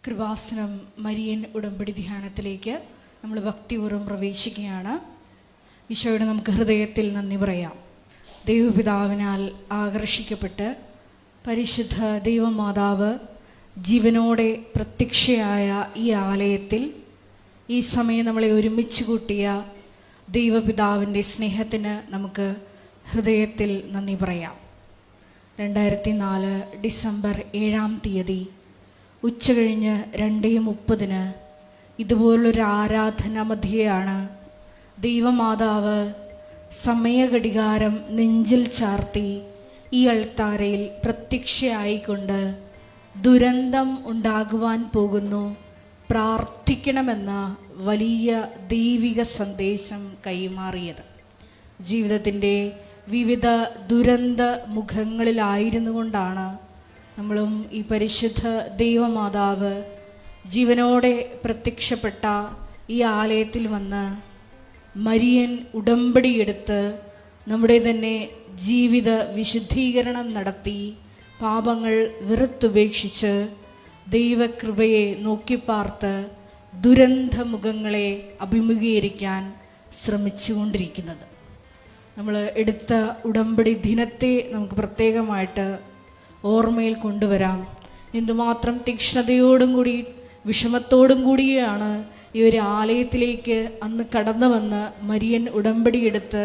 Kripasanam Marian ഉടമ്പടി ധ്യാനത്തിലേക്ക് നമ്മൾ ഭക്തിപൂർവ്വം പ്രവേശിക്കുകയാണ്. ഈശോയുടെ നമുക്ക് ഹൃദയത്തിൽ നന്ദി പറയാം. ദൈവപിതാവിനാൽ ആകർഷിക്കപ്പെട്ട് പരിശുദ്ധ ദൈവമാതാവ് ജീവനോടെ പ്രത്യക്ഷയായ ഈ ആലയത്തിൽ ഈ സമയം നമ്മളെ ഒരുമിച്ച് കൂട്ടിയ ദൈവപിതാവിൻ്റെ സ്നേഹത്തിന് നമുക്ക് ഹൃദയത്തിൽ നന്ദി പറയാം. 2004 ഡിസംബർ 7-ാം തീയതി ഉച്ചകഴിഞ്ഞ് 2:30 ഇതുപോലൊരു ആരാധന മധ്യയാണ് ദൈവമാതാവ് സമയഘടികാരം നെഞ്ചിൽ ചാർത്തി ഈ അൾത്താരയിൽ പ്രത്യക്ഷയായിക്കൊണ്ട് ദുരന്തം ഉണ്ടാകുവാൻ പോകുന്നു, പ്രാർത്ഥിക്കണമെന്ന വലിയ ദൈവിക സന്ദേശം കൈമാറിയത്. ജീവിതത്തിൻ്റെ വിവിധ ദുരന്ത മുഖങ്ങളിലായിരുന്നു കൊണ്ടാണ് നമ്മളും ഈ പരിശുദ്ധ ദൈവമാതാവ് ജീവനോടെ പ്രത്യക്ഷപ്പെട്ട ഈ ആലയത്തിൽ വന്ന് മരിയൻ ഉടമ്പടിയെടുത്ത് നമ്മുടെ തന്നെ ജീവിത വിശുദ്ധീകരണം നടത്തി പാപങ്ങൾ വെറുത്തുപേക്ഷിച്ച് ദൈവകൃപയെ നോക്കിപ്പാർത്ത് ദുരന്തമുഖങ്ങളെ അഭിമുഖീകരിക്കാൻ ശ്രമിച്ചുകൊണ്ടിരിക്കുന്നത്. നമ്മൾ എടുത്ത ഉടമ്പടി ദിനത്തെ നമുക്ക് പ്രത്യേകമായിട്ട് ഓർമ്മയിൽ കൊണ്ടുവരാം. എന്തുമാത്രം തീക്ഷ്ണതയോടും കൂടി വിഷമത്തോടും കൂടിയാണ് ഈ ഒരു ആലയത്തിലേക്ക് അന്ന് കടന്നു വന്ന് മരിയൻ ഉടമ്പടിയെടുത്ത്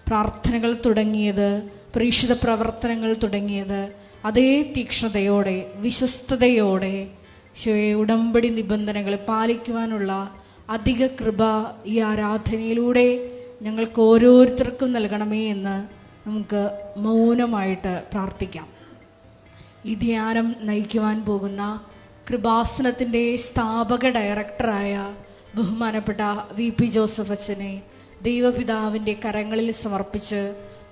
പ്രാർത്ഥനകൾ തുടങ്ങിയത്, പ്രേക്ഷിത പ്രവർത്തനങ്ങൾ തുടങ്ങിയത്. അതേ തീക്ഷ്ണതയോടെ വിശ്വസ്തയോടെ ഈശോയെ ഉടമ്പടി നിബന്ധനകൾ പാലിക്കുവാനുള്ള അധിക കൃപ ഈ ആരാധനയിലൂടെ ഞങ്ങൾക്ക് ഓരോരുത്തർക്കും നൽകണമേ എന്ന് നമുക്ക് മൗനമായിട്ട് പ്രാർത്ഥിക്കാം. ഈ ധ്യാനം നയിക്കുവാൻ പോകുന്ന കൃപാസനത്തിൻ്റെ സ്ഥാപക ഡയറക്ടറായ ബഹുമാനപ്പെട്ട VP ജോസഫ് അച്ഛനെ ദൈവപിതാവിൻ്റെ കരങ്ങളിൽ സമർപ്പിച്ച്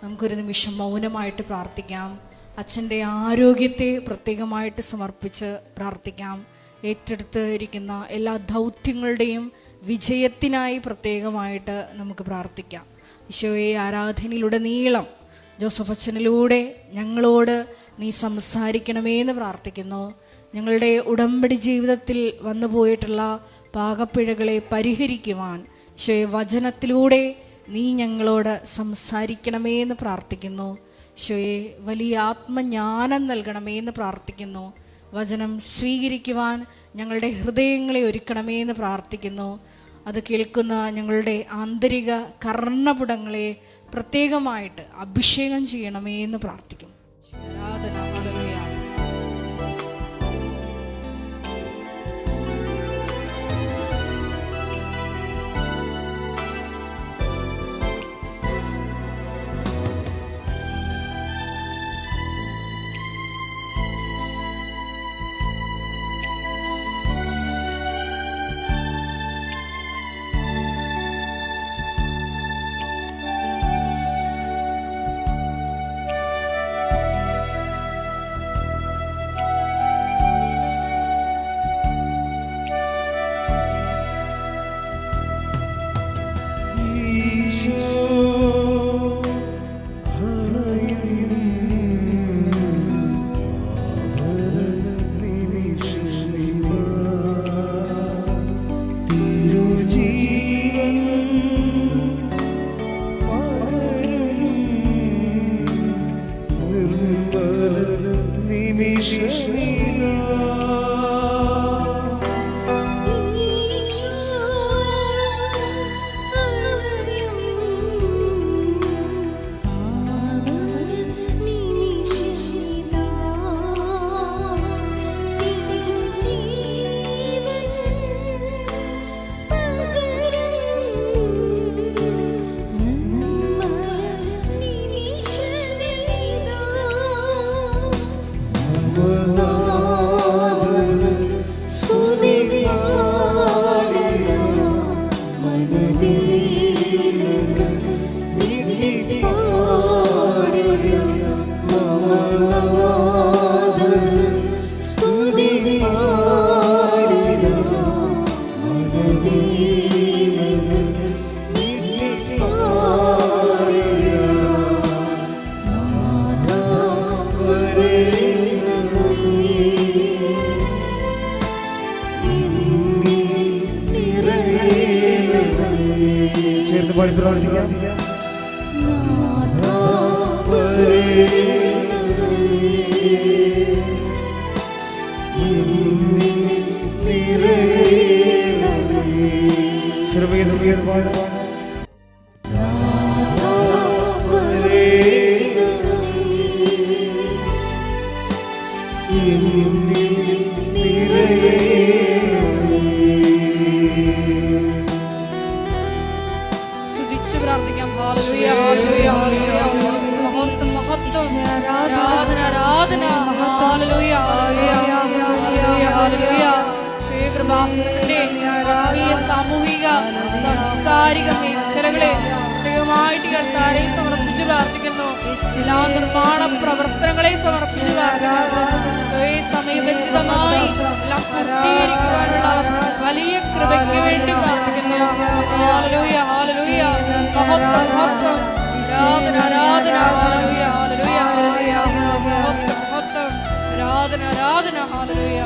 നമുക്കൊരു നിമിഷം മൗനമായിട്ട് പ്രാർത്ഥിക്കാം. അച്ഛൻ്റെ ആരോഗ്യത്തെ പ്രത്യേകമായിട്ട് സമർപ്പിച്ച് പ്രാർത്ഥിക്കാം. ഏറ്റെടുത്ത് ഇരിക്കുന്ന എല്ലാ ദൗത്യങ്ങളുടെയും വിജയത്തിനായി പ്രത്യേകമായിട്ട് നമുക്ക് പ്രാർത്ഥിക്കാം. ഈശോയെ ആരാധനയിലുടനീളം ജോസഫ് അച്ഛനിലൂടെ ഞങ്ങളോട് നീ സംസാരിക്കണമേ എന്ന് പ്രാർത്ഥിക്കുന്നു. ഞങ്ങളുടെ ഉടമ്പടി ജീവിതത്തിൽ വന്നു പോയിട്ടുള്ള പാകപ്പിഴകളെ പരിഹരിക്കുവാൻ ഈശോയെ വചനത്തിലൂടെ നീ ഞങ്ങളോട് സംസാരിക്കണമേ എന്ന് പ്രാർത്ഥിക്കുന്നു. ഈശോയെ വലിയ ആത്മജ്ഞാനം നൽകണമേ എന്ന് പ്രാർത്ഥിക്കുന്നു. വചനം സ്വീകരിക്കുവാൻ ഞങ്ങളുടെ ഹൃദയങ്ങളെ ഒരുക്കണമേ എന്ന് പ്രാർത്ഥിക്കുന്നു. അത് കേൾക്കുന്ന ഞങ്ങളുടെ ആന്തരിക കർണപുടങ്ങളെ പ്രത്യേകമായിട്ട് അഭിഷേകം ചെയ്യണമേ എന്ന് പ്രാർത്ഥിക്കുന്നു. ചേർന്ന് പാടി പ്രാർത്ഥിക്കാം. സ്തുതിച്ച് പ്രാർത്ഥിക്കാം. ഹല്ലേലൂയ ഹല്ലേലൂയ ഹല്ലേലൂയ. മഹത്വം മഹത്വം ആരാധന ആരാധന. ഹല്ലേലൂയ ഹല്ലേലൂയ ഹല്ലേലൂയ ഹല്ലേലൂയ. കൃപാസനത്തിന്റെ ആത്മീയ സാമൂഹിക സാംസ്കാരിക മേഖലകളെ പ്രത്യേകമായിട്ട് കർത്താരെ സമർപ്പിച്ച് പ്രാർത്ഥിക്കുന്നു. എല്ലാ നിർമ്മാണ പ്രവർത്തനങ്ങളെ സമർപ്പിച്ച് സമയബന്ധിതമായി എല്ലാം പൂർത്തീകരിക്കുവാനുള്ള വലിയ കൃപയ്ക്ക് വേണ്ടി പ്രാർത്ഥിക്കുന്നു. ഹല്ലേലൂയ ഹല്ലേലൂയ. മഹത്വം മഹത്വം ആരാധന ആരാധന. ഹല്ലേലൂയ ഹല്ലേലൂയ ഹല്ലേലൂയ. മഹത്വം മഹത്വം ആരാധന ആരാധന. ഹല്ലേലൂയ.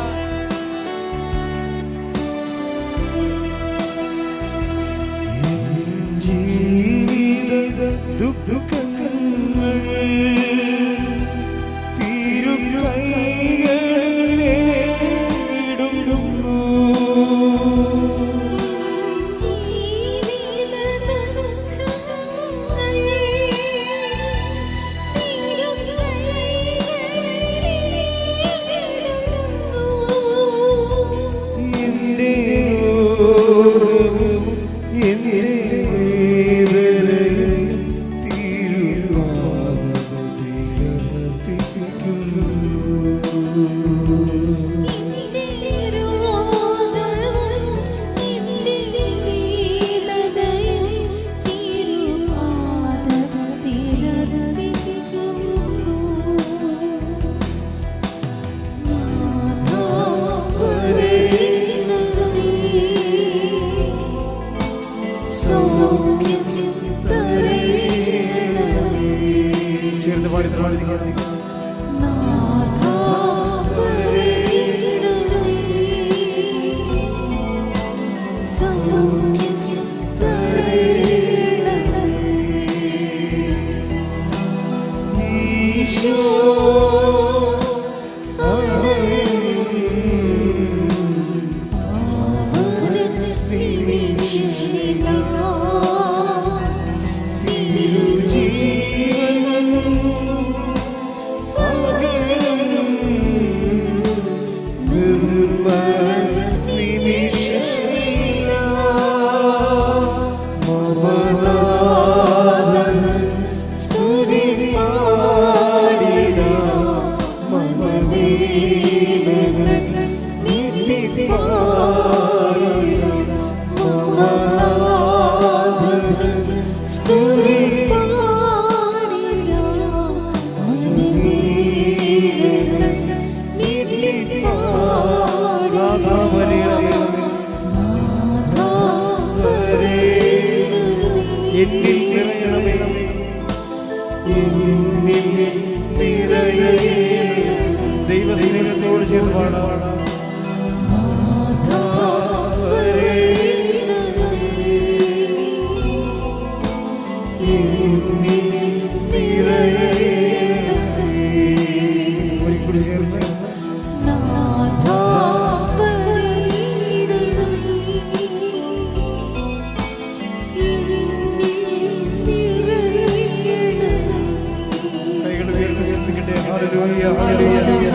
ചേർന്ന് പാടി പ്രാർത്ഥിക്കാം. ദൈവസ്നേഹത്തോട് ചേർന്ന് പാടാം. ഒരിക്കലും ചേർന്ന് കൈകൾ ഉയർത്തി ശ്രദ്ധിക്കട്ടെ. ഹല്ലേലൂയ ഹല്ലേലൂയ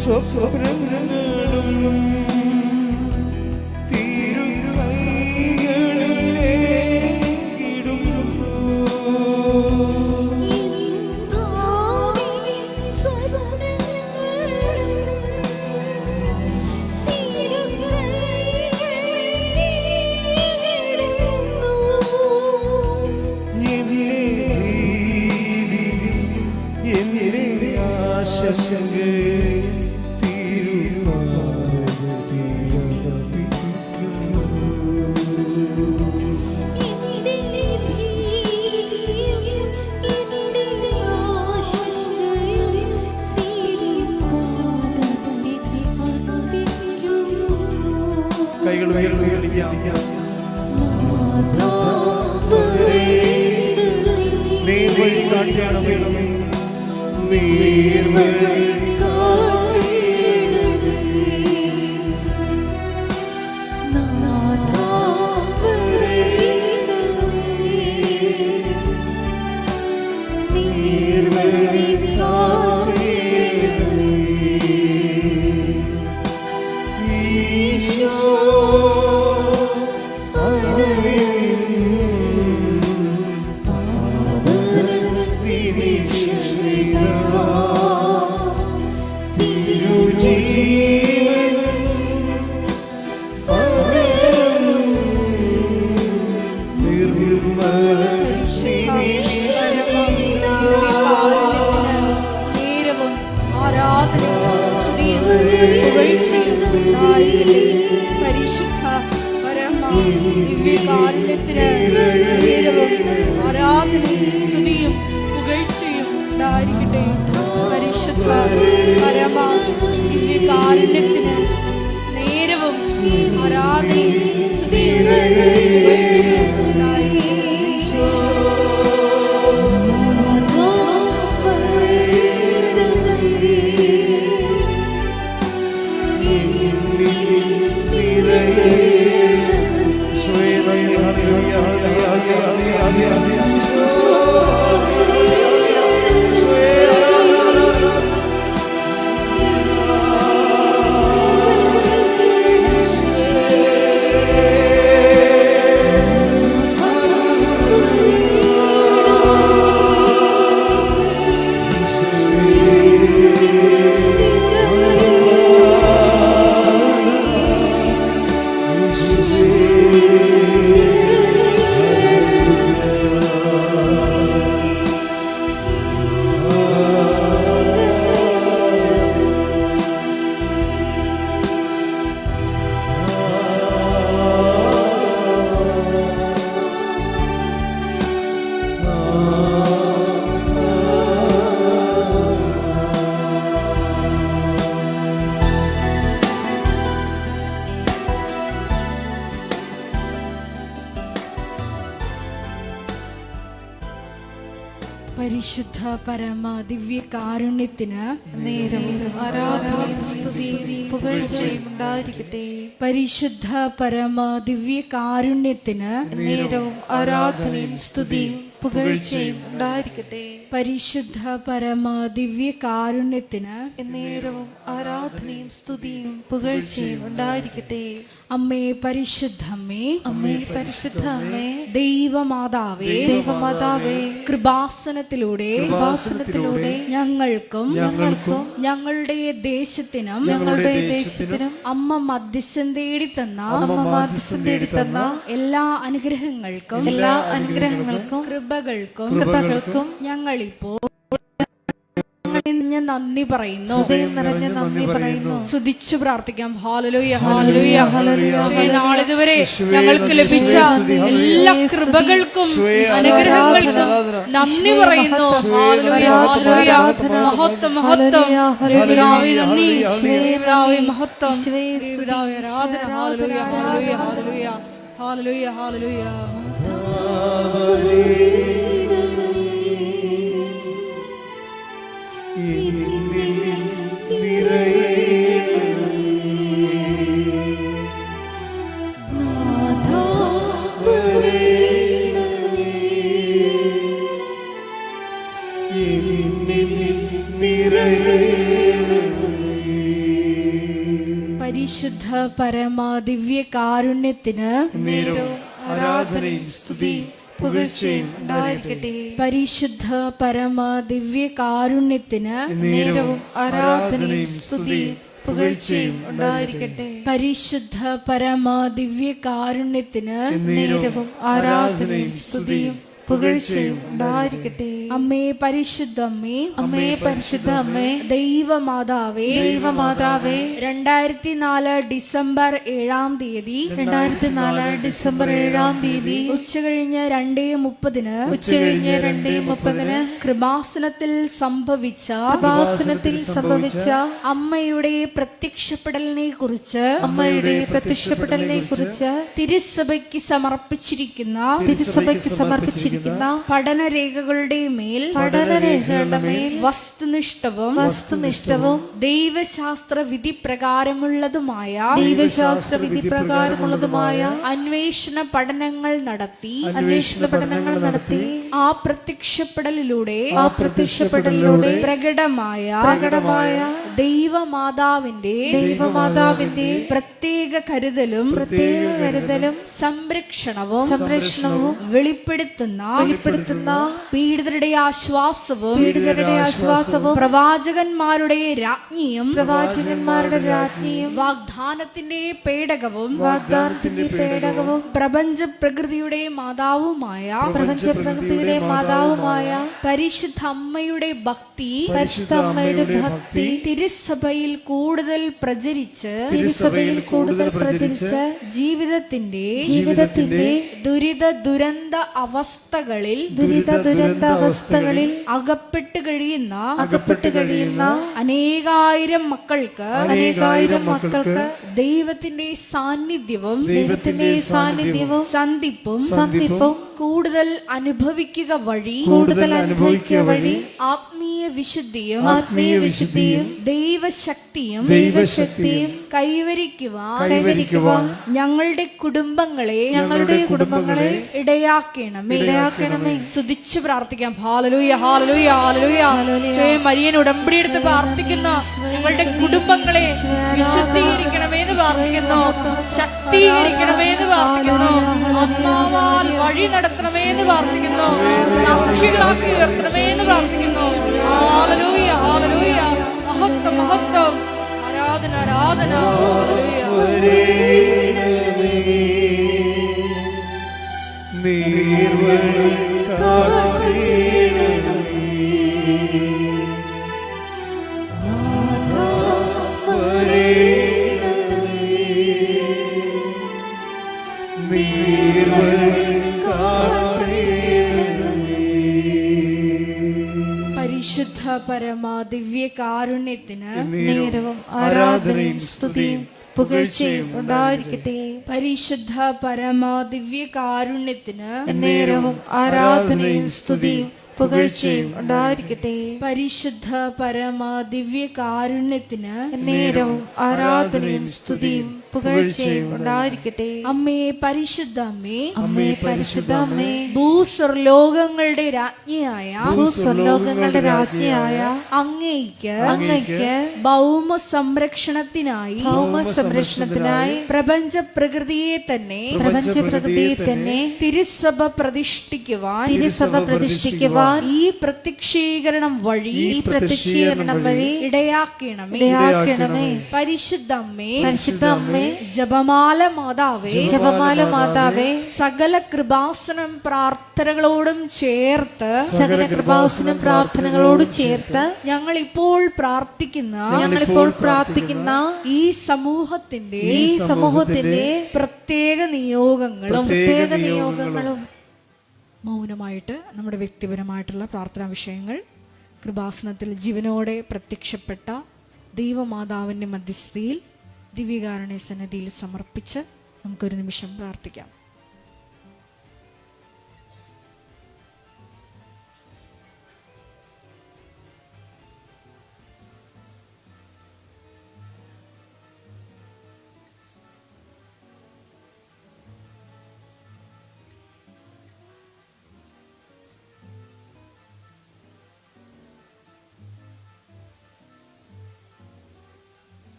സ്വപ്നങ്ങളും തീരും കൈകളിലെ കൈകൾ ഉയർത്തി വിളിക്കാം. നേർവഴി കാട്ടണമേ, നേർവഴി പരിശുദ്ധ പരമ ദിവ്യകാരുണ്യത്തിന് ആരാധനയും സ്തുതിയും പുകഴ്ചയും ഉണ്ടായിരിക്കട്ടെ. പരിശുദ്ധ പരമ ദിവ്യകാരുണ്യത്തിന് നേരവും ആരാധനയും സ്തുതിയും പുകഴ്ചയും ഉണ്ടായിരിക്കട്ടെ. പരിശുദ്ധ പരമ ദിവ്യകാരുണ്യത്തിന് നേരവും ആരാധനയും സ്തുതിയും പുകഴ്ചയും ഉണ്ടായിരിക്കട്ടെ. പരിശുദ്ധ പരമ ദിവ്യകാരുണ്യത്തിന് നേരവും ആരാധനയും സ്തുതിയും പുകഴ്ചയും ഉണ്ടായിരിക്കട്ടെ. പരിശുദ്ധ പരമ ദിവ്യകാരുണ്യത്തിന് നേരവും ആരാധനയും സ്തുതിയും പുകഴ്ചയും ഉണ്ടായിരിക്കട്ടെ. അമ്മേ പരിശുദ്ധമ്മേ, അമ്മേ പരിശുദ്ധമ്മേ, ദൈവമാതാവേ, ദൈവമാതാവേ, കൃപാസനത്തിലൂടെ ഞങ്ങൾക്കും ഞങ്ങളുടെ ദേശത്തിനും അമ്മ മധ്യസ്ഥം തേടി തന്ന എല്ലാ അനുഗ്രഹങ്ങൾക്കും കൃപകൾക്കും ഞങ്ങളിപ്പോൾ നന്ദി പറയുന്നു. സ്തുതിച്ചു പ്രാർത്ഥിക്കാം. ഹല്ലേലൂയ, ഹല്ലേലൂയ, ഹല്ലേലൂയ. നാളിതുവരെ ഞങ്ങൾക്ക് ലഭിച്ച എല്ലാ കൃപകൾക്കും അനുഗ്രഹങ്ങൾക്കും നന്ദി പറയുന്നു. ഹല്ലേലൂയ, ഹല്ലേലൂയ. മഹത്വം, മഹത്വം. ദൈവപിതാവേ നന്ദി, ദൈവപിതാവേ മഹത്വം, ദൈവപിതാവേ ആരാധന. ഹല്ലേലൂയ, ഹല്ലേലൂയ, ഹല്ലേലൂയ, ഹല്ലേലൂയ, ഹല്ലേലൂയ. പരിശുദ്ധ പരമ ദിവ്യകാരുണ്യത്തിന് ആരാധനയും സ്തുതിയും പുകഴ്ചയും ഉണ്ടായിരിക്കട്ടെ. പരിശുദ്ധ പരമ ദിവ്യകാരുണ്യത്തിന് നേരവും ആരാധനയും സ്തുതിയും പുകഴ്ചയും ഉണ്ടായിരിക്കട്ടെ. പരിശുദ്ധ പരമ ദിവ്യകാരുണ്യത്തിന് നേരവും ആരാധനയും സ്തുതിയും പുകഴ്ചയും ഉണ്ടായിരിക്കട്ടെ. അമ്മേ പരിശുദ്ധ അമ്മേ, അമ്മേ പരിശുദ്ധ അമ്മേ, ദൈവമാതാവേ, ദൈവമാതാവേ, 2004 ഡിസംബർ 7-ാം തീയതി 2004 ഡിസംബർ 7-ാം തീയതി ഉച്ചകഴിഞ്ഞ് 2:30 ഉച്ചകഴിഞ്ഞ് 2:30 കൃപാസനത്തിൽ സംഭവിച്ച അമ്മയുടെ പ്രത്യക്ഷപ്പെടലിനെ കുറിച്ച് തിരുസഭയ്ക്ക് സമർപ്പിച്ചിരിക്കുന്ന പഠനരേഖകളുടെ മേൽ വസ്തുനിഷ്ഠവും ദൈവശാസ്ത്ര വിധി പ്രകാരമുള്ളതുമായ അന്വേഷണ പഠനങ്ങൾ നടത്തി ആ പ്രത്യക്ഷപ്പെടലിലൂടെ പ്രകടമായ ദൈവമാതാവിന്റെ പ്രത്യേക കരുതലും സംരക്ഷണവും വെളിപ്പെടുത്തുന്ന പീഡിതരുടെ ആശ്വാസവും പ്രവാചകന്മാരുടെ രാജ്ഞിയും വാഗ്ദാനത്തിന്റെ പേടകവും പ്രപഞ്ച പ്രകൃതിയുടെ മാതാവുമായ പരിശുദ്ധ അമ്മയുടെ ഭക്തി തിരുസഭയിൽ കൂടുതൽ പ്രചരിച്ച് ജീവിതത്തിന്റെ ദുരന്ത അവസ്ഥകളിൽ അകപ്പെട്ട് കഴിയുന്ന അനേകായിരം മക്കൾക്ക് ദൈവത്തിന്റെ സാന്നിധ്യവും സന്ധിപ്പും കൂടുതൽ അനുഭവിക്കുക വഴി ആത്മീയ വിശുദ്ധിയും ദൈവശക്തിയും കൈവരിക്കുവാൻ ഞങ്ങളുടെ കുടുംബങ്ങളെ ഇടയാക്കണമേ. സ്തുതിച്ച് പ്രാർത്ഥിക്കാം. ഹല്ലേലൂയ, ഹല്ലേലൂയ, ഹല്ലേലൂയ. സ്വയം മരിയൻ ഉടമ്പടി എടുത്ത് പ്രാർത്ഥിക്കുന്ന ഞങ്ങളുടെ കുടുംബങ്ങളെ വിശുദ്ധീകരിക്കണമേ എന്ന് പ്രാർത്ഥിക്കുന്നു, ശക്തീകരിക്കണമേ എന്ന് പ്രാർത്ഥിക്കുന്നു, ആത്മാവാൽ വഴി നടത്തണമേ എന്ന് പ്രാർത്ഥിക്കുന്നു, സാക്ഷികളാക്കി ഉയർത്തണമേ എന്ന് പ്രാർത്ഥിക്കുന്നു. ഹല്ലേലൂയ, ഹല്ലേലൂയ. മഹത്വം, മഹത്വം, ആരാധന, ആരാധന. പരിശുദ്ധ പരമ ദിവ്യ കാരുണ്യത്തിന് നേരവും ആരാധനയും സ്തുതിയും പുകഴ്ചയും ഉണ്ടായിരിക്കട്ടെ. പരിശുദ്ധ പരമ ദിവ്യ കാരുണ്യത്തിന് നേരവും ആരാധനയും സ്തുതിയും പുകഴ്ചയും ഉണ്ടായിരിക്കട്ടെ. പരിശുദ്ധ പരമ ദിവ്യ കാരുണ്യത്തിന് നേരവും ആരാധനയും സ്തുതിയും പുകഴ്ചയും ഉണ്ടായിരിക്കട്ടെ. അമ്മേ പരിശുദ്ധ അമ്മേ, അമ്മേ പരിശുദ്ധ അമ്മേ, ഭൂസ്വർലോകങ്ങളുടെ രാജ്ഞിയായ അങ്ങയ്ക്ക് ഭൗമ സംരക്ഷണത്തിനായി പ്രപഞ്ച പ്രകൃതിയെ തന്നെ തിരുസഭ പ്രതിഷ്ഠിക്കുവാൻ ഈ പ്രത്യക്ഷീകരണം വഴി ഇടയാക്കണമേ. പരിശുദ്ധ അമ്മേ, ജപമാല മാതാവേ, സകല കൃപാസനം പ്രാർത്ഥനകളോടും ചേർത്ത് ഞങ്ങൾ ഇപ്പോൾ പ്രാർത്ഥിക്കുന്ന ഈ സമൂഹത്തിന്റെ പ്രത്യേക നിയോഗങ്ങളും മൗനമായിട്ട് നമ്മുടെ വ്യക്തിപരമായിട്ടുള്ള പ്രാർത്ഥനാ വിഷയങ്ങൾ കൃപാസനത്തിൽ ജീവനോടെ പ്രത്യക്ഷപ്പെട്ട ദൈവമാതാവിൻ്റെ മധ്യസ്ഥയിൽ ദിവ്യകാരുണ്യ സന്നിധിയിൽ സമർപ്പിച്ച് നമുക്കൊരു നിമിഷം പ്രാർത്ഥിക്കാം.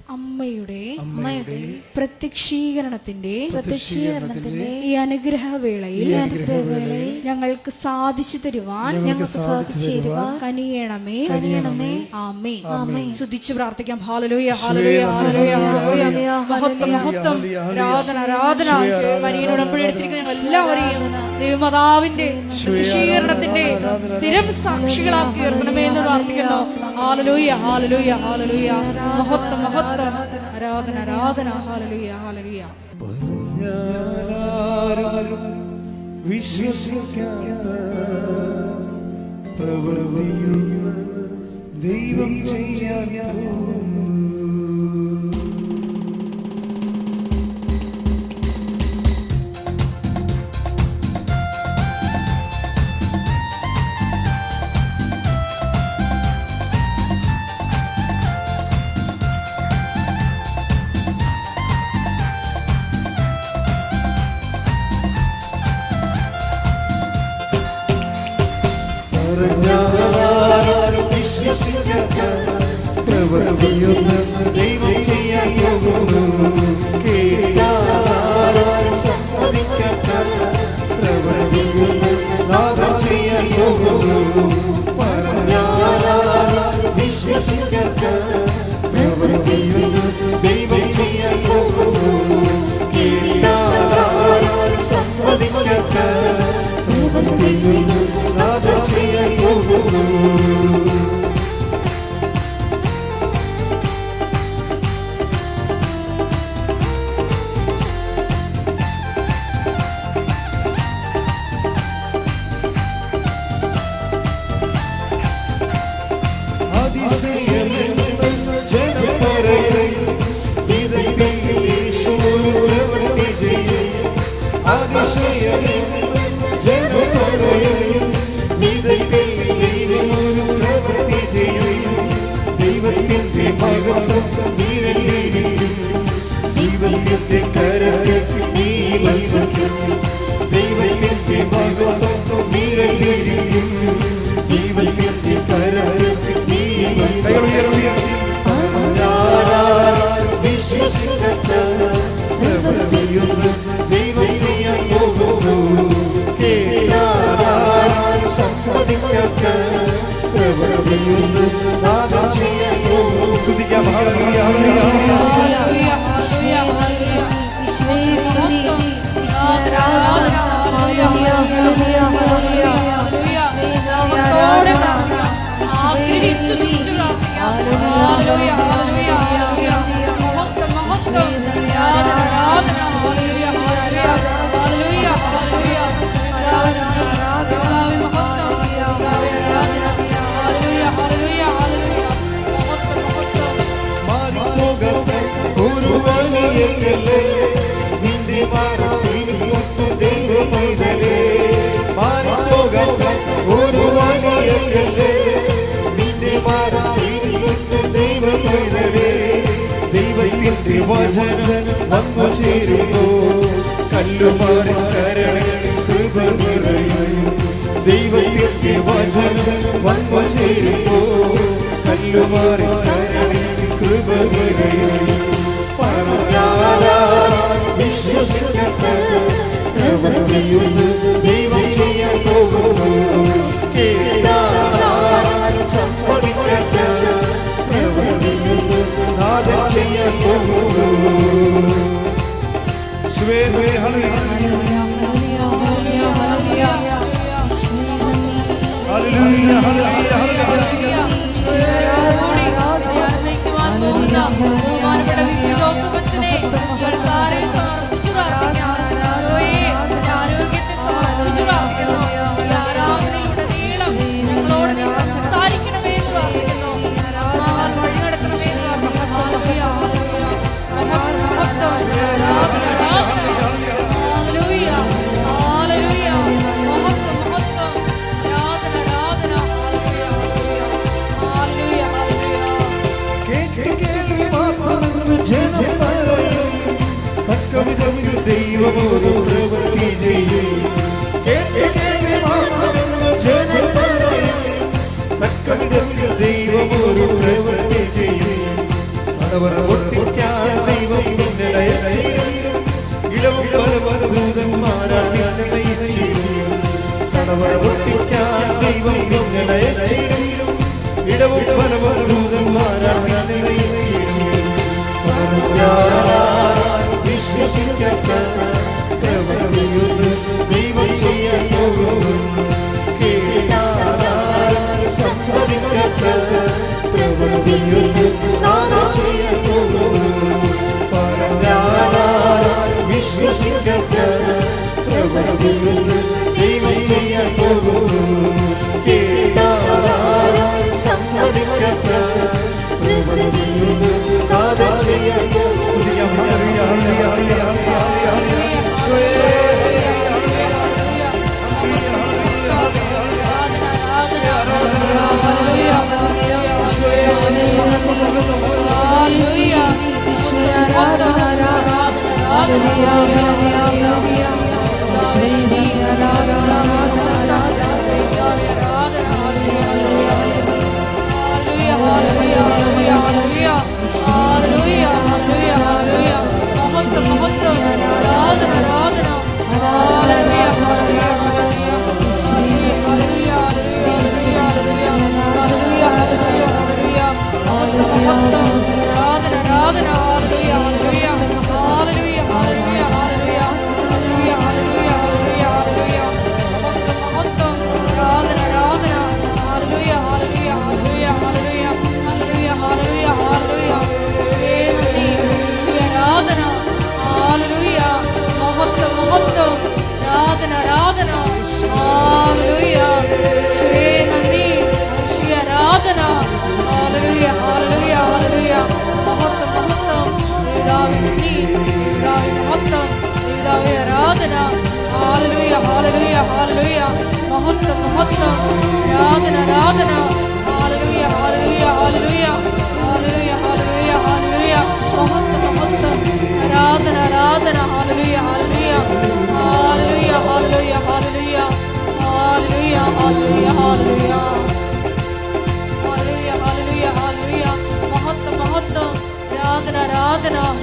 അമ്മയുടെ അമ്മയുടെ പ്രത്യക്ഷീകരണത്തിന്റെ ഈ അനുഗ്രഹവേളയിൽ ഞങ്ങൾക്ക് സാധിച്ചു തരുവാൻ കനിയണമേ. ആമേൻ. സ്തുതിച്ചു പ്രാർത്ഥിക്കാം. ഹല്ലേലൂയ, ഹല്ലേലൂയ, ഹല്ലേലൂയ. മഹത്വം, മഹത്വം, ആരാധന, ആരാധന. കനിയൻ ഉടമ്പടി എടുത്തിരിക്കുന്ന ഞങ്ങൾ എല്ലാവരെയും ദൈവമാതാവിന്റെ പ്രത്യക്ഷീകരണത്തിന്റെ സ്ഥിരം സാക്ഷികളാക്കി ഉയർത്തണമേ എന്ന് പ്രാർത്ഥിക്കുന്നു. ഹല്ലേലൂയ, ഹല്ലേലൂയ, ഹല്ലേലൂയ. മഹത്വം, മഹത്വം, ആരാധന, ആരാധന. ഹല്ലേലൂയ, ഹല്ലേലൂയ. പറഞ്ഞാലും വിശ്വസിക്കാത്ത പ്രവൃത്തിയുള്ള ദൈവം ചെയ്യാൻ പോകുന്നു. പറഞ്ഞാലും വിശ്വസിക്കാത്ത പ്രവൃത്തിയൊന്നും ദൈവം ചെയ്യാൻ പോകുന്നു. കേട്ടാലും സമ്മതിക്കാത്ത പ്രവൃത്തിയൊന്നും നാഥൻ ചെയ്യാൻ പോകുന്നു. പറഞ്ഞാലും വിശ്വസിക്കാത്ത പ്രവൃത്തിയൊന്നും ദൈവം ചെയ്യാൻ പോകുന്നു. കേട്ടാലും സമ്മതിക്കാത്ത പ്രവൃത്തിയൊന്നും നാഥൻ ചെയ്യാൻ പോകുന്നു. അതിശയമെന്ന് ജനം പറയും, ഇതൊക്കെ യേശു പ്രവൃത്തി ചെയ്യും. അതിശയമെന്ന് ജനം പറയും, ഇതൊക്കെ യേശു പ്രവൃത്തി ചെയ്യും. ദൈവത്തിന്റെ മഹത്വം നിഴലിരിക്കും, ദൈവത്തിന്റെ കരത്തിൽ നീ വസിക്കും. ദൈവത്തിന്റെ മഹത്വം നിഴലിരിക്കും, ദൈവത്തിന്റെ കരത്തിൽ നീ വിശ്വസിക്കാത്ത പ്രവൃത്തിയൊന്നും ദൈവം ചെയ്യാൻ പോകുന്നു. കേട്ടാൽ സമ്മതിക്കാത്ത പ്രവൃത്തിയൊന്നും നാഥൻ ചെയ്യാൻ പോകുന്നു. സ്തുതിക്കാം. ഹല്ലേലൂയ, ഹല്ലേലൂയ. ഹല്ലേലൂയ, ഹല്ലേലൂയ, ഹല്ലേലൂയ. നാമത്തോടെ പ്രാർത്ഥിക്കാം. ആഗ്രഹിച്ചു സ്തുതിച്ചു പ്രാർത്ഥിക്കാം. ഹല്ലേലൂയ, ഹല്ലേലൂയ, ഹല്ലേലൂയ. മഹത്വം, മഹത്വം, ആരാധന, ആരാധന. ഹല്ലേലൂയ, ഹല്ലേലൂയ, ഹല്ലേലൂയ, ഹല്ലേലൂയ. കർത്താവേ മഹത്വം, കർത്താവേ ആരാധന. ഹല്ലേലൂയ, ഹല്ലേലൂയ, ഹല്ലേലൂയ. മഹത്വം, മഹത്വം. മാറിപ്പോകാത്ത ഒരു വഴിയല്ലേ നിന്റെ മാറിപ്പോകുന്ന ദൈവമൈതലേ. മാറിപ്പോകാത്ത ഒരു വഴിയല്ലേ നിന്റെ മാറിപ്പോകുന്ന ദൈവമൈതലേ. ദൈവത്തിന്റെ വചനം വന്നു ചേരുന്നു, കല്ലുമാറി കരളിൽ കൃപ നിറയും. ദൈവത്തിന്റെ വചനം വന്നു ചേരുന്നു, കല്ലുമാറി കരളിൽ കൃപ നിറയും. പറഞ്ഞാലും വിശ്വസിക്കാത്ത പ്രവൃത്തിയൊന്നും ദൈവം ചെയ്യാൻ പോകുന്നു. കേട്ടാൽ സമ്മതിക്കാത്ത പ്രവൃത്തിയൊന്നും നാഥൻ ചെയ്യാൻ പോകുന്നു. ശ്വേതേ ഹല്ലേലൂയ, ഹല്ലേലൂയ, ഹല്ലേലൂയ, ഹല്ലേലൂയ. ബഹുമാനപ്പെട്ട വിക്കി ജോസഫ് അച്ഛനെ കർത്താവിനെ സമർപ്പിച്ചു പ്രാർത്ഥിക്കാം. ആരോഗ്യത്തെ സമർപ്പിച്ചു പ്രാർത്ഥിക്കുന്നു. ഈ ആരാധനയിലുടനീളം ഞങ്ങളോട് നീ സംസാരിക്കണമേ എന്ന് പ്രാർത്ഥിക്കുന്നു. വഴി നടത്തണമേ എന്ന് പ്രാർത്ഥിക്കുന്നു. ഹല്ലേലൂയ, ഹല്ലേലൂയ. മഹത്വം, ആരാധന, ആരാധന. ഹല്ലേലൂയ, ഹല്ലേലൂയ. മഹത്വം, മഹത്വം, ആരാധന, ആരാധന. ഹല്ലേലൂയ, ഹല്ലേലൂയ, ഹല്ലേലൂയ. കേൾവി മാത്രമെന്ന് ജനം പറയും, തക്കവിധത്തിൽ ദൈവം ഒരു പ്രവൃത്തി ചെയ്യും. കേൾവി മാത്രമെന്ന് ജനം പറയും, തക്കവിധത്തിൽ ദൈവം ഒരു പ്രവൃത്തി ചെയ്യും. തടവറ പൊട്ടി വിശ്വസിക്കാത്ത പ്രവൃത്തിയൊന്നും ദൈവം ചെയ്യാൻ പോകുന്നു. കേട്ടാലാരും സമ്മതിക്കാത്ത പ്രവൃത്തിയൊന്നും നാം ചെയ്യാൻ പോകുന്നു. പറഞ്ഞാലാരും വിശ്വസിക്കാത്ത പ്രവൃത്തിയൊന്നും ദൈവം ചെയ്യാൻ പോകുന്നു. കേട്ടാലാരും സമ്മതിക്കാത്ത പ്രവൃത്തിയൊന്നും നാം ചെയ്യാൻ പോകുന്നു. സ്തുതിക്കാം.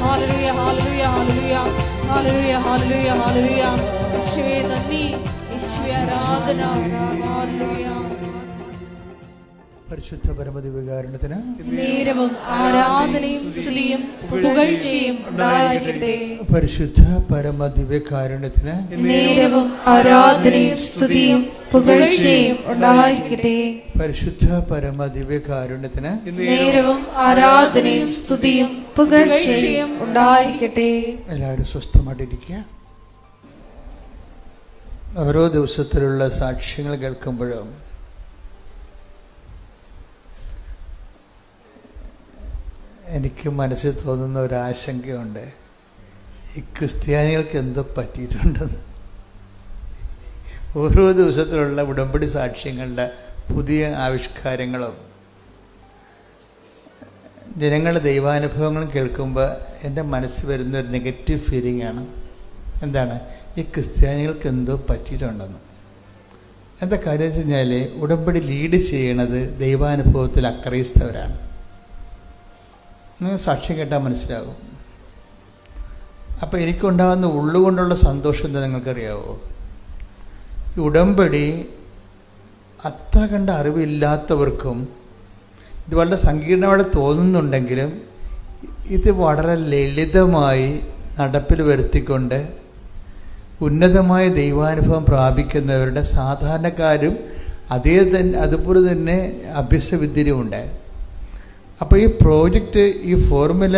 ഹല്ലേലൂയ, ഹല്ലേലൂയ, ഹല്ലേലൂയ, ഹല്ലേലൂയ. പരിശുദ്ധ പരമദിവ്യകാരുണ്യത്തിന് നേരവും ആരാധനയും സ്തുതിയും പുകഴ്ചയും ഉണ്ടായിരിക്കട്ടെ. പരിശുദ്ധ പരമദിവ്യകാരുണ്യത്തിന് നേരവും ആരാധനയും സ്തുതിയും പുകഴ്ചയും ഉണ്ടായിരിക്കട്ടെ. പരിശുദ്ധ പരമദിവ്യകാരുണ്യത്തിന് നേരവും ആരാധനയും സ്തുതിയും പുകഴ്ചയും ഉണ്ടായിരിക്കട്ടെ. എല്ലാവരും സ്വസ്ഥമായിട്ടിരിക്കുക. ഓരോ ദിവസത്തിലുള്ള സാക്ഷ്യങ്ങൾ കേൾക്കുമ്പോഴും എനിക്ക് മനസ്സിൽ തോന്നുന്ന ഒരു ആശങ്കയുണ്ട്. ഈ ക്രിസ്ത്യാനികൾക്ക് എന്തോ പറ്റിയിട്ടുണ്ടെന്ന്. ഓരോ ദിവസത്തിലുള്ള ഉടമ്പടി സാക്ഷ്യങ്ങളുടെ പുതിയ ആവിഷ്കാരങ്ങളും ജനങ്ങളുടെ ദൈവാനുഭവങ്ങളും കേൾക്കുമ്പോൾ എൻ്റെ മനസ്സിൽ വരുന്നൊരു നെഗറ്റീവ് ഫീലിംഗാണ്. എന്താണ്? ഈ ക്രിസ്ത്യാനികൾക്ക് എന്തോ പറ്റിയിട്ടുണ്ടെന്ന്. എന്താ കാര്യം വെച്ച് കഴിഞ്ഞാൽ ഉടമ്പടി ലീഡ് ചെയ്യണത് ദൈവാനുഭവത്തിൽ അക്രൈസ്തവരാണ്. നിങ്ങൾ സാക്ഷ്യം കേട്ടാൽ മനസ്സിലാകും. അപ്പോൾ എനിക്കുണ്ടാകുന്ന ഉള്ളുകൊണ്ടുള്ള സന്തോഷം എന്താ നിങ്ങൾക്കറിയാവോ? ഈ ഉടമ്പടി അത്ര കണ്ട അറിവില്ലാത്തവർക്കും ഇത് വളരെ സങ്കീർണമായിട്ട് തോന്നുന്നുണ്ടെങ്കിലും ഇത് വളരെ ലളിതമായി നടപ്പിൽ വരുത്തിക്കൊണ്ട് ഉന്നതമായ ദൈവാനുഭവം പ്രാപിക്കുന്നവരുടെ സാധാരണക്കാരും അതുപോലെ തന്നെ അഭ്യസവിദ്യരുമുണ്ട്. അപ്പോൾ ഈ പ്രോജക്റ്റ്, ഈ ഫോർമുല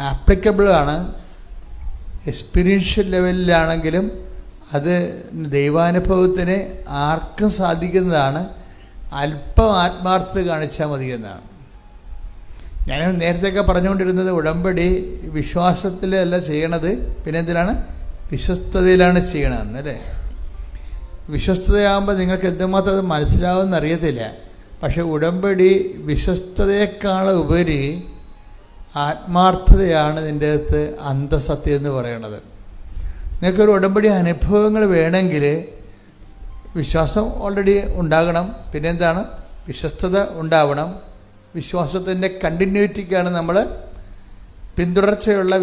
ആപ്ലിക്കബിൾ ആണ്. എക്സ്പീരിയൻഷ്യൽ ലെവലിലാണെങ്കിലും അത് ദൈവാനുഭവത്തിന് ആർക്കും സാധിക്കുന്നതാണ്. അല്പം ആത്മാർത്ഥത കാണിച്ചാൽ മതി എന്നാണ്. ഞാൻ നേരത്തെയൊക്കെ പറഞ്ഞുകൊണ്ടിരുന്നത് ഉടമ്പടി വിശ്വാസത്തിലല്ല ചെയ്യണത്, പിന്നെ എന്തിനാണ്? വിശ്വസ്തതയിലാണ് ചെയ്യണമെന്ന്, അല്ലേ? വിശ്വസ്തതയാകുമ്പോൾ നിങ്ങൾക്ക് എന്തുമാത്രം അത് മനസ്സിലാവുമെന്ന് അറിയത്തില്ല. പക്ഷെ ഉടമ്പടി വിശ്വസ്തതയേക്കാൾ ഉപരി ആത്മാർത്ഥതയാണ് ഇതിൻ്റെ അകത്ത് അന്തസത്യം എന്ന് പറയണത്. നിങ്ങൾക്കൊരു ഉടമ്പടി അനുഭവങ്ങൾ വേണമെങ്കിൽ വിശ്വാസം ഓൾറെഡി ഉണ്ടാകണം. പിന്നെ എന്താണ്? വിശ്വസ്തത ഉണ്ടാവണം. വിശ്വാസത്തിൻ്റെ കണ്ടിന്യൂറ്റിക്കാണ് നമ്മൾ തുടർച്ചയുള്ള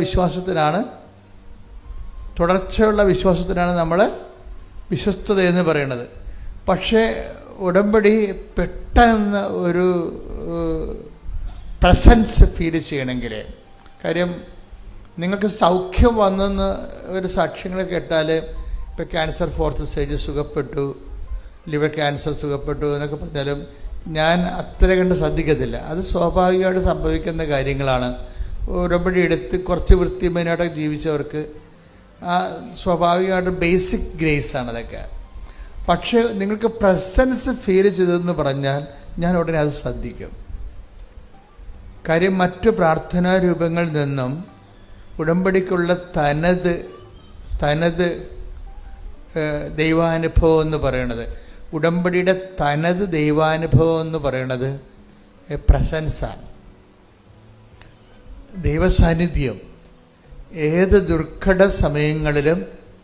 വിശ്വാസത്തിനാണ് നമ്മൾ വിശ്വസ്തത എന്ന് പറയുന്നത്. പക്ഷേ ഉടമ്പടി പെട്ടെന്ന് ഒരു പ്രസൻസ് ഫീൽ ചെയ്യണമെങ്കിൽ, കാര്യം നിങ്ങൾക്ക് സൗഖ്യം വന്നെന്ന് ഒരു സാക്ഷ്യങ്ങൾ കേട്ടാൽ, ഇപ്പോൾ ക്യാൻസർ 4th സ്റ്റേജ് സുഖപ്പെട്ടു, ലിവർ ക്യാൻസർ സുഖപ്പെട്ടു എന്നൊക്കെ പറഞ്ഞാലും ഞാൻ അത്ര കണ്ട് ശ്രദ്ധിക്കത്തില്ല. അത് സ്വാഭാവികമായിട്ട് സംഭവിക്കുന്ന കാര്യങ്ങളാണ്. ഉടമ്പടി എടുത്ത് കുറച്ച് വൃത്തിമനായിട്ടൊക്കെ ജീവിച്ചവർക്ക് ആ സ്വാഭാവികമായിട്ട് ബേസിക് ഗ്രേസ് ആണ് അതൊക്കെ. പക്ഷേ നിങ്ങൾക്ക് പ്രസൻസ് ഫീൽ ചെയ്തതെന്ന് പറഞ്ഞാൽ ഞാൻ ഉടനെ അത് ശ്രദ്ധിക്കും. കാര്യം മറ്റു പ്രാർത്ഥനാ രൂപങ്ങളിൽ നിന്നും ഉടമ്പടിക്കുള്ള തനത് ദൈവാനുഭവം എന്ന് പറയണത്, ഉടമ്പടിയുടെ തനത് ദൈവാനുഭവം എന്ന് പറയണത് പ്രസൻസാണ്, ദൈവസാന്നിധ്യം. ഏത് ദുർഘട സമയങ്ങളിലും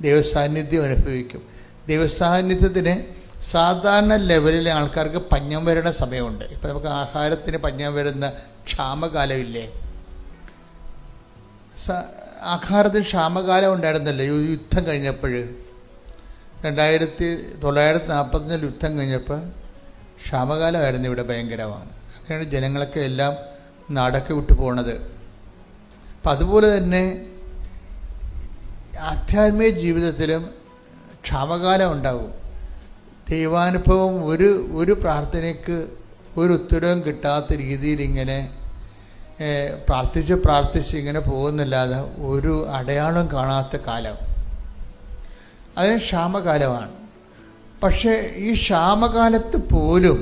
ദൈവസാന്നിധ്യം അനുഭവിക്കും. ദൈവസാന്നിധ്യത്തിന് സാധാരണ ലെവലിലെ ആൾക്കാർക്ക് പഞ്ഞം വരുന്ന സമയമുണ്ട്. ഇപ്പം നമുക്ക് ആഹാരത്തിന് പഞ്ഞം വരുന്ന ക്ഷാമകാലമില്ലേ? ആഹാരത്തിന് ക്ഷാമകാലം ഉണ്ടായിരുന്നല്ലോ യുദ്ധം കഴിഞ്ഞപ്പോൾ. 1945 യുദ്ധം കഴിഞ്ഞപ്പോൾ ക്ഷാമകാലമായിരുന്നു ഇവിടെ, ഭയങ്കരമാണ്. അങ്ങനെയാണ് ജനങ്ങളൊക്കെ എല്ലാം നാടൊക്കെ വിട്ടു പോണത്. അപ്പം അതുപോലെ തന്നെ ആധ്യാത്മിക ജീവിതത്തിലും ക്ഷാമകാലം ഉണ്ടാകും. ദൈവാനുഭവം ഒരു പ്രാർത്ഥനയ്ക്ക് ഒരു ഉത്തരവും കിട്ടാത്ത രീതിയിൽ ഇങ്ങനെ പ്രാർത്ഥിച്ച് ഇങ്ങനെ പോകുന്നില്ലാതെ ഒരു അടയാളം കാണാത്ത കാലം, അതിന് ക്ഷാമകാലമാണ്. പക്ഷേ ഈ ക്ഷാമകാലത്ത് പോലും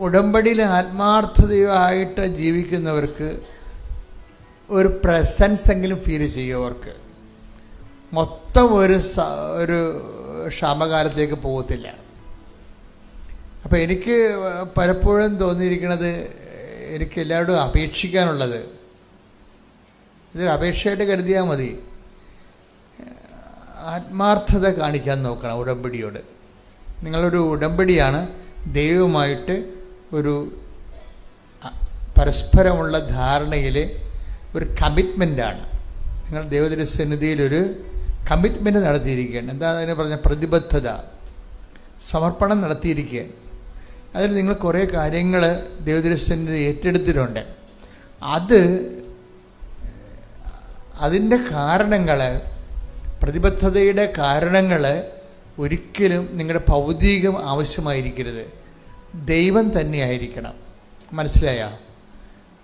ഉടമ്പടിയിൽ ആത്മാർത്ഥതയായിട്ട് ജീവിക്കുന്നവർക്ക് ഒരു പ്രസൻസ് എങ്കിലും ഫീൽ ചെയ്യും. അവർക്ക് മൊത്തം ഒരു ക്ഷാമകാലത്തേക്ക് പോകത്തില്ല. അപ്പോൾ എനിക്ക് പലപ്പോഴും തോന്നിയിരിക്കുന്നത്, എനിക്ക് എല്ലാവരോടും അപേക്ഷിക്കാനുള്ളത്, ഇതൊരു അപേക്ഷയായിട്ട് കരുതിയാൽ മതി, ആത്മാർത്ഥത കാണിക്കാൻ നോക്കണം ഉടമ്പടിയോട്. നിങ്ങളൊരു ഉടമ്പടിയാണ്, ദൈവവുമായിട്ട് ഒരു പരസ്പരമുള്ള ധാരണയിൽ ഒരു കമ്മിറ്റ്മെൻറ്റാണ്. നിങ്ങൾ ദൈവത്തിൻ്റെ സന്നിധിയിലൊരു കമ്മിറ്റ്മെൻറ്റ് നടത്തിയിരിക്കുകയാണ്. എന്താ അതിനെ പറഞ്ഞ പ്രതിബദ്ധത, സമർപ്പണം നടത്തിയിരിക്കുകയാണ്. അതിൽ നിങ്ങൾ കുറേ കാര്യങ്ങൾ ദൈവത്തിൻ്റെ സന്നിധി ഏറ്റെടുത്തിട്ടുണ്ട്. അതിൻ്റെ കാരണങ്ങൾ, പ്രതിബദ്ധതയുടെ കാരണങ്ങൾ ഒരിക്കലും നിങ്ങളുടെ ഭൗതികം ആവശ്യമായിരിക്കരുത്, ദൈവം തന്നെയായിരിക്കണം. മനസ്സിലായോ?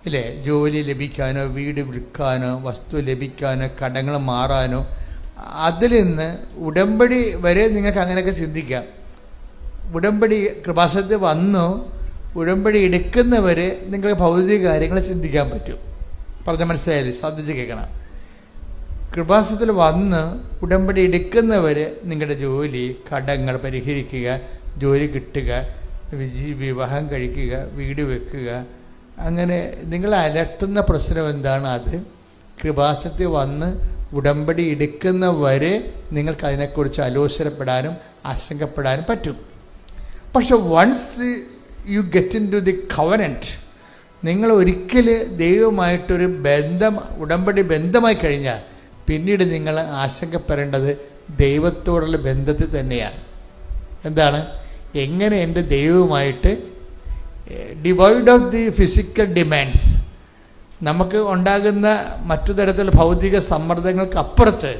ഇല്ലേ? ജോലി ലഭിക്കാനോ വീട് വിൽക്കാനോ വസ്തു ലഭിക്കാനോ കടങ്ങൾ മാറാനോ, അതിൽ നിന്ന് ഉടമ്പടി വരെ നിങ്ങൾക്ക് അങ്ങനെയൊക്കെ ചിന്തിക്കാം. ഉടമ്പടി കൃപാസനത്തിൽ വന്നു ഉടമ്പടി എടുക്കുന്നവരെ നിങ്ങൾക്ക് ഭൗതിക കാര്യങ്ങൾ ചിന്തിക്കാൻ പറ്റും. പറഞ്ഞ മനസ്സിലായാലും ശ്രദ്ധിച്ച് കേൾക്കണം. കൃപാസനത്തിൽ വന്ന് ഉടമ്പടി എടുക്കുന്നവർ നിങ്ങളുടെ ജോലി കടങ്ങൾ പരിഹരിക്കുക, ജോലി കിട്ടുക, വിവാഹം കഴിക്കുക, വീട് വെക്കുക, അങ്ങനെ നിങ്ങൾ അലട്ടുന്ന പ്രശ്നം എന്താണ്, അത് കൃപാസനത്തിൽ വന്ന് ഉടമ്പടി എടുക്കുന്നവരെ നിങ്ങൾക്ക് അതിനെക്കുറിച്ച് ആലോചനപ്പെടാനും ആശങ്കപ്പെടാനും പറ്റും. പക്ഷെ once you get into the covenant, നിങ്ങൾ ഒരിക്കൽ ദൈവമായിട്ടൊരു ഉടമ്പടി ബന്ധമായി കഴിഞ്ഞാൽ പിന്നീട് നിങ്ങൾ ആശങ്കപ്പെടേണ്ടത് ദൈവത്തോടുള്ള ബന്ധത്തിൽ തന്നെയാണ്. എന്താണ്? എങ്ങനെ എൻ്റെ ദൈവവുമായിട്ട് divide of the physical demands, നമുക്ക് ഉണ്ടാകുന്ന മറ്റു തരത്തിലുള്ള ഭൗതിക സമ്മർദ്ദങ്ങൾക്ക് അപ്പുറത്ത്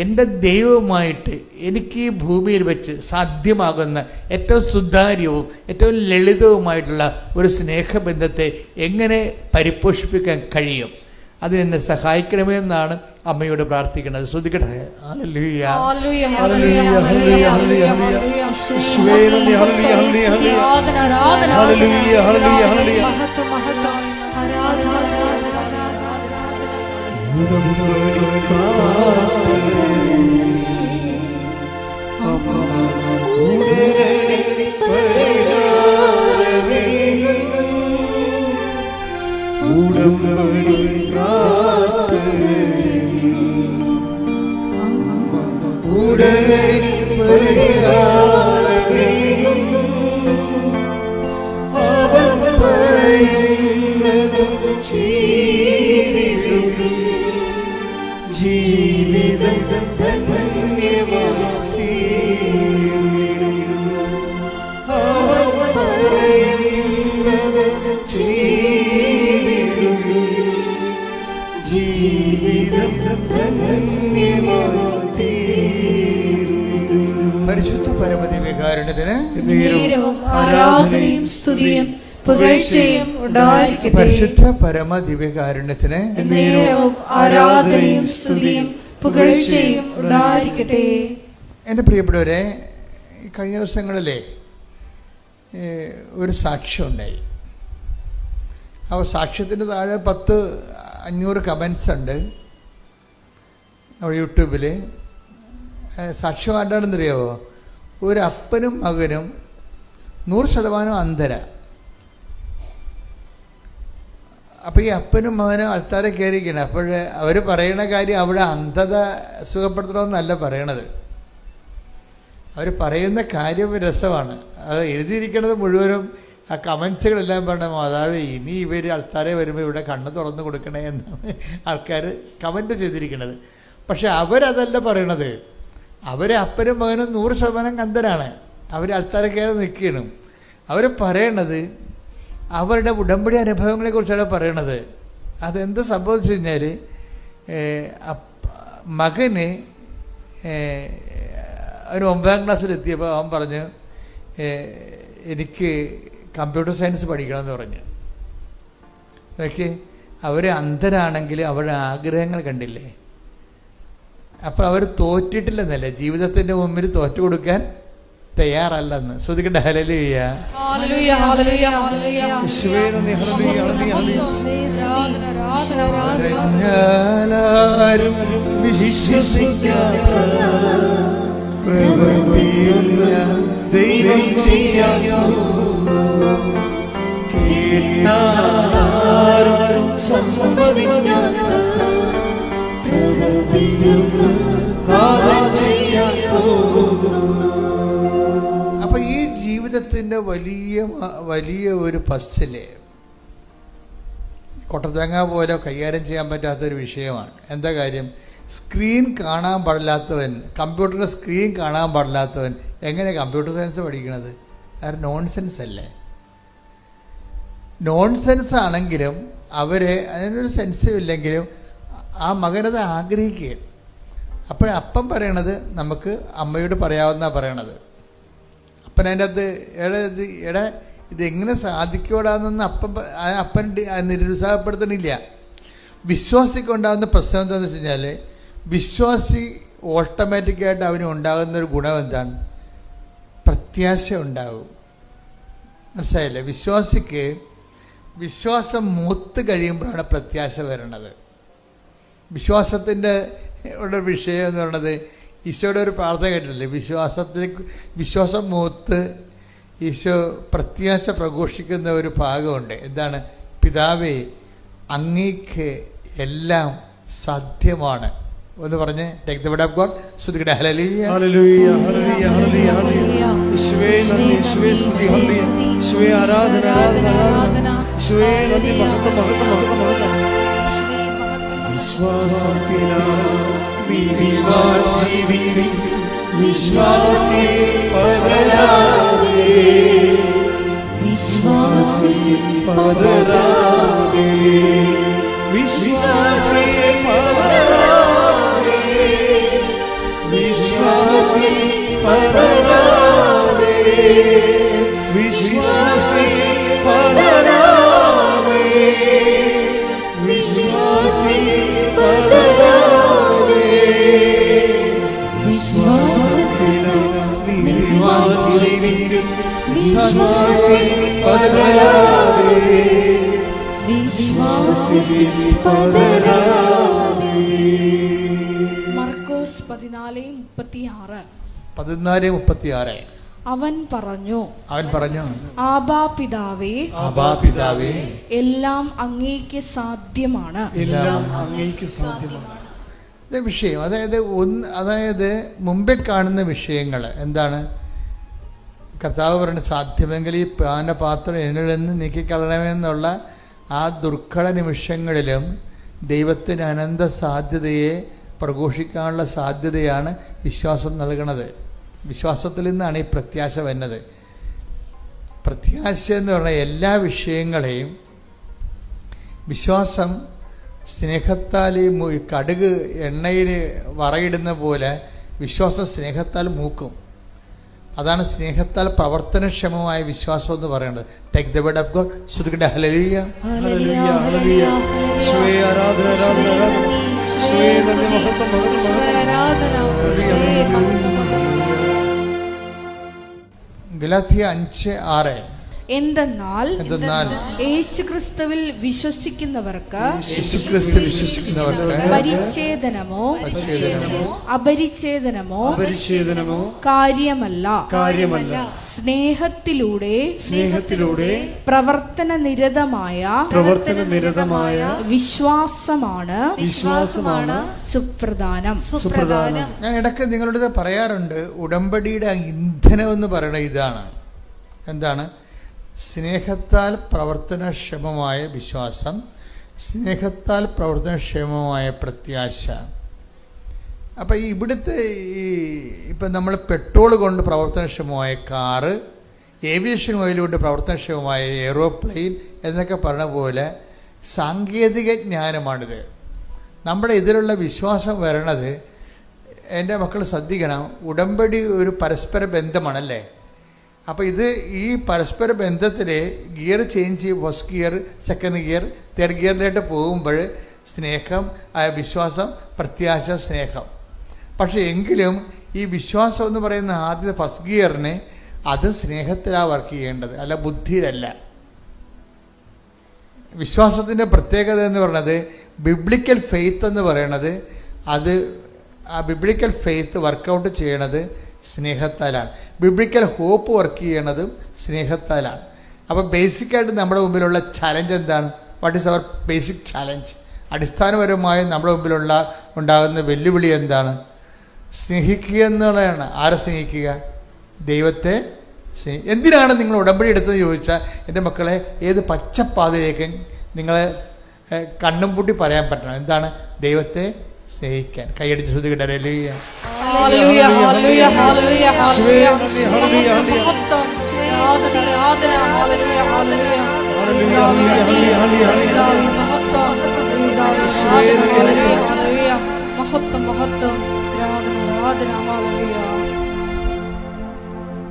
എൻ്റെ ദൈവവുമായിട്ട് എനിക്ക് ഈ ഭൂമിയിൽ വെച്ച് സാധ്യമാകുന്ന ഏറ്റവും സുതാര്യവും ഏറ്റവും ലളിതവുമായിട്ടുള്ള ഒരു സ്നേഹബന്ധത്തെ എങ്ങനെ പരിപോഷിപ്പിക്കാൻ കഴിയും, അതിനെന്നെ സഹായിക്കണമേ എന്നാണ് അമ്മയോട് പ്രാർത്ഥിക്കുന്നത്. ശ്രദ്ധിക്കട്ടെ. ഹല്ലേലൂയ ഹല്ലേലൂയ ഹല്ലേലൂയ ഹല്ലേലൂയ ഹല്ലേലൂയ ഹല്ലേലൂയ ഹല്ലേലൂയ ഹല്ലേലൂയ ജീവിതം ധന്യമാക്കി അവൻ പറയുന്നത് ജീവിതം ദിവ്യകാരുണ്യത്തിന് നേരവും ആരാധനയും സ്തുതിയും പുകഴ്ചയും ഉണ്ടായിരിക്കട്ടെ. പരിശുദ്ധ പരമ ദിവ്യകാരുണ്യത്തിന് നേരവും ആരാധനയും സ്തുതിയും പുകഴ്ചയും ഉണ്ടായിരിക്കട്ടെ. എൻ്റെ പ്രിയപ്പെട്ടവരെ, ഈ കഴിഞ്ഞ ദിവസങ്ങളിലെ ഒരു സാക്ഷ്യം ഉണ്ടായി. ആ സാക്ഷ്യത്തിൻ്റെ താഴെ 500 കമൻസ് ഉണ്ട് നമ്മുടെ യൂട്യൂബിൽ. സാക്ഷ്യം ആരുടെയാണെന്നറിയാമോ? ഒരു അപ്പനും മകനും 100% അന്ധര. അപ്പോൾ ഈ അപ്പനും മകനും ആൾക്കാരെ കയറിയിരിക്കണം. അപ്പോൾ അവർ പറയണ കാര്യം അവിടെ അന്ധത സുഖപ്പെടുത്തണമെന്നല്ല പറയണത്. അവർ പറയുന്ന കാര്യം രസമാണ്. അത് എഴുതിയിരിക്കുന്നത് മുഴുവനും ആ കമൻസുകളെല്ലാം പറഞ്ഞ മാതാവ് ഇനി ഇവർ ആൾക്കാരെ വരുമ്പോൾ ഇവിടെ കണ്ണ് തുറന്ന് കൊടുക്കണേ എന്നാണ് ആൾക്കാർ കമൻറ്റ് ചെയ്തിരിക്കുന്നത്. പക്ഷെ അവരതല്ല പറയണത്. അവർ അപ്പനും മകനും 100% അന്ധരാണ്. അവർ ആൾക്കാരെ കയറി നിൽക്കണം. അവർ പറയണത് അവരുടെ ഉടമ്പടി അനുഭവങ്ങളെക്കുറിച്ചാണ് പറയണത്. അതെന്ത് സംഭവിച്ചു കഴിഞ്ഞാൽ മകന് അവന് 9ാം ക്ലാസ്സിലെത്തിയപ്പോൾ അവൻ പറഞ്ഞു എനിക്ക് കമ്പ്യൂട്ടർ സയൻസ് പഠിക്കണമെന്ന് പറഞ്ഞു. ഓക്കെ, അവർ അന്ധരാണെങ്കിൽ അവരുടെ ആഗ്രഹങ്ങൾ കണ്ടില്ലേ? അപ്പോൾ അവർ തോറ്റിട്ടില്ലെന്നല്ലേ, ജീവിതത്തിൻ്റെ മുമ്പിൽ തോറ്റു കൊടുക്കാൻ തയ്യാറല്ലെന്ന്. ശ്രദ്ധിക്കട്ടെ. ഹല്ലേലൂയ, ഹല്ലേലൂയ, ഹല്ലേലൂയ, ഹല്ലേലൂയ. യേശുവേ നന്ദി, ഹല്ലേലൂയ, ഹല്ലേലൂയ. പറഞ്ഞാലാരും വിശ്വസിക്കാത്ത പ്രവൃത്തിയൊന്ന് ദൈവം ചെയ്യാൻ കേട്ടാരും സമ്മതിക്കാത്ത പ്രവൃത്തിയൊന്ന് നാഥൻ ചെയ്യാൻ പോകുന്നു. അപ്പൊ ഈ ജീവിതത്തിൻ്റെ വലിയ ഒരു പസ്സില് കൊട്ടത്തേങ്ങ പോലെ കൈകാര്യം ചെയ്യാൻ പറ്റാത്തൊരു വിഷയമാണ്. എന്താ കാര്യം? സ്ക്രീൻ കാണാൻ പാടില്ലാത്തവൻ, കമ്പ്യൂട്ടറിൻ്റെ സ്ക്രീൻ കാണാൻ പാടില്ലാത്തവൻ എങ്ങനെ കമ്പ്യൂട്ടർ സയൻസ് പഠിക്കണത്? അത് നോൺസെൻസ് അല്ലേ? നോൺസെൻസ് ആണെങ്കിലും അതിനൊരു സെൻസും ഇല്ലെങ്കിലും ആ മകനത് ആഗ്രഹിക്കുക. അപ്പോഴപ്പം പറയണത് നമുക്ക് അമ്മയോട് പറയാവുന്ന പറയണത്. അപ്പൻ അതിൻ്റെ അകത്ത് ഇതെങ്ങനെ സാധിക്കൂടാന്നൊന്നും അപ്പൻ നിരുത്സാഹപ്പെടുത്തണില്ല. വിശ്വാസിക്കുണ്ടാകുന്ന പ്രശ്നം എന്താണെന്ന് വെച്ച് കഴിഞ്ഞാൽ, വിശ്വാസി ഓട്ടോമാറ്റിക്കായിട്ട് അവന് ഉണ്ടാകുന്നൊരു ഗുണം എന്താണ്? പ്രത്യാശ ഉണ്ടാകും. മനസ്സിലായില്ലേ? വിശ്വാസിക്ക് വിശ്വാസം മൂത്ത് കഴിയുമ്പോഴാണ് പ്രത്യാശ വരണത്. വിശ്വാസത്തിൻ്റെ ഒരു വിഷയം എന്ന് പറയുന്നത്, ഈശോയുടെ ഒരു പ്രാർത്ഥന കേട്ടില്ലേ? വിശ്വാസം മൂത്ത് ഈശോ പ്രത്യാശ പ്രഘോഷിക്കുന്ന ഒരു ഭാഗമുണ്ട്. എന്താണ്? പിതാവേ, അങ്ങേക്ക് എല്ലാം സാധ്യമാണ് എന്ന് പറഞ്ഞ് take the word of God. സ്തുതിക്കട്ടെ. ഹല്ലേലൂയ, ഹല്ലേലൂയ, ഹല്ലേലൂയ, ഹല്ലേലൂയ, ഹല്ലേലൂയ. യേശുവേ നന്ദി, യേശുവേ സ്തുതി, ഹല്ലേലൂയ. യേശുവേ ആരാധന, ആരാധന, ആരാധന. യേശുവേ നന്ദി, മഹത്വം, മഹത്വം, മഹത്വം, മഹത്വം. വിശ്വാസത്തിനാൽ നീതിമാൻ ജീവിക്കും, വിശ്വാസി പതരാതെ, വിശ്വാസി പതരാതെ, വിശ്വാസി പതരാതെ, വിശ്വാസി പതരാതെ, വിശ്വാസി പതരാതെ, വിശ്വാസി പതരാതെ, വിശ്വാസത്തിനാൽ നീതിമാൻ ജീവിക്കും, വിശ്വാസി പതരാതെ, വിശ്വാസി പതരാതെ. മർക്കോസ് 14:36. 14:36. അവൻ പറഞ്ഞു, ആബാ പിതാവേ, എല്ലാം അങ്ങേക്ക് സാധ്യമാണ്. എല്ലാം അങ്ങേക്ക് സാധ്യമാണ്. വിഷയം അതായത് മുമ്പിൽ കാണുന്ന വിഷയങ്ങൾ എന്താണ്? കർത്താവ് പറയുന്നത്, സാധ്യമെങ്കിൽ ഈ പാനപാത്രം എന്നിൽ നിന്ന് നീക്കിക്കളയണമെന്നുള്ള ആ ദുർഘട നിമിഷങ്ങളിലും ദൈവത്തിന് അനന്ത സാധ്യതയെ പ്രഘോഷിക്കാനുള്ള സാധ്യതയാണ് വിശ്വാസം നൽകുന്നത്. വിശ്വാസത്തിൽ നിന്നാണ് ഈ പ്രത്യാശ വരുന്നത്. പ്രത്യാശ എന്ന് പറഞ്ഞാൽ എല്ലാ വിഷയങ്ങളെയും വിശ്വാസം സ്നേഹത്താൽ കടുക് എണ്ണയിൽ വറയിടുന്ന പോലെ വിശ്വാസം സ്നേഹത്താൽ മൂക്കും. അതാണ് സ്നേഹത്താൽ പ്രവർത്തനക്ഷമമായ വിശ്വാസം എന്ന് പറയുന്നത്. Take the word of God. ശ്രുതിക്കട്ടെ ഹല്ലേലൂയ. ഹല്ലേലൂയ ഹല്ലേലൂയ. യേശുവേ ആരാധന ആരാധന ആരാധന. യേശുവേ നന്ദി മഹത്വം മഹത്വം ഗലാത്യ 5:6. എന്തെന്നാൽ എന്തെന്നാൽ യേശുക്രിസ്തുവിൽ വിശ്വസിക്കുന്നവർക്ക് പരിച്ഛേദനമോ അപരിച്ഛേദനമോ കാര്യമല്ല, സ്നേഹത്തിലൂടെ പ്രവർത്തന നിരതമായ വിശ്വാസമാണ് സുപ്രധാനം. ഞാൻ ഇടയ്ക്ക് നിങ്ങളോട് പറയാറുണ്ട്, ഉടമ്പടിയുടെ ഇന്ധനം എന്ന് പറയുന്നത് ഇതാണ്. എന്താണ്? സ്നേഹത്താൽ പ്രവർത്തനക്ഷമമായ വിശ്വാസം, സ്നേഹത്താൽ പ്രവർത്തനക്ഷമമായ പ്രത്യാശ. അപ്പം ഇവിടുത്തെ ഇപ്പം നമ്മൾ പെട്രോൾ കൊണ്ട് പ്രവർത്തനക്ഷമമായ കാറ്, ഏവിയേഷൻ ഓയിൽ കൊണ്ട് പ്രവർത്തനക്ഷമമായ എയ്റോപ്ലെയിൻ എന്നൊക്കെ പറഞ്ഞ പോലെ സാങ്കേതിക ജ്ഞാനമാണിത്. നമ്മുടെ ഇതിലുള്ള വിശ്വാസം വരണത്, എൻ്റെ മക്കൾ ശ്രദ്ധിക്കണം, ഉടമ്പടി ഒരു പരസ്പര ബന്ധമാണല്ലേ. അപ്പോൾ ഈ പരസ്പര ബന്ധത്തിൽ ഗിയർ ചേഞ്ച് ചെയ്യും. First gear, second gear, third ഗിയറിലോട്ട് പോകുമ്പോൾ സ്നേഹം, വിശ്വാസം, പ്രത്യാശ, സ്നേഹം. പക്ഷേ എങ്കിലും ഈ വിശ്വാസം എന്ന് പറയുന്ന ആദ്യത്തെ ഫസ്റ്റ് ഗിയറിന് അത് സ്നേഹത്തിലാണ് വർക്ക് ചെയ്യേണ്ടത്, അല്ല ബുദ്ധിയിലല്ല. വിശ്വാസത്തിൻ്റെ പ്രത്യേകത എന്ന് പറയുന്നത് ബിബ്ലിക്കൽ ഫെയ്ത്ത് എന്ന് പറയണത്, അത് ആ ബിബ്ലിക്കൽ ഫെയ്ത്ത് വർക്കൗട്ട് ചെയ്യണത് സ്നേഹത്താലാണ്. ബിബ്ലിക്കൽ ഹോപ്പ് വർക്ക് ചെയ്യണതും സ്നേഹത്താലാണ്. അപ്പോൾ ബേസിക്കായിട്ട് നമ്മുടെ മുമ്പിലുള്ള ചലഞ്ച് എന്താണ്? What is our basic challenge? അടിസ്ഥാനപരമായി നമ്മുടെ മുമ്പിലുള്ള ഉണ്ടാകുന്ന വെല്ലുവിളി എന്താണ്? സ്നേഹിക്കുക എന്നുള്ളതാണ്. ആരെ സ്നേഹിക്കുക? ദൈവത്തെ എന്തിനാണ് നിങ്ങൾ ഉടമ്പടി എടുത്തത് ചോദിച്ചാൽ, എൻ്റെ മക്കളെ, ഏത് പച്ചപ്പാതയിലേക്ക് നിങ്ങളെ കണ്ണും പൂട്ടി പറയാൻ പറ്റണം. എന്താണ്? ദൈവത്തെ സ്നേഹിക്കാൻ. കൈയടിച്ച് ശ്രുതിക്കട്ടെ. ഹല്ലേലൂയ. ഹല്ലേലൂയ ഹല്ലേലൂയ ഹല്ലേലൂയ ഹല്ലേലൂയ.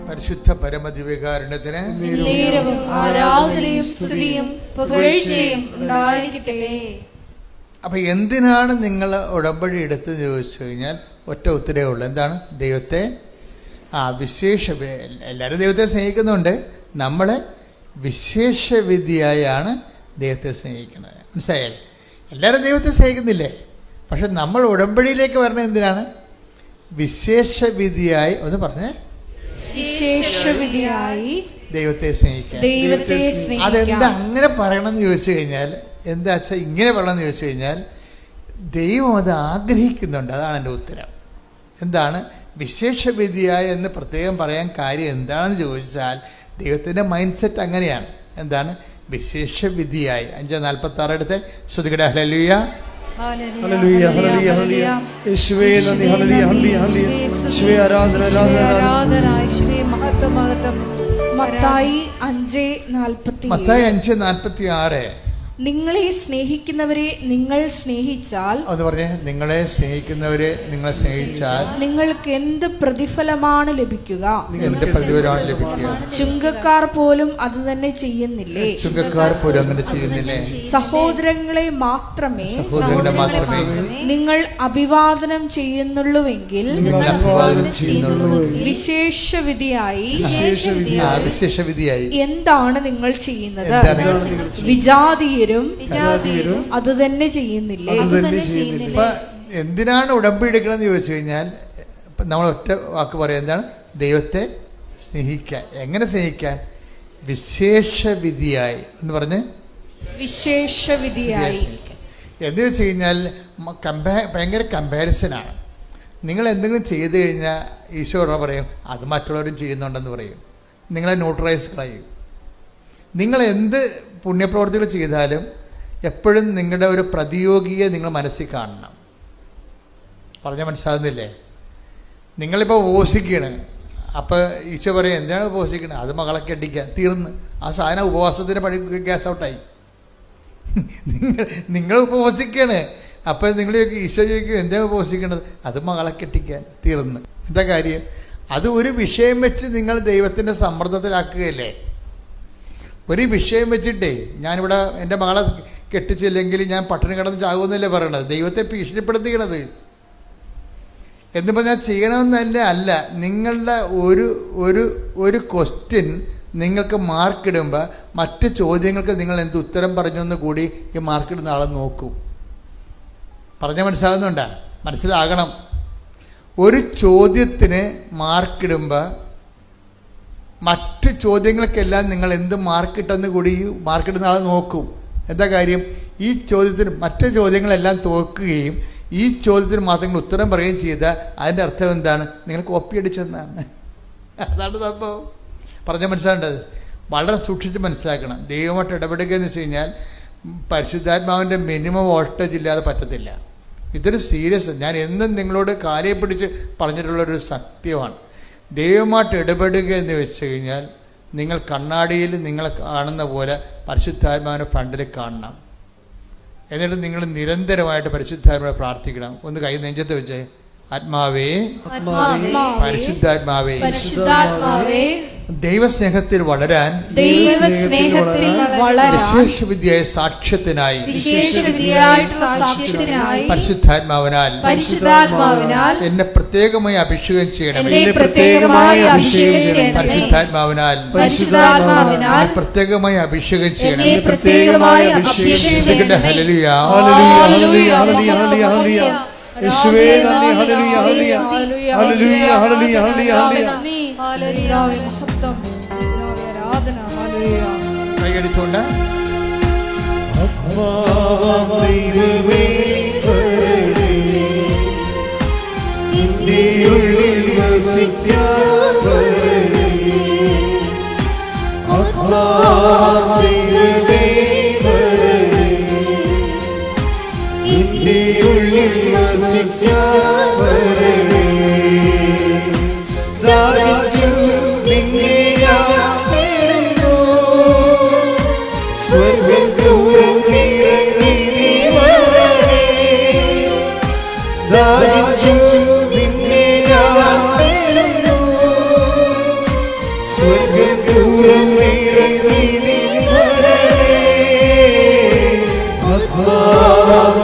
പരിശുദ്ധ പരമദിവ്യകാരുണ്യത്തിന് ആരാധനയും സ്തുതിയും പുകഴ്ചയും ഉണ്ടായിരിക്കട്ടെ. അപ്പം എന്തിനാണ് നിങ്ങൾ ഉടമ്പടി എടുത്ത് ചോദിച്ചു കഴിഞ്ഞാൽ ഒറ്റ ഉത്തരവേ ഉള്ളൂ. എന്താണ്? ദൈവത്തെ എല്ലാവരും ദൈവത്തെ സ്നേഹിക്കുന്നുണ്ട്. നമ്മൾ വിശേഷവിധിയായാണ് ദൈവത്തെ സ്നേഹിക്കുന്നത്. മനസ്സിലായാൽ? എല്ലാവരും ദൈവത്തെ സ്നേഹിക്കുന്നില്ലേ? പക്ഷെ നമ്മൾ ഉടമ്പടിയിലേക്ക് വരണം എന്തിനാണ്? വിശേഷവിധിയായി. ഒന്ന് പറഞ്ഞേ. വിശേഷവിധിയായി ദൈവത്തെ സ്നേഹിക്കാൻ. അതെന്താ അങ്ങനെ പറയണമെന്ന് ചോദിച്ചു കഴിഞ്ഞാൽ, എന്താ വെച്ചാൽ ഇങ്ങനെ പറയണമെന്ന് ചോദിച്ചു കഴിഞ്ഞാൽ, ദൈവം അത് ആഗ്രഹിക്കുന്നുണ്ട്. അതാണ് എൻ്റെ ഉത്തരം. എന്താണ് വിശേഷവിധിയായി എന്ന് പ്രത്യേകം പറയാൻ കാര്യം എന്താണെന്ന് ചോദിച്ചാൽ, ദൈവത്തിൻ്റെ മൈൻഡ് സെറ്റ് അങ്ങനെയാണ്. എന്താണ് വിശേഷവിധിയായി? 5:46 എടുത്ത് ശ്രുതികട. ഹല്ലേലൂയ ഹല്ലേലൂയ ഹല്ലേലൂയ ഹല്ലേലൂയ. യേശുവേ നന്ദി. ഹല്ലേലൂയ ഹല്ലേലൂയ ഹല്ലേലൂയ. യേശുവേ ആരാധന ആരാധന ആരാധന. യേശുവേ മഹത്വം മഹത്വം. മത്തായി 5:46. നിങ്ങളെ സ്നേഹിക്കുന്നവരെ നിങ്ങൾ സ്നേഹിച്ചാൽ, അത് പറഞ്ഞേ, നിങ്ങളെ സ്നേഹിക്കുന്നവരെ നിങ്ങൾ സ്നേഹിച്ചാൽ നിങ്ങൾക്ക് എന്ത് പ്രതിഫലമാണ് ലഭിക്കുക? എന്ത് പ്രതിഫലമാണ് ലഭിക്കുക? ചുങ്കക്കാർ പോലും അത് തന്നെ ചെയ്യുന്നില്ലേ? ചുങ്കക്കാർ പോലും അങ്ങനെ ചെയ്യുന്നില്ലേ? സഹോദരങ്ങളെ മാത്രമേ നിങ്ങൾ അഭിവാദനം ചെയ്യുന്നുള്ളൂവെങ്കിൽ വിശേഷവിധിയായി എന്താണ് നിങ്ങൾ ചെയ്യുന്നത്? വിജാതീയരും അത് തന്നെ ചെയ്യുന്നില്ലേ? എന്തിനാണ് ഉടമ്പടി എടുക്കണമെന്ന് ചോദിച്ചു കഴിഞ്ഞാൽ, നമ്മൾ ഒറ്റ വാക്ക് പറയാം. എന്താണ്? ദൈവത്തെ സ്നേഹിക്കാൻ. എങ്ങനെ സ്നേഹിക്കാൻ? വിശേഷവിധിയായി എന്ന് പറഞ്ഞ് വിശേഷവിധിയായി. എന്ന് വെച്ച് കഴിഞ്ഞാൽ ഭയങ്കര കമ്പാരിസനാണ്. നിങ്ങൾ എന്തെങ്കിലും ചെയ്തു കഴിഞ്ഞാൽ ഈശോ പറയും അത് മറ്റുള്ളവരും ചെയ്യുന്നുണ്ടെന്ന് പറയും. നിങ്ങളെ ന്യൂട്രലൈസ് കളയും. നിങ്ങൾ എന്ത് പുണ്യപ്രവർത്തികൾ ചെയ്താലും എപ്പോഴും നിങ്ങളുടെ ഒരു പ്രതിയോഗിയെ നിങ്ങൾ മനസ്സിൽ കാണണം. പറഞ്ഞാൽ മനസ്സിലാകുന്നില്ലേ? നിങ്ങളിപ്പോൾ ഉപവസിക്കുകയാണ്. അപ്പോൾ ഈശോ പറയും എന്തിനാണ് ഉപവസിക്കുന്നത്? അത് മകളെ കെട്ടിക്കാൻ. തീർന്ന് ആ സാധനം ഉപവാസത്തിൻ്റെ പഴി ഗ്യാസ് ഔട്ടായി. നിങ്ങൾ ഉപവസിക്കുകയാണ്. അപ്പോൾ നിങ്ങൾ ഈശോ ചോദിക്കും എന്തിനാണ് ഉപവസിക്കുന്നത്? അത് മകളെ കെട്ടിക്കാൻ. തീർന്ന്. എന്താ കാര്യം? അത് ഒരു വിഷയം വെച്ച് നിങ്ങൾ ദൈവത്തിൻ്റെ സമ്മർദ്ദത്തിലാക്കുകയല്ലേ. ഒരു വിഷയം വെച്ചിട്ടേ ഞാനിവിടെ എൻ്റെ മകളെ കെട്ടിച്ചില്ലെങ്കിൽ ഞാൻ പട്ടിണി കിടന്ന് ചാകുമെന്നല്ലേ പറയണത്, ദൈവത്തെ ഭീഷണിപ്പെടുത്തിക്കണത്. എന്ന് പറഞ്ഞാൽ ചെയ്യണമെന്നല്ല, അല്ല, നിങ്ങളുടെ ഒരു ക്വസ്റ്റ്യൻ നിങ്ങൾക്ക് മാർക്കിടുമ്പോൾ മറ്റ് ചോദ്യങ്ങൾക്ക് നിങ്ങൾ എന്ത് ഉത്തരം പറഞ്ഞു എന്ന് കൂടി ഈ മാർക്കിടുന്ന ആളെ നോക്കും. പറഞ്ഞാൽ മനസ്സിലാകുന്നുണ്ടോ? മനസ്സിലാകണം. ഒരു ചോദ്യത്തിന് മാർക്കിടുമ്പോൾ മറ്റ് ചോദ്യങ്ങൾക്കെല്ലാം നിങ്ങൾ എന്ത് മാർക്കിട്ടെന്ന് കൂടി മാർക്കിടുന്ന ആളെ നോക്കും. എന്താ കാര്യം? ഈ ചോദ്യത്തിന് മറ്റ് ചോദ്യങ്ങളെല്ലാം തോക്കുകയും ഈ ചോദ്യത്തിന് മാത്രം നിങ്ങൾ ഉത്തരം പറയുകയും ചെയ്താൽ അതിൻ്റെ അർത്ഥം എന്താണ്? നിങ്ങൾ കോപ്പി അടിച്ചെന്നാണ്. അതാണ് സംഭവം. പറഞ്ഞാൽ മനസ്സിലാകേണ്ടത്. വളരെ സൂക്ഷിച്ച് മനസ്സിലാക്കണം. ദൈവമായിട്ട് ഇടപെടുക എന്ന് വെച്ച് കഴിഞ്ഞാൽ പരിശുദ്ധാത്മാവിൻ്റെ മിനിമം വോൾട്ടേജ് ഇല്ലാതെ പറ്റത്തില്ല. ഇതൊരു സീരിയസ്, ഞാൻ എന്നും നിങ്ങളോട് കാലയെ പിടിച്ച് പറഞ്ഞിട്ടുള്ളൊരു സത്യമാണ്. ദൈവമായിട്ട് ഇടപെടുക എന്ന് വെച്ച് കഴിഞ്ഞാൽ നിങ്ങൾ കണ്ണാടിയിൽ നിങ്ങളെ കാണുന്ന പോലെ പരിശുദ്ധാത്മാവിനെ ഫ്രണ്ടിൽ കാണണം. എന്നിട്ട് നിങ്ങൾ നിരന്തരമായിട്ട് പരിശുദ്ധാത്മാവിനെ പ്രാർത്ഥിക്കണം. ഒന്ന് കൈ നെഞ്ചത്ത് വെച്ചേ. ആത്മാവേ, പരിശുദ്ധാത്മാവേ, ദൈവസ്നേഹത്തിൽ വളരാൻ വിശേഷവിദ്യയായ സാക്ഷ്യത്തിനായി പരിശുദ്ധാത്മാവിനാൽ എന്നെ പ്രത്യേകമായി അഭിഷേകം ചെയ്യണം. പരിശുദ്ധാത്മാവിനാൽ പ്രത്യേകമായി അഭിഷേകം ചെയ്യണം. ഹല്ലേലൂയ. യേശുവേ നന്ദി. ഹല്ലേലൂയ ഹല്ലേലൂയ ഹല്ലേലൂയ ഹല്ലേലൂയ ഹല്ലേലൂയ. കൈയടിച്ചുകൊണ്ട് ദൈവമേ വരണേ, നിന്റെ ഉള്ളിൽ വസിക്കാൻ വരണേ. ദൈവമേ വരണേ, നിന്റെ ഉള്ളിൽ വസിക്കാൻ വരണേ. ദാഹിച്ചു നിന്നെ ഞാൻ തേടുന്നു, സ്വർഗ്ഗത്തുറങ്ങിറങ്ങി നീ വരണേ. ദാഹിച്ചു നിന്നെ ഞാൻ തേടുന്നു, സ്വർഗ്ഗത്തുറങ്ങിറങ്ങി നീ വരണേ.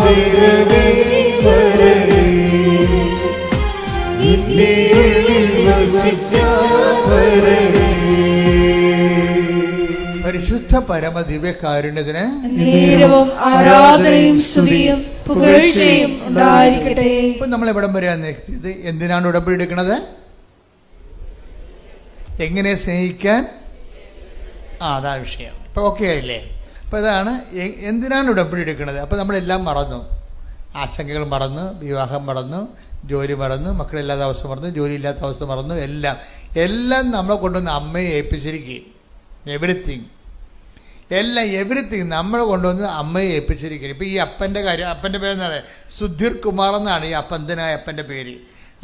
ദൈവമേ വരണേ, നിന്റെ ഉള്ളിൽ വസിക്കാൻ വരണേ. പരിശുദ്ധ പരമ ദിവ്യകാരുണ്യത്തിന് നേരവും ആരാധനയും സ്തുതിയും പുകഴ്ചയും ഉണ്ടായിരിക്കട്ടെ. ഇപ്പം നമ്മൾ എവിടം വരെയാണ് എത്തിയത്? എന്തിനാണ് ഉടമ്പടി എടുക്കുന്നത്? എങ്ങനെ സ്നേഹിക്കാൻ? അതാണ് വിഷയം. ഇപ്പം ഓക്കെ ആയില്ലേ? അപ്പോൾ ഇതാണ് എന്തിനാണ് ഉടമ്പടി എടുക്കുന്നത്. അപ്പോൾ നമ്മളെല്ലാം മറന്നു. ആശങ്കകൾ മറന്നു, വിവാഹം മറന്നു, ജോലി മറന്നു, മക്കളില്ലാത്ത അവസ്ഥ മറന്നു, ജോലി ഇല്ലാത്ത അവസ്ഥ മറന്നു, എല്ലാം നമ്മളെ കൊണ്ടുവന്ന് അമ്മയെ ഏൽപ്പിച്ചിരിക്കുകയും എവറിത്തിങ് നമ്മളെ കൊണ്ടുവന്ന് അമ്മയെ ഏൽപ്പിച്ചിരിക്കുകയും. ഇപ്പോൾ ഈ അപ്പൻ്റെ കാര്യം, അപ്പൻ്റെ പേരെന്താണ്? സുധീർ കുമാർ എന്നാണ് ഈ അപ്പന്തനായ അപ്പൻ്റെ പേര്.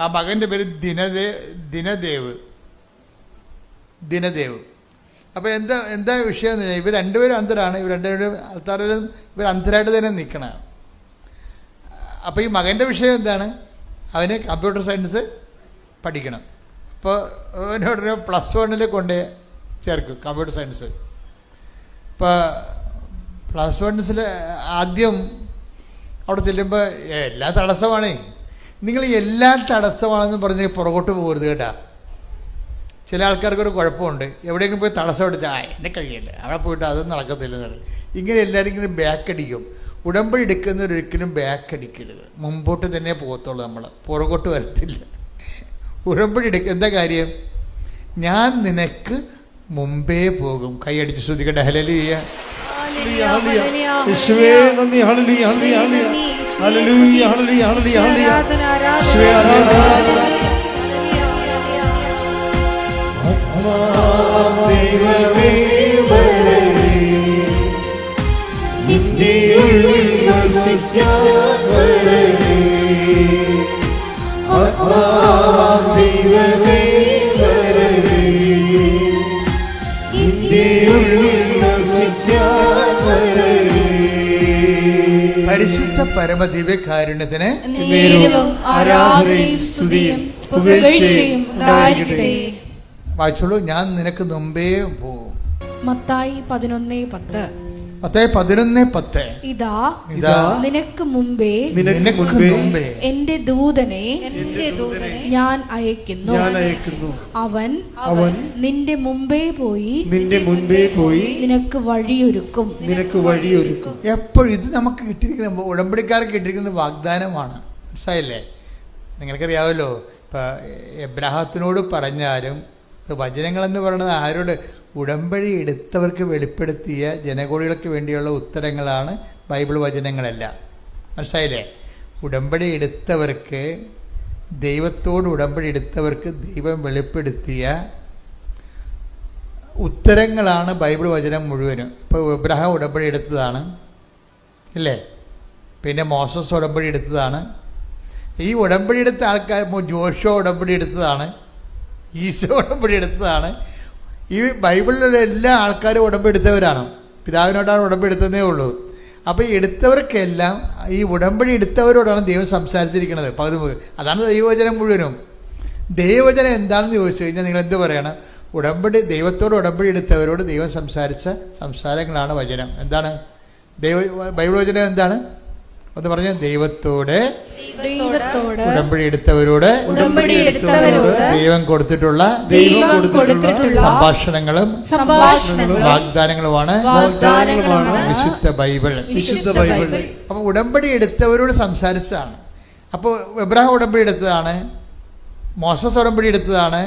ആ മകൻ്റെ പേര് ദിനദേവ്. അപ്പോൾ എന്താ വിഷയം എന്ന് പറഞ്ഞാൽ ഇവർ രണ്ടുപേരും അന്ധരാണ്. ഇവർ അന്ധരായിട്ട് തന്നെ നിൽക്കണം. അപ്പോൾ ഈ മകൻ്റെ വിഷയം എന്താണ്? അവന് കമ്പ്യൂട്ടർ സയൻസ് പഠിക്കണം. അപ്പോൾ അവനോടൊരു +1 കൊണ്ട് ചേർക്കും കമ്പ്യൂട്ടർ സയൻസ്. ഇപ്പോൾ +1 ആദ്യം അവിടെ ചെല്ലുമ്പോൾ എല്ലാ തടസ്സമാണേ. നിങ്ങൾ എല്ലാ തടസ്സമാണെന്ന് പറഞ്ഞ് പുറകോട്ട് പോകരുത് കേട്ടാ. ചില ആൾക്കാർക്കൊരു കുഴപ്പമുണ്ട്, എവിടെയെങ്കിലും പോയി തടസ്സം എടുത്താൽ എന്നെ കഴിയില്ല, അവിടെ പോയിട്ട് അതൊന്നും നടക്കത്തില്ലെന്ന്. ഇങ്ങനെ എല്ലാവരും ഇങ്ങനെ ബാക്ക് അടിക്കും. ഉടമ്പടി എടുക്കുന്നവരൊരിക്കലും ബാക്ക് അടിക്കരുത്, മുമ്പോട്ട് തന്നെ പോകത്തുള്ളൂ. നമ്മൾ പുറകോട്ട് വരത്തില്ല. ഉടമ്പടി എന്താ കാര്യം? ഞാൻ നിനക്ക് മുമ്പേ പോകും. കൈയടിച്ച് ശ്രദ്ധിക്കട്ടെ. ഹല്ലേലൂയ. യേശുവേ നന്ദി. ഹല്ലേലൂയ ഹല്ലേലൂയ ഹല്ലേലൂയ ഹല്ലേലൂയ ഹല്ലേലൂയ. യേശുവേ ആരാധന. ദൈവമേ വരണേ, നിന്റെ ഉള്ളിൽ വസിക്കാൻ വരണേ. ദൈവമേ വരണേ, നിന്റെ ഉള്ളിൽ വസിക്കാൻ വരണേ. പരിശുദ്ധ പരമ ദിവ്യകാരുണ്യത്തിന് ആരാധനയും സ്തുതിയും പുകഴ്ചയും ഉണ്ടായിരിക്കട്ടെ. വായിച്ചോളൂ. ഞാൻ നിനക്ക് മുമ്പേ പോകും. മത്തായി 11:10. മത്തായി 11:10. ഇതാ ഇതാ നിനക്ക് മുമ്പേ നിനക്ക് മുമ്പേ എന്റെ ദൂതനെ ഞാൻ അയക്കുന്നു. അവൻ നിന്റെ മുമ്പേ പോയി നിനക്ക് വഴിയൊരുക്കും. എപ്പോഴും ഇത് നമുക്ക് കിട്ടിയിരിക്കുന്ന ഉടമ്പടിക്കാർക്ക് കിട്ടിയിരിക്കുന്ന വാഗ്ദാനമാണ്. മനസ്സിലായില്ലേ? നിങ്ങൾക്കറിയാമല്ലോ, ഇപ്പം എബ്രാഹത്തിനോട് പറഞ്ഞാലും വചനങ്ങളെന്ന് പറയുന്നത് ആരോട്? ഉടമ്പടി എടുത്തവർക്ക് വെളിപ്പെടുത്തിയ ജനകോടികൾക്ക് വേണ്ടിയുള്ള ഉത്തരങ്ങളാണ് ബൈബിൾ വചനങ്ങളെല്ലാം. മനസ്സിലായില്ലേ? ഉടമ്പടി എടുത്തവർക്ക്, ദൈവത്തോട് ഉടമ്പടി എടുത്തവർക്ക് ദൈവം വെളിപ്പെടുത്തിയ ഉത്തരങ്ങളാണ് ബൈബിൾ വചനം മുഴുവനും. ഇപ്പോൾ എബ്രഹാം ഉടമ്പടി എടുത്തതാണ് ഇല്ലേ? പിന്നെ മോസസ് ഉടമ്പടി എടുത്തതാണ്. ഈ ഉടമ്പടി എടുത്ത ആൾക്കാർ ജോഷോ ഉടമ്പടി എടുത്തതാണ്, ഈശോ ഉടമ്പടി എടുത്തതാണ്. ഈ ബൈബിളിലുള്ള എല്ലാ ആൾക്കാരും ഉടമ്പടി എടുത്തവരാണ്. പിതാവിനോടാണ് ഉടമ്പടി എടുത്തതേ ഉള്ളൂ. അപ്പോൾ ഈ എടുത്തവർക്കെല്ലാം ഈ ഉടമ്പടി എടുത്തവരോടാണ് ദൈവം സംസാരിച്ചിരിക്കുന്നത്. അതാണ് ദൈവവചനം മുഴുവനും. ദൈവവചനം എന്താണെന്ന് ചോദിച്ചു കഴിഞ്ഞാൽ നിങ്ങൾ എന്ത് പറയണം? ദൈവത്തോട് ഉടമ്പടി എടുത്തവരോട് ദൈവം സംസാരിച്ച സംസാരങ്ങളാണ് വചനം. എന്താണ് ബൈബിൾ വചനം? എന്താണ് ഒന്ന് പറഞ്ഞ? ദൈവത്തോട് ഉടമ്പടി എടുത്തവരോട് ദൈവം കൊടുത്തിട്ടുള്ള സംഭാഷണങ്ങളും വാഗ്ദാനങ്ങളുമാണ് വിശുദ്ധ ബൈബിൾ. അപ്പൊ ഉടമ്പടി എടുത്തവരോട് സംസാരിച്ചതാണ്. അപ്പോൾ എബ്രഹാം ഉടമ്പടി എടുത്തതാണ്, മോസസ് ഉടമ്പടി എടുത്തതാണ്,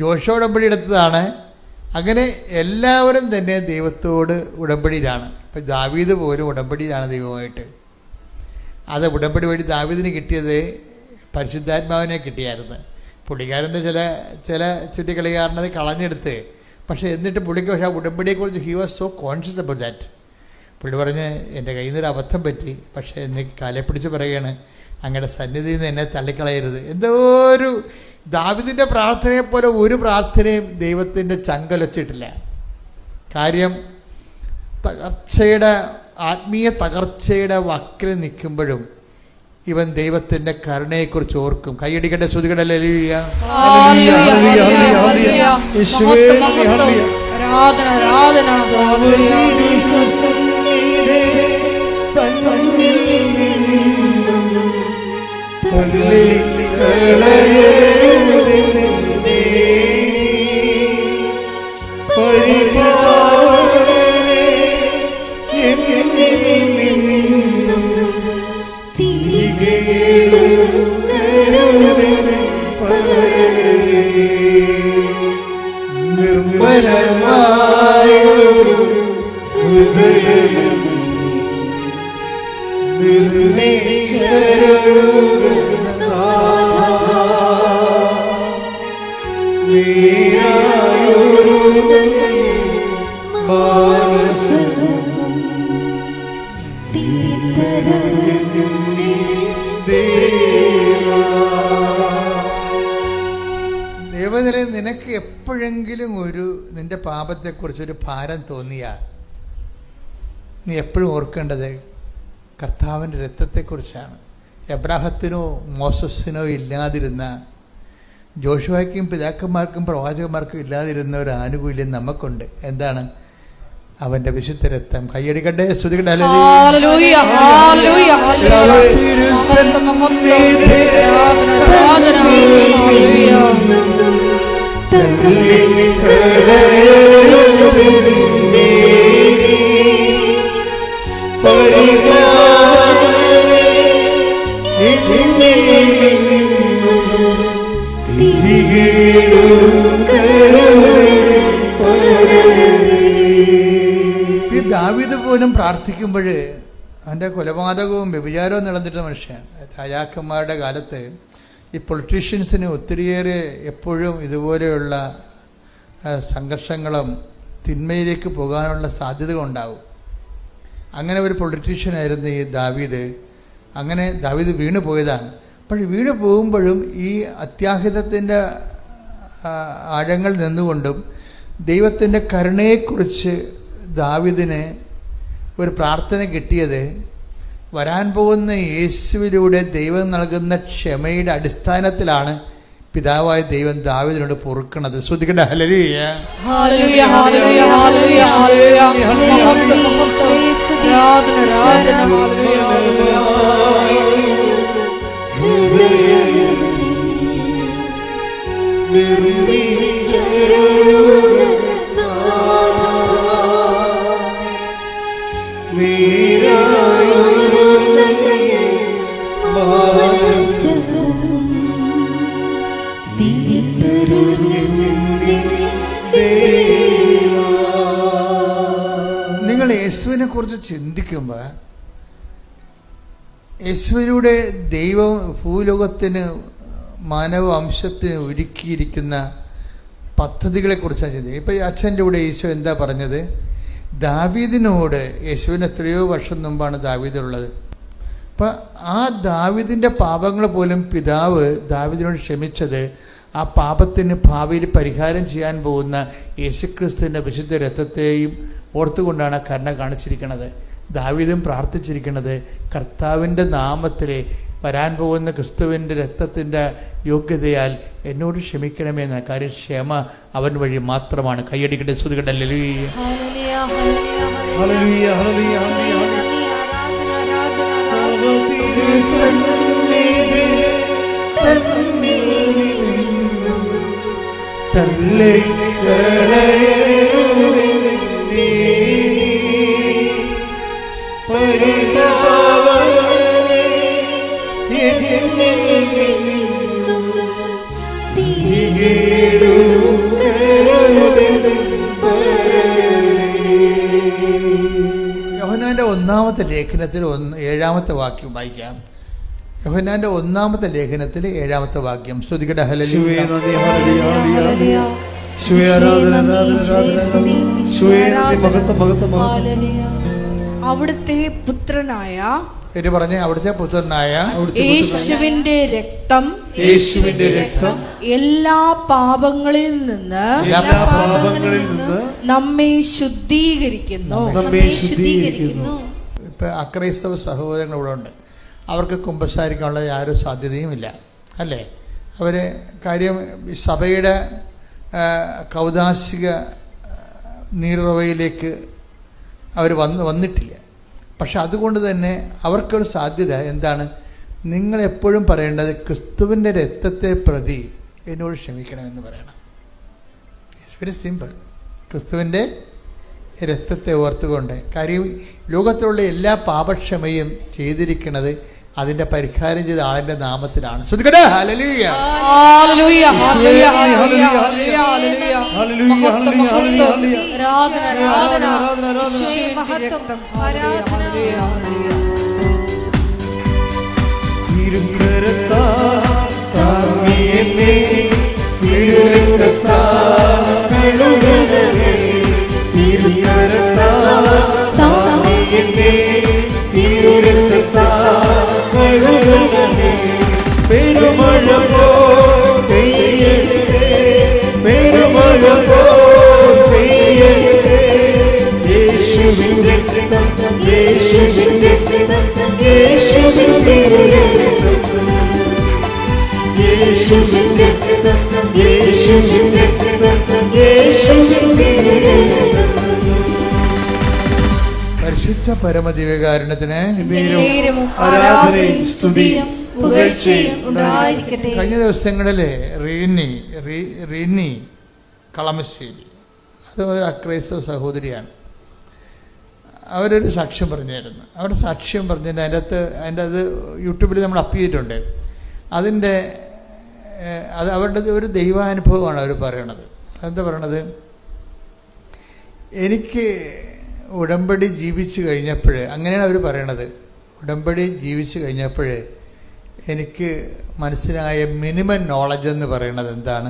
ജോഷോ ഉടമ്പടി എടുത്തതാണ്. അങ്ങനെ എല്ലാവരും തന്നെ ദൈവത്തോട് ഉടമ്പടിയിലാണ്. ഇപ്പം ദാവീദ് പോലും ഉടമ്പടിയിലാണ് ദൈവമായിട്ട്. അത് ഉടമ്പടി വഴി ദാവീദിന് കിട്ടിയത് പരിശുദ്ധാത്മാവിനെ കിട്ടിയായിരുന്നു. പുള്ളിക്കാരൻ്റെ ചില ചുറ്റിക്കളിക്കാരനത് കളഞ്ഞെടുത്ത്, പക്ഷേ എന്നിട്ട് പുള്ളിക്ക് പക്ഷേ ആ ഉടമ്പടിയെക്കുറിച്ച് he was so conscious about that. പുള്ളി പറഞ്ഞ് എൻ്റെ കയ്യിൽ നിന്നൊരു അബദ്ധം പറ്റി, പക്ഷേ എന്നെ കാലെ പിടിച്ച് പറയുകയാണ്, അങ്ങയുടെ സന്നിധിയിൽ നിന്ന് എന്നെ തള്ളിക്കളയരുത്. എന്തോ ഒരു ദാവീദിൻ്റെ പ്രാർത്ഥനയെപ്പോലെ ഒരു പ്രാർത്ഥനയും ദൈവത്തിൻ്റെ ചങ്കലൊച്ചിട്ടില്ല. കാര്യം ആത്മീയ തകർച്ചയുടെ വക്കിൽ നിൽക്കുമ്പോഴും ഇവൻ ദൈവത്തിൻ്റെ കരുണയെക്കുറിച്ച് ഓർക്കും. കൈയടിക്കട്ടെ, ശ്രുതികട ഹല്ലേലൂയ. ദേവതരെ, നിനക്ക് എപ്പോഴെങ്കിലും നിന്റെ പാപത്തെക്കുറിച്ചൊരു ഭാരം തോന്നിയാൽ നീ എപ്പോഴും ഓർക്കേണ്ടത് കർത്താവിൻ്റെ രക്തത്തെക്കുറിച്ചാണ്. എബ്രാഹത്തിനോ മോസസിനോ ഇല്ലാതിരുന്ന, ജോഷുവയ്ക്കും പിതാക്കന്മാർക്കും പ്രവാചകന്മാർക്കും ഇല്ലാതിരുന്ന ഒരു ആനുകൂല്യം നമുക്കുണ്ട്. എന്താണ്? അവൻ്റെ വിശുദ്ധ രക്തം. കൈയടിക്കട്ടെ, സ്തുതിക്കട്ടെ. ദാവീദ് പോലും പ്രാർത്ഥിക്കുമ്പോൾ അവൻ്റെ കൊലപാതകവും വ്യഭിചാരവും നടന്നിട്ട് മനുഷ്യൻ. രാജാക്കന്മാരുടെ കാലത്ത് ഈ പൊളിറ്റീഷ്യൻസിന് ഒത്തിരിയേറെ എപ്പോഴും ഇതുപോലെയുള്ള സംഘർഷങ്ങളും തിന്മയിലേക്ക് പോകാനുള്ള സാധ്യത ഉണ്ടാവും. അങ്ങനെ ഒരു പൊളിറ്റീഷ്യനായിരുന്നു ഈ ദാവീദ്. അങ്ങനെ ദാവീദ് വീണു പോയതാണ്. പക്ഷേ വീണു പോകുമ്പോഴും ഈ അത്യാഹിതത്തിൻ്റെ ആഴങ്ങൾ നിന്നുകൊണ്ടും ദൈവത്തിൻ്റെ കരുണയെക്കുറിച്ച് ദാവീദിന് ഒരു പ്രാർത്ഥന കിട്ടിയത് വരാൻ പോകുന്ന യേശുവിലൂടെ ദൈവം നൽകുന്ന ക്ഷമയുടെ അടിസ്ഥാനത്തിലാണ് പിതാവായ ദൈവം ദാവീദിനോട് പൊറുക്കണത്. ശ്രദ്ധിക്കട്ടെ. ഹല്ലേലൂയ. ഹല്ലേലൂയ ഹല്ലേലൂയ ഹല്ലേലൂയ ഹല്ലേലൂയ മഹത്വം മഹത്വം ആരാധന ആരാധന ഹല്ലേലൂയ നിങ്ങൾ യേശുവിനെ കുറിച്ച് ചിന്തിക്കുമ്പോൾ യേശുവിലൂടെ ദൈവം ഭൂലോകത്തിന് മാനവവംശത്തിന് ഒരുക്കിയിരിക്കുന്ന പദ്ധതികളെക്കുറിച്ചാണ് ചിന്തിക്കുന്നത്. ഇപ്പോൾ ഈ അച്ഛൻ്റെ കൂടെ ഈശോ എന്താ പറഞ്ഞത്? ദാവീദിനോട്, യേശുവിന് എത്രയോ വർഷം മുമ്പാണ് ദാവീദുള്ളത്. അപ്പം ആ ദാവീദിൻ്റെ പാപങ്ങൾ പോലും പിതാവ് ദാവീദിനോട് ക്ഷമിച്ചത് ആ പാപത്തിന് ഭാവിയിൽ പരിഹാരം ചെയ്യാൻ പോകുന്ന യേശുക്രിസ്തുവിൻ്റെ വിശുദ്ധ രക്തത്തെയും ഓർത്തുകൊണ്ടാണ് കരുണ കാണിച്ചിരിക്കുന്നത്. ദാവീദും പ്രാർത്ഥിച്ചിരിക്കുന്നത് കർത്താവിൻ്റെ നാമത്തിൽ വരാൻ പോകുന്ന ക്രിസ്തുവിൻ്റെ രക്തത്തിൻ്റെ യോഗ്യതയാൽ എന്നോട് ക്ഷമിക്കണമെന്ന കാര്യം ക്ഷമ അവൻ വഴി മാത്രമാണ്. കൈയടിക്കട്ടെ, സ്തുതിക്കട്ടെ. ഹല്ലേലൂയ. ഹല്ലേലൂയ ഹല്ലേലൂയ യോഹന്നാൻ്റെ 1-ാമത്തെ ലേഖനത്തിൽ 7-ാമത്തെ വാക്യം വായിക്കാം. യോഹന്നാൻ്റെ 1-ാമത്തെ ലേഖനത്തിൽ 7-ാമത്തെ വാക്യം. ശ്രദ്ധിക്കട്ടെ. ഹല്ലേലൂയ. അവിടുത്തെ പുത്രനായ പറഞ്ഞ അവിടുത്തെ പുത്രനായ യേശുവിന്റെ രക്തം എല്ലാ പാപങ്ങളിൽ നിന്ന് നമ്മെ ശുദ്ധീകരിക്കുന്നു. ഇപ്പം അക്രൈസ്തവ സഹോദരങ്ങൾ ഇവിടെ ഉണ്ട്. അവർക്ക് കുമ്പസാരിക്കാനുള്ള യാതൊരു സാധ്യതയുമില്ല, അല്ലേ? അവർ കാര്യം സഭയുടെ കൗദാശിക നീറുറവയിലേക്ക് അവർ വന്നിട്ടില്ല. പക്ഷെ അതുകൊണ്ട് തന്നെ അവർക്കൊരു സാധ്യത എന്താണ്? നിങ്ങളെപ്പോഴും പറയേണ്ടത് ക്രിസ്തുവിൻ്റെ രക്തത്തെ പ്രതി എന്നോട് ക്ഷമിക്കണമെന്ന് പറയണം. It's very simple. ക്രിസ്തുവിൻ്റെ രക്തത്തെ ഓർത്തുകൊണ്ട്, കാര്യം ലോകത്തിലുള്ള എല്ലാ പാപക്ഷമയും ചെയ്തിരിക്കുന്നത് അതിൻ്റെ പരിഹാരം ചെയ്ത ആളിൻ്റെ നാമത്തിലാണ്. ശ്രദ്ധിക്കട്ടെ. ഹല്ലേലൂയ. ഹല്ലേലൂയ ഹല്ലേലൂയ ഹല്ലേലൂയ ഹല്ലേലൂയ ആരാധന ആരാധന യേശുവേ മഹത്വം ആരാധന തിരുക്കരത്താ താങ്ങിയേ തിരുരക്തത്താ കഴുകണമേ തിരുക്കരത്താ താങ്ങിയേ തിരുരക്തത്താ കഴുകണമേ പെരുമഴ പോ പെയ്യട്ടെ പെരുമഴ പോ പെയ്യട്ടെ യേശുവിന്റെ രക്തം യേശുവിന്റെ രക്തം യേശുവിന്റെ രക്തം യേശുവിന്റെ രക്തം യേശുവിന്റെ രക്തം യേശുവിന്റെ രക്തം. പരിശുദ്ധ പരമദിവ്യകാരുണ്യത്തിന് ആരാധനയും സ്തുതിയും പുകഴ്ചയും ഉണ്ടായിരിക്കട്ടെ. കഴിഞ്ഞ ദിവസങ്ങളിൽ റീനി കളമശ്ശേരി, അത് ഒരു അക്രൈസ്തവ സഹോദരിയാണ്. അവരൊരു സാക്ഷ്യം പറഞ്ഞായിരുന്നു. അവരുടെ സാക്ഷ്യം പറഞ്ഞതിൻ്റെ അതിൻ്റെ അത് യൂട്യൂബിൽ നമ്മൾ അപ്പ് ചെയ്തിട്ടുണ്ട്. അത് അവരുടെ ഒരു ദൈവാനുഭവമാണ് അവർ പറയണത്. എന്താ പറയണത്? എനിക്ക് ഉടമ്പടി ജീവിച്ചു കഴിഞ്ഞപ്പോൾ, അങ്ങനെയാണ് അവർ പറയണത്, ഉടമ്പടി ജീവിച്ചു കഴിഞ്ഞപ്പോൾ എനിക്ക് മനസ്സിലായ മിനിമം നോളജ് എന്ന് പറയുന്നത് എന്താണ്?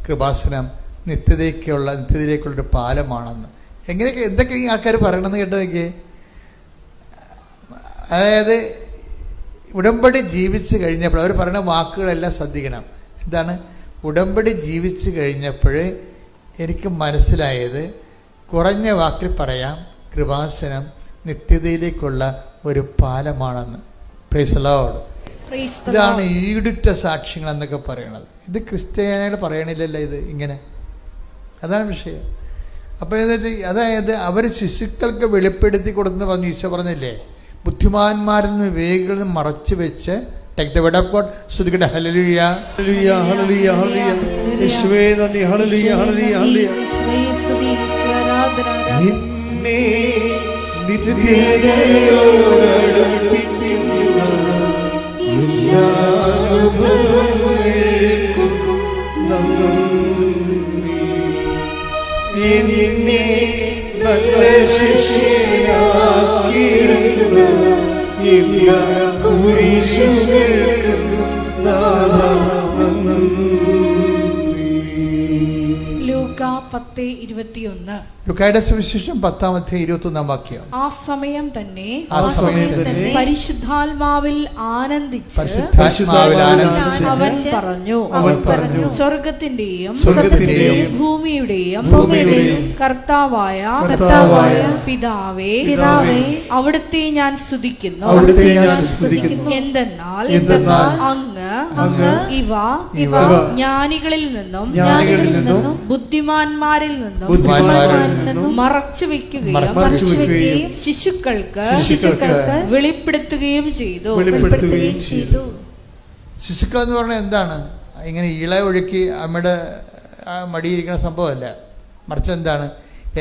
കൃപാസനം നിത്യതയിലേക്കുള്ളൊരു പാലമാണെന്ന്. എന്തൊക്കെ ഈ ആൾക്കാർ പറയണമെന്ന് കേട്ടോ എനിക്ക്. അതായത് ഉടമ്പടി ജീവിച്ച് കഴിഞ്ഞപ്പോൾ അവർ പറയുന്ന വാക്കുകളെല്ലാം ശ്രദ്ധിക്കണം. എന്താണ്? ഉടമ്പടി ജീവിച്ച് കഴിഞ്ഞപ്പോൾ എനിക്ക് മനസ്സിലായത്, കുറഞ്ഞ വാക്കിൽ പറയാം, കൃപാസനം നിത്യതയിലേക്കുള്ള ഒരു പാലമാണെന്ന്. Praise the Lord. Praise the ഇതാണ് Lord. ഈടുറ്റ സാക്ഷ്യങ്ങൾ എന്നൊക്കെ പറയണത്. ഇത് ക്രിസ്ത്യാനികൾ പറയണില്ലല്ലോ, ഇത് ഇങ്ങനെ. അതാണ് വിഷയം. അപ്പോൾ അതായത് അവർ ശിശുക്കൾക്ക് വെളിപ്പെടുത്തി കൊടുത്തെന്ന് പറഞ്ഞ് ഈശോ പറഞ്ഞില്ലേ, ബുദ്ധിമാന്മാരിൽ നിന്ന് വിവേകികളിൽ നിന്ന് മറച്ചു വെച്ച് take the word of God. സ്തുതിക്കട്ടെ. ഹല്ലേലൂയ ഹല്ലേലൂയ ഹല്ലേലൂയ ഹല്ലേലൂയ. യേശുവേ നന്ദി. ഹല്ലേലൂയ ഹല്ലേലൂയ ഹല്ലേലൂയ. യേശുവേ സ്തുതി, യേശുവേ ആരാധന, ആരാധന. നിന്നെ നിത്യതയോടടുപ്പിക്കുന്ന എല്ലാ അനുഭവങ്ങൾക്കും നന്ദി. എന്നെ നല്ല ശിഷ്യനാക്കിയിടുന്ന എല്ലാ കുരിശുകൾക്കും നാഥാ നന്ദി. ലൂക്ക 10:21. ലുക്കായുടെ സുവിശേഷം 10-21 വാക്യം. ആ സമയം തന്നെ പരിശുദ്ധാത്മാവിൽ ആനന്ദിച്ച് അവൻ പറഞ്ഞു, സ്വർഗത്തിന്റെയും ഭൂമിയുടെയും കർത്താവായ പിതാവേ, അവിടുത്തെ ഞാൻ സ്തുതിക്കുന്നു. എന്തെന്നാൽ അങ്ങ് ഇവ ജ്ഞാനികളിൽ നിന്നും ബുദ്ധിമാന്മാരിൽ നിന്നും മറച്ചു വെക്കുകയും ശിശുക്കൾക്ക് വെളിപ്പെടുത്തുകയും ചെയ്തു. ശിശുക്കൾ എന്ന് പറഞ്ഞാൽ എന്താണ്? ഇങ്ങനെ ഇള ഒഴുക്കി അമ്മയുടെ മടിയിരിക്കുന്ന സംഭവമല്ല, മറിച്ച് എന്താണ്?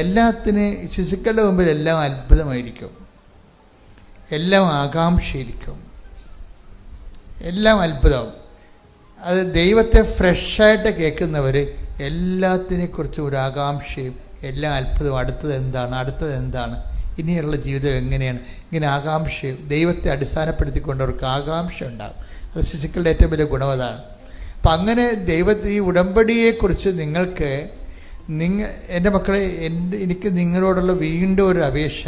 എല്ലാത്തിനും ശിശുക്കളുടെ മുമ്പിൽ എല്ലാം അത്ഭുതമായിരിക്കും, എല്ലാം ആകാംക്ഷയിരിക്കും, എല്ലാം അത്ഭുതം. അത് ദൈവത്തെ ഫ്രഷായിട്ട് കേൾക്കുന്നവർ എല്ലാത്തിനെക്കുറിച്ചും ഒരു ആകാംക്ഷയും എല്ലാം അത്ഭുതം. അടുത്തത് എന്താണ്, ഇനിയുള്ള ജീവിതം എങ്ങനെയാണ്, ഇങ്ങനെ ആകാംക്ഷയും ദൈവത്തെ അടിസ്ഥാനപ്പെടുത്തിക്കൊണ്ടവർക്ക് ആകാംക്ഷ ഉണ്ടാകും. അത് ശിശുക്കളുടെ ഏറ്റവും വലിയ ഗുണം അതാണ്. അപ്പം അങ്ങനെ ഈ ഉടമ്പടിയെക്കുറിച്ച് നിങ്ങൾക്ക് എൻ്റെ മക്കളെ, എനിക്ക് നിങ്ങളോടുള്ള വീണ്ടും ഒരു അപേക്ഷ,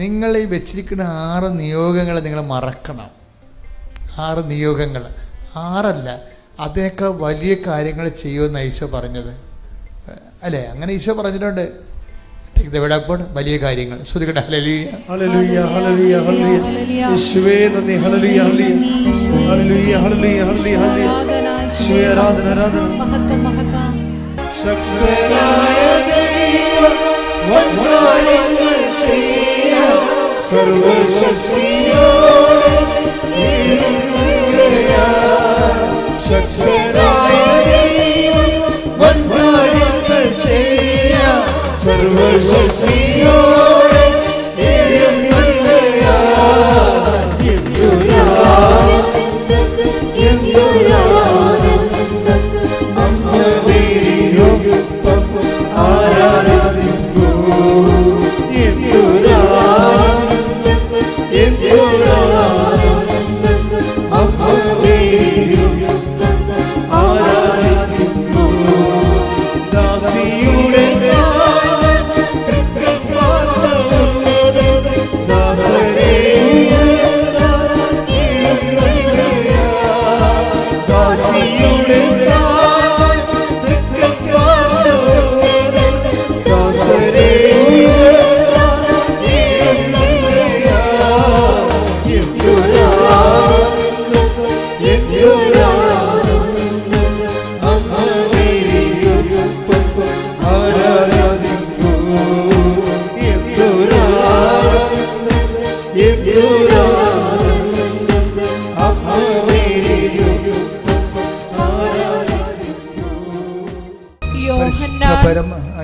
നിങ്ങൾ ഈ വെച്ചിരിക്കുന്ന 6 നിയോഗങ്ങൾ നിങ്ങൾ മറക്കണം. 6 നിയോഗങ്ങൾ, 6 അതിനേക്കാൾ വലിയ കാര്യങ്ങൾ ചെയ്യുമെന്ന് ഈശോ പറഞ്ഞത് അല്ലേ? അങ്ങനെ ഈശോ പറഞ്ഞിട്ടുണ്ട്. വലിയ കാര്യങ്ങൾ. സ്തുതിക്കട്ടെ. ഹല്ലേലൂയ ഹല്ലേലൂയ ഹല്ലേലൂയ ഹല്ലേലൂയ. യേശുവേ നന്ദി. ഹല്ലേലൂയ ഹല്ലേലൂയ ഹല്ലേലൂയ ഹല്ലേലൂയ ഹല്ലേലൂയ. യേശുവേ ആരാധന ആരാധന. മഹത്വം. ശക്തനായ ദൈവം വൻകാര്യങ്ങൾ ചെയ്യാൻ സർവശക്തിയോടെ എഴുന്നള്ളുകയാൽ. ശക്തനായ ദൈവം വൻകാര്യങ്ങൾ ചെയ്യാൻ സർവശക്തിയോടെ എഴുന്നള്ളുകയാൽ.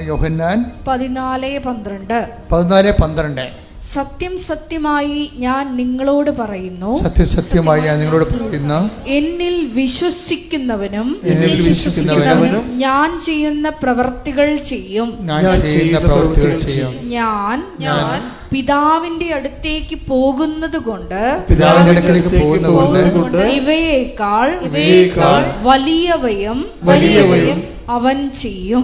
യോഹന്നാൻ 14:12. സത്യം സത്യമായി ഞാൻ നിങ്ങളോട് പറയുന്നു, എന്നിൽ വിശ്വസിക്കുന്നവനും ഞാൻ ചെയ്യുന്ന പ്രവൃത്തികൾ ചെയ്യും. ഞാൻ പിതാവിന്റെ അടുത്തേക്ക് പോകുന്നത് കൊണ്ട് ഇവയേക്കാൾ വലിയവയും അവൻ ചെയ്യും.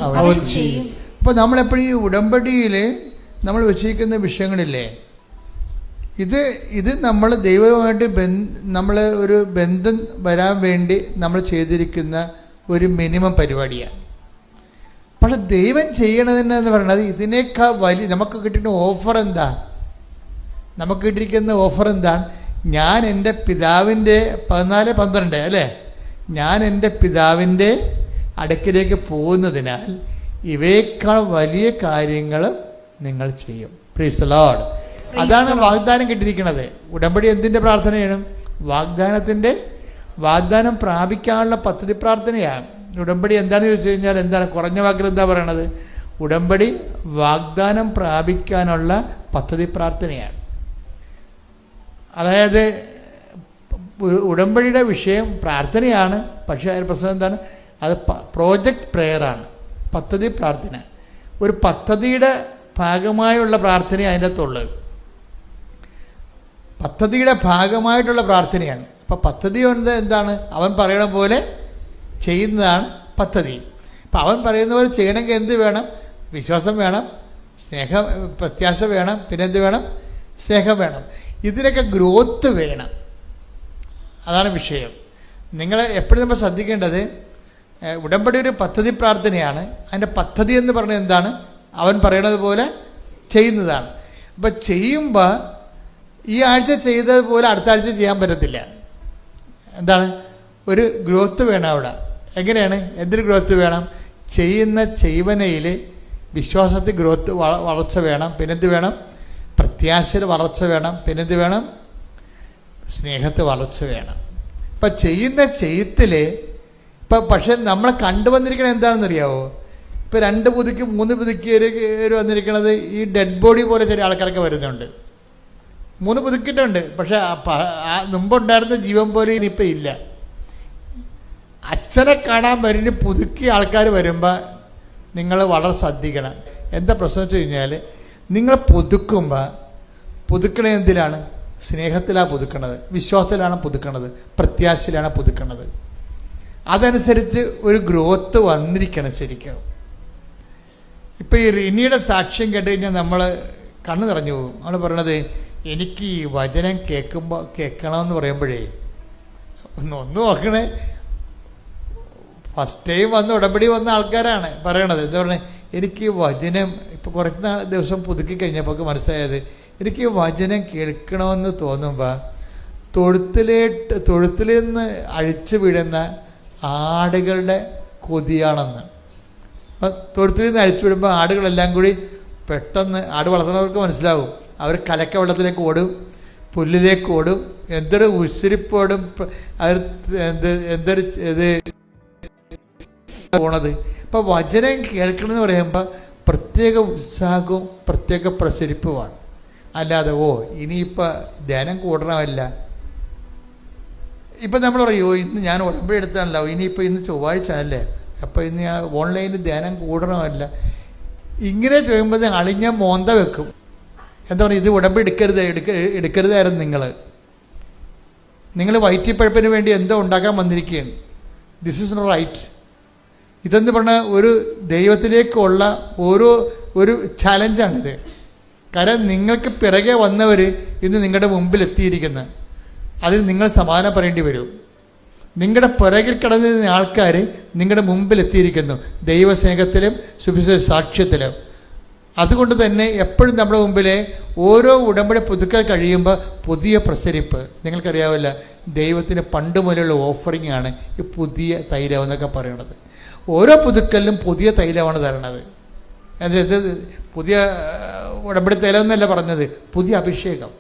അപ്പോൾ നമ്മളെപ്പോഴും ഈ ഉടമ്പടിയിൽ നമ്മൾ വെച്ചിരിക്കുന്ന വിഷയങ്ങളില്ലേ, ഇത് നമ്മൾ ദൈവവുമായിട്ട് നമ്മൾ ഒരു ബന്ധം വരാൻ വേണ്ടി നമ്മൾ ചെയ്തിരിക്കുന്ന ഒരു മിനിമം പരിപാടിയാണ്. പക്ഷെ ദൈവം ചെയ്യണതെന്ന് പറയുന്നത് ഇതിനേക്കാൾ വലിയ നമുക്ക് കിട്ടുന്ന ഓഫർ എന്താ? നമുക്ക് കിട്ടിയിരിക്കുന്ന ഓഫർ എന്താണ്? ഞാൻ എൻ്റെ പിതാവിൻ്റെ 14:12 അല്ലേ, ഞാൻ എൻ്റെ പിതാവിൻ്റെ അടുക്കിലേക്ക് പോകുന്നതിനാൽ ഇവയേക്കാൾ വലിയ കാര്യങ്ങൾ നിങ്ങൾ ചെയ്യും. Price the Lord. അതാണ് വാഗ്ദാനം കിട്ടിയിരിക്കുന്നത്. ഉടമ്പടി എന്തിൻ്റെ പ്രാർത്ഥനയാണ്? വാഗ്ദാനം പ്രാപിക്കാനുള്ള പദ്ധതി പ്രാർത്ഥനയാണ്. ഉടമ്പടി എന്താണെന്ന് ചോദിച്ചു കഴിഞ്ഞാൽ എന്താണ്? കുറഞ്ഞ വാക്കിൽ എന്താ പറയണത്? ഉടമ്പടി വാഗ്ദാനം പ്രാപിക്കാനുള്ള പദ്ധതി പ്രാർത്ഥനയാണ്. അതായത് ഉടമ്പടിയുടെ വിഷയം പ്രാർത്ഥനയാണ്, പക്ഷേ അതിൻ്റെ പ്രശ്നം എന്താണ്? അത് പ്രോജക്റ്റ് പ്രെയറാണ്, പദ്ധതി പ്രാർത്ഥന. ഒരു പദ്ധതിയുടെ ഭാഗമായുള്ള പ്രാർത്ഥന അതിൻ്റെ അകത്തുള്ളത്, പദ്ധതിയുടെ ഭാഗമായിട്ടുള്ള പ്രാർത്ഥനയാണ്. അപ്പം പദ്ധതി കൊണ്ട് എന്താണ്? അവൻ പറയണ പോലെ ചെയ്യുന്നതാണ് പദ്ധതി. അപ്പം അവൻ പറയുന്ന പോലെ ചെയ്യണമെങ്കിൽ എന്ത് വേണം? വിശ്വാസം വേണം, സ്നേഹം, പ്രത്യാശ വേണം, പിന്നെ എന്ത് വേണം? സ്നേഹം വേണം. ഇതിനൊക്കെ ഗ്രോത്ത് വേണം. അതാണ് വിഷയം. നിങ്ങൾ എപ്പോഴും നമ്മൾ ശ്രദ്ധിക്കേണ്ടത്, ഉടമ്പടി ഒരു പദ്ധതി പ്രാർത്ഥനയാണ്. അതിൻ്റെ പദ്ധതി എന്ന് പറഞ്ഞാൽ എന്താണ്? അവൻ പറയണത് പോലെ ചെയ്യുന്നതാണ്. അപ്പം ചെയ്യുമ്പോൾ ഈ ആഴ്ച ചെയ്തതുപോലെ അടുത്ത ആഴ്ച ചെയ്യാൻ പറ്റത്തില്ല. എന്താണ്? ഒരു ഗ്രോത്ത് വേണം അവിടെ. എങ്ങനെയാണ്? എന്തൊരു ഗ്രോത്ത് വേണം? ചെയ്യുന്ന ചെയ്വനയിൽ വിശ്വാസത്തിൽ ഗ്രോത്ത്, വളർച്ച വേണം. പിന്നെന്ത് വേണം? പ്രത്യാശയിൽ വളർച്ച വേണം. പിന്നെന്ത് വേണം? സ്നേഹത്തിൽ വളർച്ച വേണം. ഇപ്പം ചെയ്യുന്ന ചെയ്യത്തിൽ ഇപ്പം പക്ഷെ നമ്മളെ കണ്ടുവന്നിരിക്കുന്നത് എന്താണെന്നറിയാവോ? ഇപ്പം 2 പുതുക്കി 3 പുതുക്കി വന്നിരിക്കുന്നത് ഈ ഡെഡ് ബോഡി പോലെ ചില ആൾക്കാരൊക്കെ വരുന്നുണ്ട്. 3 പുതുക്കിയിട്ടുണ്ട്, പക്ഷെ മുമ്പുണ്ടായിരുന്ന ജീവൻ പോലെ ഇനിയിപ്പോൾ ഇല്ല. അച്ഛനെ കാണാൻ വരുന്ന പുതുക്കിയ ആൾക്കാർ വരുമ്പോൾ നിങ്ങൾ വളരെ ശ്രദ്ധിക്കണം. എന്താ പ്രശ്നം വെച്ച് കഴിഞ്ഞാൽ, നിങ്ങൾ പുതുക്കണത് എന്തിലാണ്? സ്നേഹത്തിലാണ് പുതുക്കണത്, വിശ്വാസത്തിലാണ് പുതുക്കണത്, പ്രത്യാശയിലാണ് പുതുക്കണത്. അതനുസരിച്ച് ഒരു ഗ്രോത്ത് വന്നിരിക്കണം ശരിക്കും. ഇപ്പം ഈ റിനിയുടെ സാക്ഷ്യം കേട്ട് കഴിഞ്ഞാൽ നമ്മൾ കണ്ണ് നിറഞ്ഞു പോകും. അവൾ പറയണത്, എനിക്ക് ഈ വചനം കേൾക്കണമെന്ന് പറയുമ്പോഴേ ഒന്ന് നോക്കണേ. ഫസ്റ്റ് ടൈം ഉടമ്പടി വന്ന ആൾക്കാരാണ് പറയണത്. എന്താ പറയുക? എനിക്ക് വചനം ഇപ്പോൾ കുറച്ച് ദിവസം പുതുക്കി കഴിഞ്ഞപ്പോൾ മനസ്സിലായത്, എനിക്ക് വചനം കേൾക്കണമെന്ന് തോന്നുമ്പോൾ തൊഴുത്തിൽ നിന്ന് അഴിച്ചു വിടുന്ന ആടുകളുടെ കൊതിയാണെന്ന്. അപ്പം തൊഴുത്തിൽ നിന്ന് അഴിച്ചു വിടുമ്പോൾ ആടുകളെല്ലാം കൂടി പെട്ടെന്ന്, ആട് വളർത്തുന്നവർക്ക് മനസ്സിലാവും, അവർ കലക്ക വെള്ളത്തിലേക്ക് ഓടും, പുല്ലിലേക്ക് ഓടും, എന്തൊരു ഉശിരിപ്പോടും എന്തൊരു ഇത് പോണത്. ഇപ്പം വചനം കേൾക്കണമെന്ന് പറയുമ്പോൾ പ്രത്യേക ഉത്സാഹവും പ്രത്യേക പ്രസരിപ്പുമാണ്. അല്ലാതെ ഇനിയിപ്പോൾ ധ്യാനം കൂടണമല്ല. ഇപ്പം നമ്മൾ പറയുമോ, ഇന്ന് ഞാൻ ഉടമ്പടി എടുത്താണല്ലോ, ഇനിയിപ്പോൾ ഇന്ന് ചൊവ്വാഴ്ച അല്ലേ, അപ്പോൾ ഇന്ന് ഞാൻ ഓൺലൈനിൽ ധ്യാനം കൂടണമല്ല. ഇങ്ങനെ ചോദിക്കുമ്പോൾ അളിഞ്ഞ മോന്ത വെക്കും. എന്താ പറയുക? ഇത് ഉടമ്പടി എടുക്കരുതായിരുന്നു. നിങ്ങൾ വയറ്റിപ്പഴപ്പിന് വേണ്ടി എന്തോ ഉണ്ടാക്കാൻ വന്നിരിക്കുകയാണ്. This is not right. ഇതെന്ന് പറഞ്ഞാൽ ഒരു ദൈവത്തിലേക്കുള്ള ഒരു ചലഞ്ചാണിത്. കാരണം നിങ്ങൾക്ക് പിറകെ വന്നവർ ഇന്ന് നിങ്ങളുടെ മുമ്പിൽ എത്തിയിരിക്കുന്നത്, അതിന് നിങ്ങൾ സമാധാനം പറയേണ്ടി വരും. നിങ്ങളുടെ പിറകിൽ കിടന്നിരുന്ന ആൾക്കാർ നിങ്ങളുടെ മുമ്പിൽ എത്തിയിരിക്കുന്നു, ദൈവസ്നേഹത്തിലും സുവിശേഷ സാക്ഷ്യത്തിലും. അതുകൊണ്ട് തന്നെ എപ്പോഴും നമ്മുടെ മുമ്പിലെ ഓരോ ഉടമ്പടി പുതുക്കൽ കഴിയുമ്പോൾ പുതിയ പ്രസരിപ്പ്. നിങ്ങൾക്കറിയാവില്ല, ദൈവത്തിന് പണ്ട് മുതലുള്ള ഓഫറിംഗ് ആണ് ഈ പുതിയ തൈലം എന്നൊക്കെ പറയണത്. ഓരോ പുതുക്കലിലും പുതിയ തൈലമാണ് തരണത്. അത് പുതിയ ഉടമ്പടി തൈലം എന്നല്ല പറഞ്ഞത്, പുതിയ അഭിഷേകം,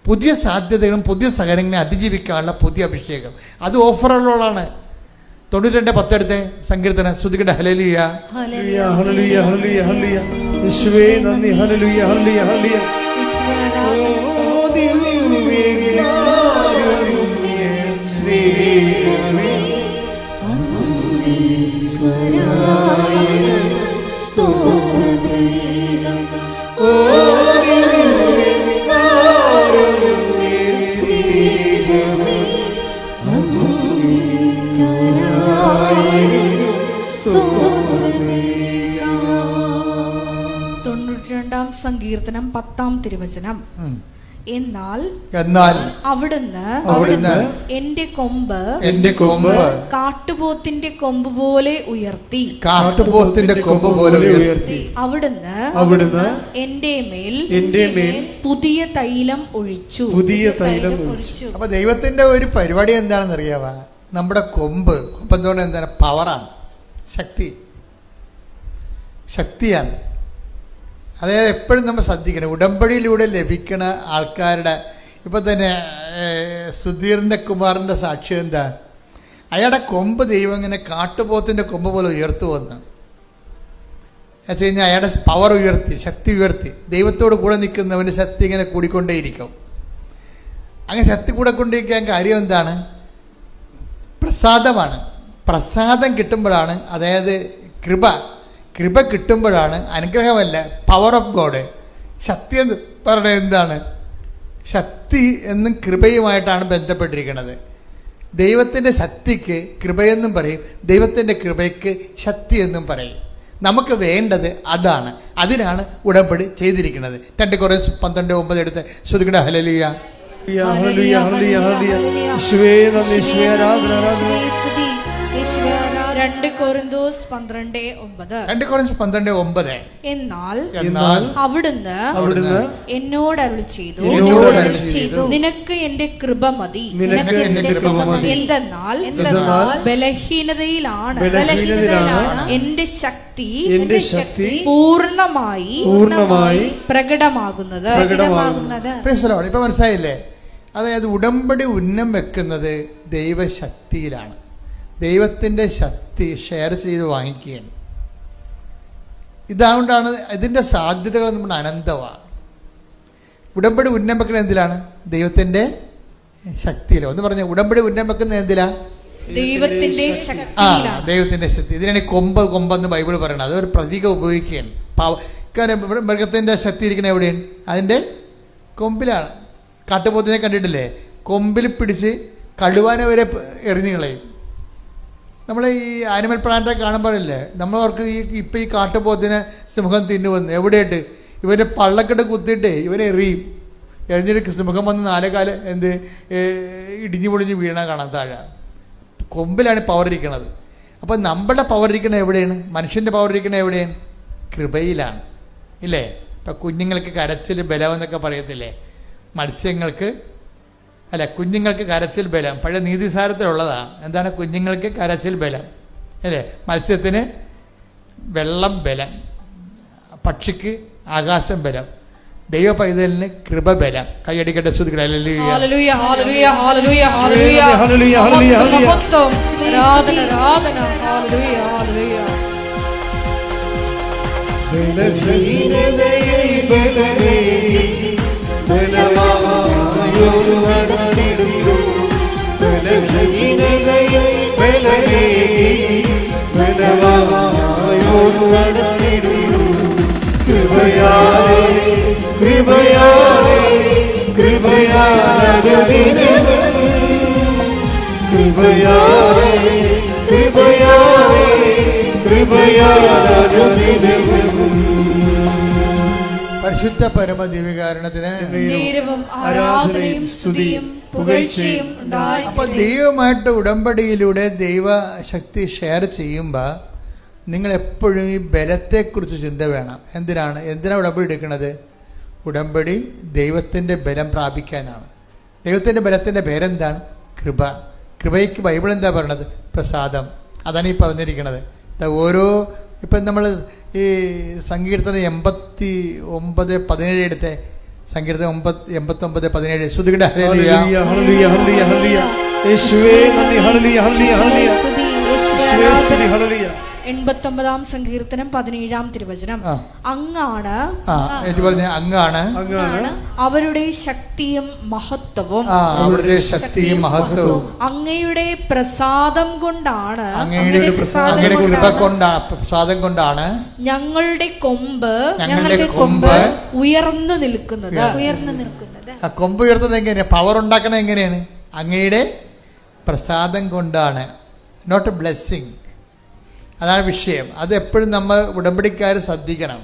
പുതിയ സാധ്യതകളും പുതിയ സഹനങ്ങളെ അതിജീവിക്കാനുള്ള പുതിയ അഭിഷേകം. അത് ഓഫറുള്ളതാണ്. 92:10 എടുത്തേ സങ്കീർത്തനം ശ്രുതിക്കട്ടെ. ഹല്ലേലൂയ ഹല്ലേലൂയ ഹല്ലേലൂയ ഹല്ലേലൂയ. യേശുവേ നന്ദി. ഹല്ലേലൂയ ഹല്ലേലൂയ ഹല്ലേലൂയ. ഓ ദിവ്യകാരുണ്യ സ്നേഹമേ, അങ്ങേയ്ക്കായിരം സ്തോത്രമേ. ഓ ദിവ്യകാരുണ്യ സ്നേഹമേ, 92 സങ്കീർത്തനം 10 തിരുവചനം. എന്നാൽ അവിടുന്ന് എന്റെ കൊമ്പ് കാട്ടുപോത്തിന്റെ കൊമ്പ് പോലെ ഉയർത്തി. അവിടുന്ന് എന്റെ മേൽ പുതിയ തൈലം ഒഴിച്ചു. അപ്പൊ ദൈവത്തിന്റെ ഒരു പരിപാടി എന്താണെന്ന് അറിയാവാ? നമ്മുടെ കൊമ്പ് എന്തുകൊണ്ട് എന്താണ്? പവറാണ്, ശക്തിയാണ്. അതായത് എപ്പോഴും നമ്മൾ ശ്രദ്ധിക്കണം. ഉടമ്പടിയിലൂടെ ലഭിക്കുന്ന ആൾക്കാരുടെ ഇപ്പം തന്നെ സുധീറിൻ്റെ കുമാറിൻ്റെ സാക്ഷ്യം എന്താ? അയാളുടെ കൊമ്പ് ദൈവം ഇങ്ങനെ കാട്ടുപോത്തിൻ്റെ കൊമ്പ് പോലെ ഉയർത്തു വന്ന് വെച്ച് കഴിഞ്ഞാൽ അയാളുടെ പവർ ഉയർത്തി, ശക്തി ഉയർത്തി. ദൈവത്തോട് കൂടെ നിൽക്കുന്നവൻ്റെ ശക്തി ഇങ്ങനെ കൂടിക്കൊണ്ടേയിരിക്കും. അങ്ങനെ ശക്തി കൂടെ കൊണ്ടിരിക്കാൻ കാര്യം എന്താണ്? പ്രസാദമാണ്. പ്രസാദം കിട്ടുമ്പോഴാണ്, അതായത് കൃപ കിട്ടുമ്പോഴാണ്, അനുഗ്രഹമല്ല, പവർ ഓഫ് ഗോഡ്. ശക്തി എന്ന് പറയുന്നത് എന്താണ്? ശക്തി എന്നും കൃപയുമായിട്ടാണ് ബന്ധപ്പെട്ടിരിക്കുന്നത്. ദൈവത്തിൻ്റെ ശക്തിക്ക് കൃപയെന്നും പറയും, ദൈവത്തിൻ്റെ കൃപയ്ക്ക് ശക്തി എന്നും പറയും. നമുക്ക് വേണ്ടത് അതാണ്. അതിനാണ് ഉടമ്പടി ചെയ്തിരിക്കുന്നത്. 2 കൊരിന്ത്യർ 12:9 എടുത്ത് ശ്രുതികട ഹല്ലേലൂയ. 2 കൊരിന്ത്യർ 12:9. എന്നാൽ അവിടുന്ന് എന്നോട് അരുളി ചെയ്തു, നിനക്ക് എന്റെ കൃപ മതി. എന്തെന്നാൽ ബലഹീനതയിലാണ് എന്റെ ശക്തി പൂർണ്ണമായി പ്രകടമാകുന്നത്. ഇപ്പൊ മനസ്സിലായില്ലേ? അതായത് ഉടമ്പടി ഉന്നം വെക്കുന്നത് ദൈവശക്തിയിലാണ്. ദൈവത്തിൻ്റെ ശക്തി ഷെയർ ചെയ്ത് വാങ്ങിക്കുകയാണ്. ഇതുകൊണ്ടാണ് ഇതിൻ്റെ സാധ്യതകൾ നമ്മുടെ അനന്തമാണ്. ഉടമ്പടി ഉന്നം വെക്കുന്നത് എന്തിലാണ്? ദൈവത്തിൻ്റെ ശക്തിയിലോ. ഒന്ന് പറഞ്ഞ ഉടമ്പടി ഉന്നം വെക്കുന്നത് എന്തിലാ? ദൈവത്തിൻ്റെ ശക്തി. ഇതിനാണ് കൊമ്പെന്ന് ബൈബിൾ പറയണത്. അതൊരു പ്രതീകം ഉപയോഗിക്കുകയാണ്. കാരണം മൃഗത്തിൻ്റെ ശക്തി ഇരിക്കുന്നത് എവിടെയാണ്? അതിൻ്റെ കൊമ്പിലാണ്. കാട്ടുപോത്തിനെ കണ്ടിട്ടില്ലേ? കൊമ്പിൽ പിടിച്ച് കടുവാനെ വരെ എറിഞ്ഞു കളയും. നമ്മൾ ഈ ആനിമൽ പ്ലാന്റൊക്കെ കാണുമ്പോഴല്ലേ നമ്മളവർക്ക് ഇപ്പം ഈ കാട്ടുപോത്തിനെ സിംഹം തിന്നുവന്ന് എവിടെയായിട്ട് ഇവൻ്റെ പള്ളക്കെട്ട് കുത്തിയിട്ട് ഇവനെ എറിഞ്ഞിട്ട് സിംഹം വന്ന് 4 കാല് ഇടിഞ്ഞു പൊടിഞ്ഞ് വീണ കാണാൻ താഴെ. കൊമ്പിലാണ് പവർ ഇരിക്കുന്നത്. അപ്പോൾ നമ്മുടെ പവർ ഇരിക്കുന്നത് എവിടെയാണ്? മനുഷ്യൻ്റെ പവർ ഇരിക്കുന്നത് എവിടെയാണ്? കൃപയിലാണ്, ഇല്ലേ? ഇപ്പം കുഞ്ഞുങ്ങൾക്ക് കരച്ചിൽ ബലം എന്നൊക്കെ പറയത്തില്ലേ? കുഞ്ഞുങ്ങൾക്ക് കരച്ചിൽ ബലം പഴയ നീതിസാരത്തിലുള്ളതാണ്. എന്താണ് കുഞ്ഞുങ്ങൾക്ക് കരച്ചിൽ ബലം, അല്ലേ? മത്സ്യത്തിന് വെള്ളം ബലം, പക്ഷിക്ക് ആകാശം ബലം, ദൈവ പൈതലിന് കൃപ ബലം. കൈയടിക്കട്ടെ, ശ്രുതിക്കട്ടെ. പരിശുദ്ധ പരമദിവ്യകാരുണ്യത്തിന് ആരാധനയും സ്തുതിയും പുകഴ്ചയും. അപ്പോൾ ദൈവമായിട്ട് ഉടമ്പടിയിലൂടെ ദൈവശക്തി ഷെയർ ചെയ്യുമ്പോൾ നിങ്ങളെപ്പോഴും ഈ ബലത്തെക്കുറിച്ച് ചിന്ത വേണം. എന്തിനാണ് ഉടമ്പടി എടുക്കുന്നത്? ഉടമ്പടി ദൈവത്തിൻ്റെ ബലം പ്രാപിക്കാനാണ്. ദൈവത്തിൻ്റെ ബലത്തിൻ്റെ പേരെന്താണ്? കൃപയ്ക്ക് ബൈബിൾ എന്താ പറയണത്? പ്രസാദം. അതാണ് ഈ പറഞ്ഞിരിക്കുന്നത്. ഓരോ ഇപ്പം നമ്മൾ ഈ സങ്കീർത്തനം 89:17 എടുത്തേ. സങ്കീർത്തനം 89:17 ശ്രുതികട ഹല്ലേലൂയ. 89-ാം സങ്കീർത്തനം 17-ാം തിരുവചനം. അങ്ങാണ് അവരുടെ ശക്തിയും മഹത്വവും. അങ്ങയുടെ പ്രസാദം കൊണ്ടാണ് ഞങ്ങളുടെ കൊമ്പ് ഉയർന്നു നിൽക്കുന്നത്. കൊമ്പ് ഉയർത്തുന്നത് എങ്ങനെയാണ്? പവർ ഉണ്ടാക്കണത് എങ്ങനെയാണ്? അങ്ങയുടെ പ്രസാദം കൊണ്ടാണ്, നോട്ട് ബ്ലെസ്സിങ്. അതാണ് വിഷയം. അത് എപ്പോഴും നമ്മൾ ഉടമ്പടിക്കാർ ശ്രദ്ധിക്കണം.